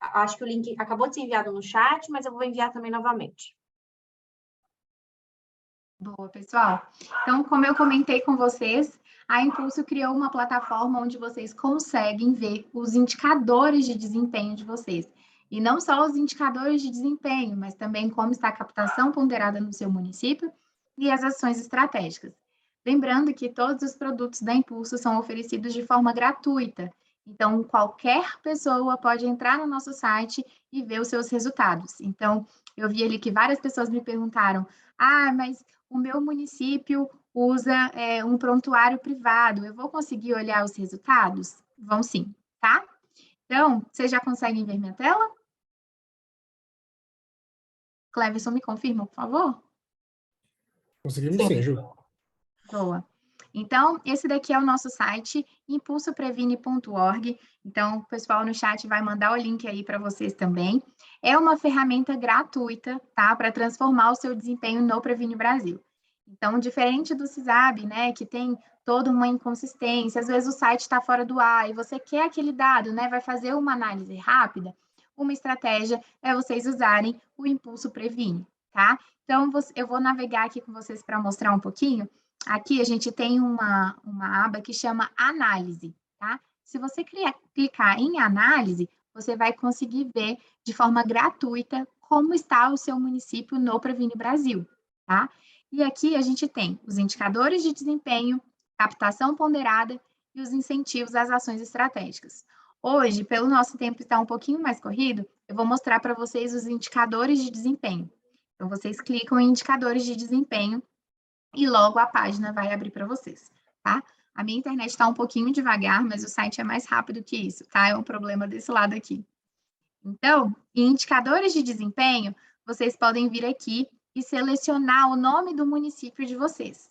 Acho que o link acabou de ser enviado no chat, mas eu vou enviar também novamente. Boa, pessoal. Então, como eu comentei com vocês, a Impulso criou uma plataforma onde vocês conseguem ver os indicadores de desempenho de vocês. E não só os indicadores de desempenho, mas também como está a captação ponderada no seu município e as ações estratégicas. Lembrando que todos os produtos da Impulso são oferecidos de forma gratuita. Então, qualquer pessoa pode entrar no nosso site e ver os seus resultados. Então, eu vi ali que várias pessoas me perguntaram: mas o meu município usa um prontuário privado, eu vou conseguir olhar os resultados? Vão sim, tá? Então, vocês já conseguem ver minha tela? Cleverson, me confirma, por favor? Conseguimos sim, Ju. Boa. Então, esse daqui é o nosso site, impulsoprevine.org. Então, o pessoal no chat vai mandar o link aí para vocês também. É uma ferramenta gratuita, tá? Para transformar o seu desempenho no Previne Brasil. Então, diferente do CISAB, né, que tem toda uma inconsistência, às vezes o site está fora do ar e você quer aquele dado, né, vai fazer uma análise rápida, uma estratégia é vocês usarem o Impulso Previne, tá? Então, eu vou navegar aqui com vocês para mostrar um pouquinho. Aqui a gente tem uma aba que chama Análise, tá? Se você clicar em Análise, você vai conseguir ver de forma gratuita como está o seu município no Previne Brasil, tá? E aqui a gente tem os indicadores de desempenho, captação ponderada e os incentivos às ações estratégicas. Hoje, pelo nosso tempo estar um pouquinho mais corrido, eu vou mostrar para vocês os indicadores de desempenho. Então, vocês clicam em indicadores de desempenho e logo a página vai abrir para vocês, tá? A minha internet está um pouquinho devagar, mas o site é mais rápido que isso, tá? É um problema desse lado aqui. Então, em indicadores de desempenho, vocês podem vir aqui e selecionar o nome do município de vocês.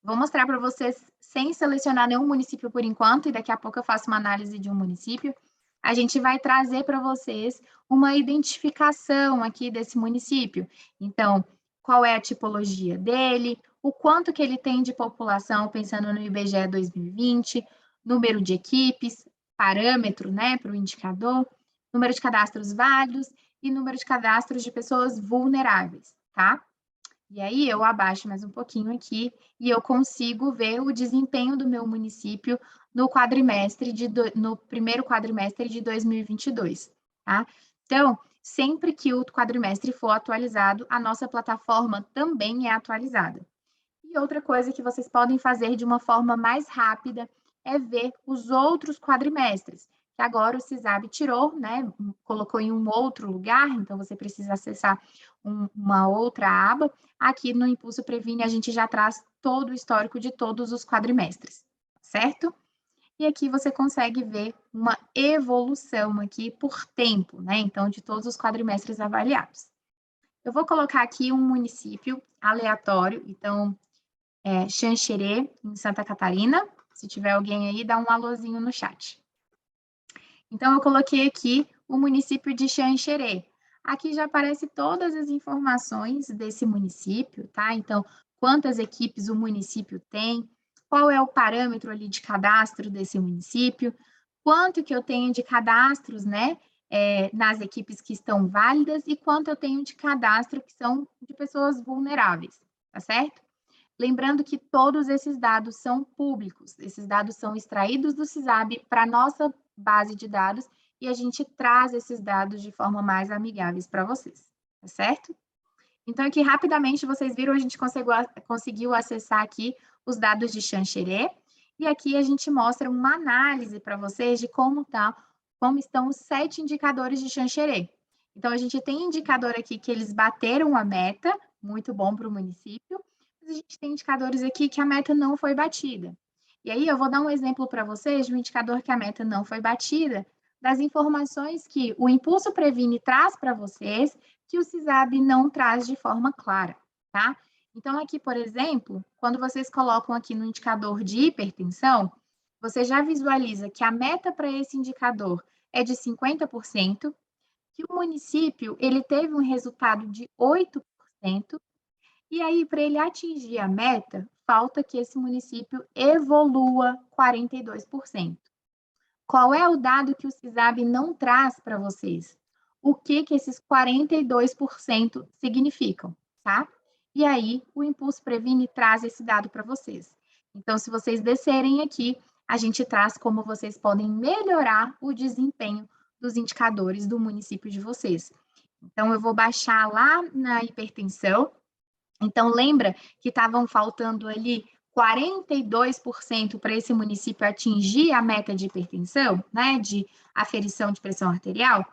Vou mostrar para vocês sem selecionar nenhum município por enquanto, e daqui a pouco eu faço uma análise de um município. A gente vai trazer para vocês uma identificação aqui desse município. Então, qual é a tipologia dele, o quanto que ele tem de população, pensando no IBGE 2020, número de equipes, parâmetro, né, para o indicador, número de cadastros válidos e número de cadastros de pessoas vulneráveis, tá? E aí eu abaixo mais um pouquinho aqui e eu consigo ver o desempenho do meu município no primeiro quadrimestre de 2022, tá? Então, sempre que o quadrimestre for atualizado, a nossa plataforma também é atualizada. E outra coisa que vocês podem fazer de uma forma mais rápida é ver os outros quadrimestres. que agora o CISAB tirou, né, colocou em um outro lugar, então você precisa acessar uma outra aba. Aqui no Impulso Previne a gente já traz todo o histórico de todos os quadrimestres, certo? E aqui você consegue ver uma evolução aqui por tempo, né? Então, de todos os quadrimestres avaliados. Eu vou colocar aqui um município aleatório, então, Xanxerê, em Santa Catarina. Se tiver alguém aí, dá um alôzinho no chat. Então, eu coloquei aqui o município de Xanxerê. Aqui já aparece todas as informações desse município, tá? Então, quantas equipes o município tem, qual é o parâmetro ali de cadastro desse município, quanto que eu tenho de cadastros, né, nas equipes que estão válidas e quanto eu tenho de cadastro que são de pessoas vulneráveis, tá certo? Lembrando que todos esses dados são públicos, esses dados são extraídos do CISAB para a nossa base de dados e a gente traz esses dados de forma mais amigáveis para vocês, tá certo? Então, aqui, rapidamente, vocês viram, a gente conseguiu acessar aqui os dados de Xanxerê, e aqui a gente mostra uma análise para vocês de como estão os 7 indicadores de Xanxerê. Então, a gente tem indicador aqui que eles bateram a meta, muito bom para o município, mas a gente tem indicadores aqui que a meta não foi batida. E aí, eu vou dar um exemplo para vocês de um indicador que a meta não foi batida, das informações que o Impulso Previne traz para vocês, que o CISAB não traz de forma clara, tá? Então, aqui, por exemplo, quando vocês colocam aqui no indicador de hipertensão, você já visualiza que a meta para esse indicador é de 50%, que o município, ele teve um resultado de 8%, e aí, para ele atingir a meta, falta que esse município evolua 42%. Qual é o dado que o CISAB não traz para vocês? O que esses 42% significam, tá? E aí, o Impulso Previne traz esse dado para vocês. Então, se vocês descerem aqui, a gente traz como vocês podem melhorar o desempenho dos indicadores do município de vocês. Então, eu vou baixar lá na hipertensão. Então, lembra que estavam faltando ali 42% para esse município atingir a meta de hipertensão, né, de aferição de pressão arterial,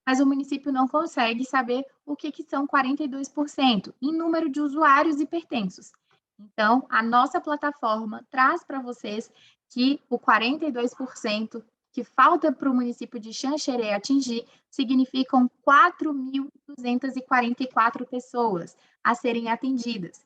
mas o município não consegue saber o que são 42% em número de usuários hipertensos. Então, a nossa plataforma traz para vocês que o 42% que falta para o município de Xanxerê atingir significam 4.244 pessoas a serem atendidas.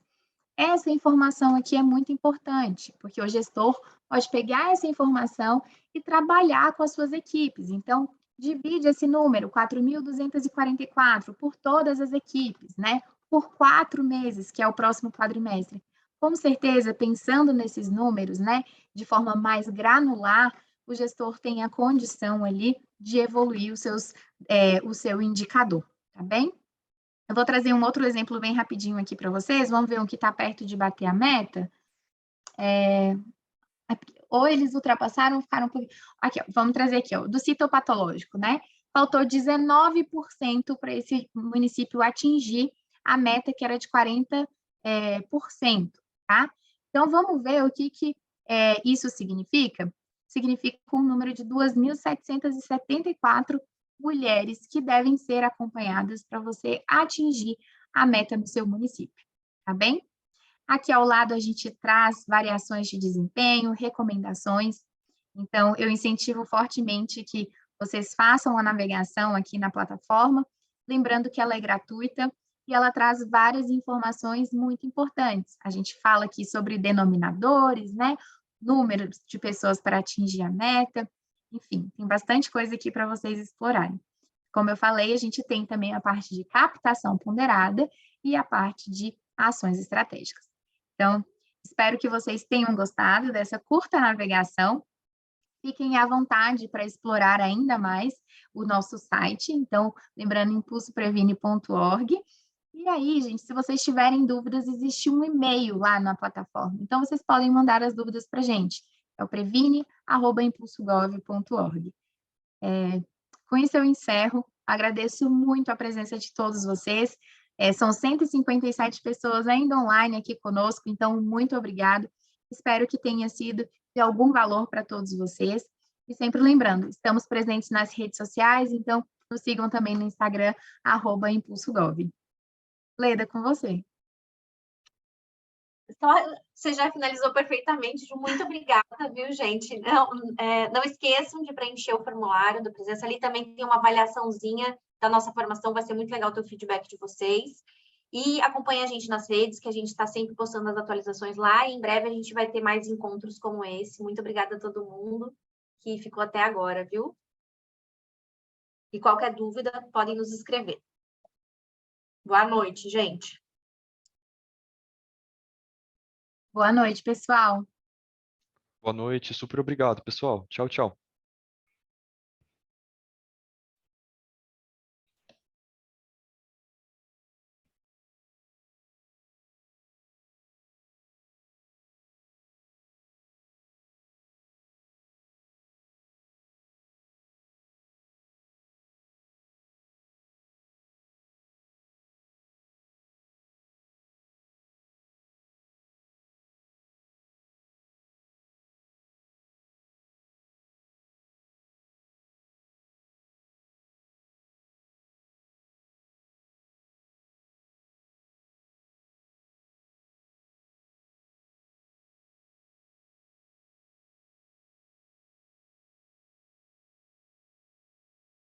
Essa informação aqui é muito importante, porque o gestor pode pegar essa informação e trabalhar com as suas equipes. Então, divide esse número, 4.244, por todas as equipes, né? Por 4 meses, que é o próximo quadrimestre. Com certeza, pensando nesses números, né, de forma mais granular, o gestor tem a condição ali de evoluir o seu indicador, tá bem? Eu vou trazer um outro exemplo bem rapidinho aqui para vocês. Vamos ver um que está perto de bater a meta. Ou eles ultrapassaram, ficaram... Aqui, ó, vamos trazer aqui, ó, do citopatológico, né? Faltou 19% para esse município atingir a meta que era de 40%, tá? Então, vamos ver o que isso significa. Significa um número de 2.774 mulheres que devem ser acompanhadas para você atingir a meta no seu município, tá bem? Aqui ao lado a gente traz variações de desempenho, recomendações. Então, eu incentivo fortemente que vocês façam a navegação aqui na plataforma, lembrando que ela é gratuita e ela traz várias informações muito importantes. A gente fala aqui sobre denominadores, né? Número de pessoas para atingir a meta, enfim, tem bastante coisa aqui para vocês explorarem. Como eu falei, a gente tem também a parte de captação ponderada e a parte de ações estratégicas. Então, espero que vocês tenham gostado dessa curta navegação. Fiquem à vontade para explorar ainda mais o nosso site. Então, lembrando, impulsoprevine.org. E aí, gente, se vocês tiverem dúvidas, existe um e-mail lá na plataforma. Então, vocês podem mandar as dúvidas para a gente. É o previne@impulsogov.org. Com isso, eu encerro. Agradeço muito a presença de todos vocês. São 157 pessoas ainda online aqui conosco, então, muito obrigado. Espero que tenha sido de algum valor para todos vocês. E sempre lembrando, estamos presentes nas redes sociais, então nos sigam também no Instagram, @ImpulsoGov. Leda, com você. Você já finalizou perfeitamente, Ju. Muito obrigada, viu, gente? Não esqueçam de preencher o formulário da presença. Ali também tem uma avaliaçãozinha da nossa formação, vai ser muito legal ter o feedback de vocês. E acompanhe a gente nas redes, que a gente está sempre postando as atualizações lá. E em breve a gente vai ter mais encontros como esse. Muito obrigada a todo mundo que ficou até agora, viu? E qualquer dúvida, podem nos escrever. Boa noite, gente. Boa noite, pessoal. Boa noite, super obrigado, pessoal. Tchau, tchau.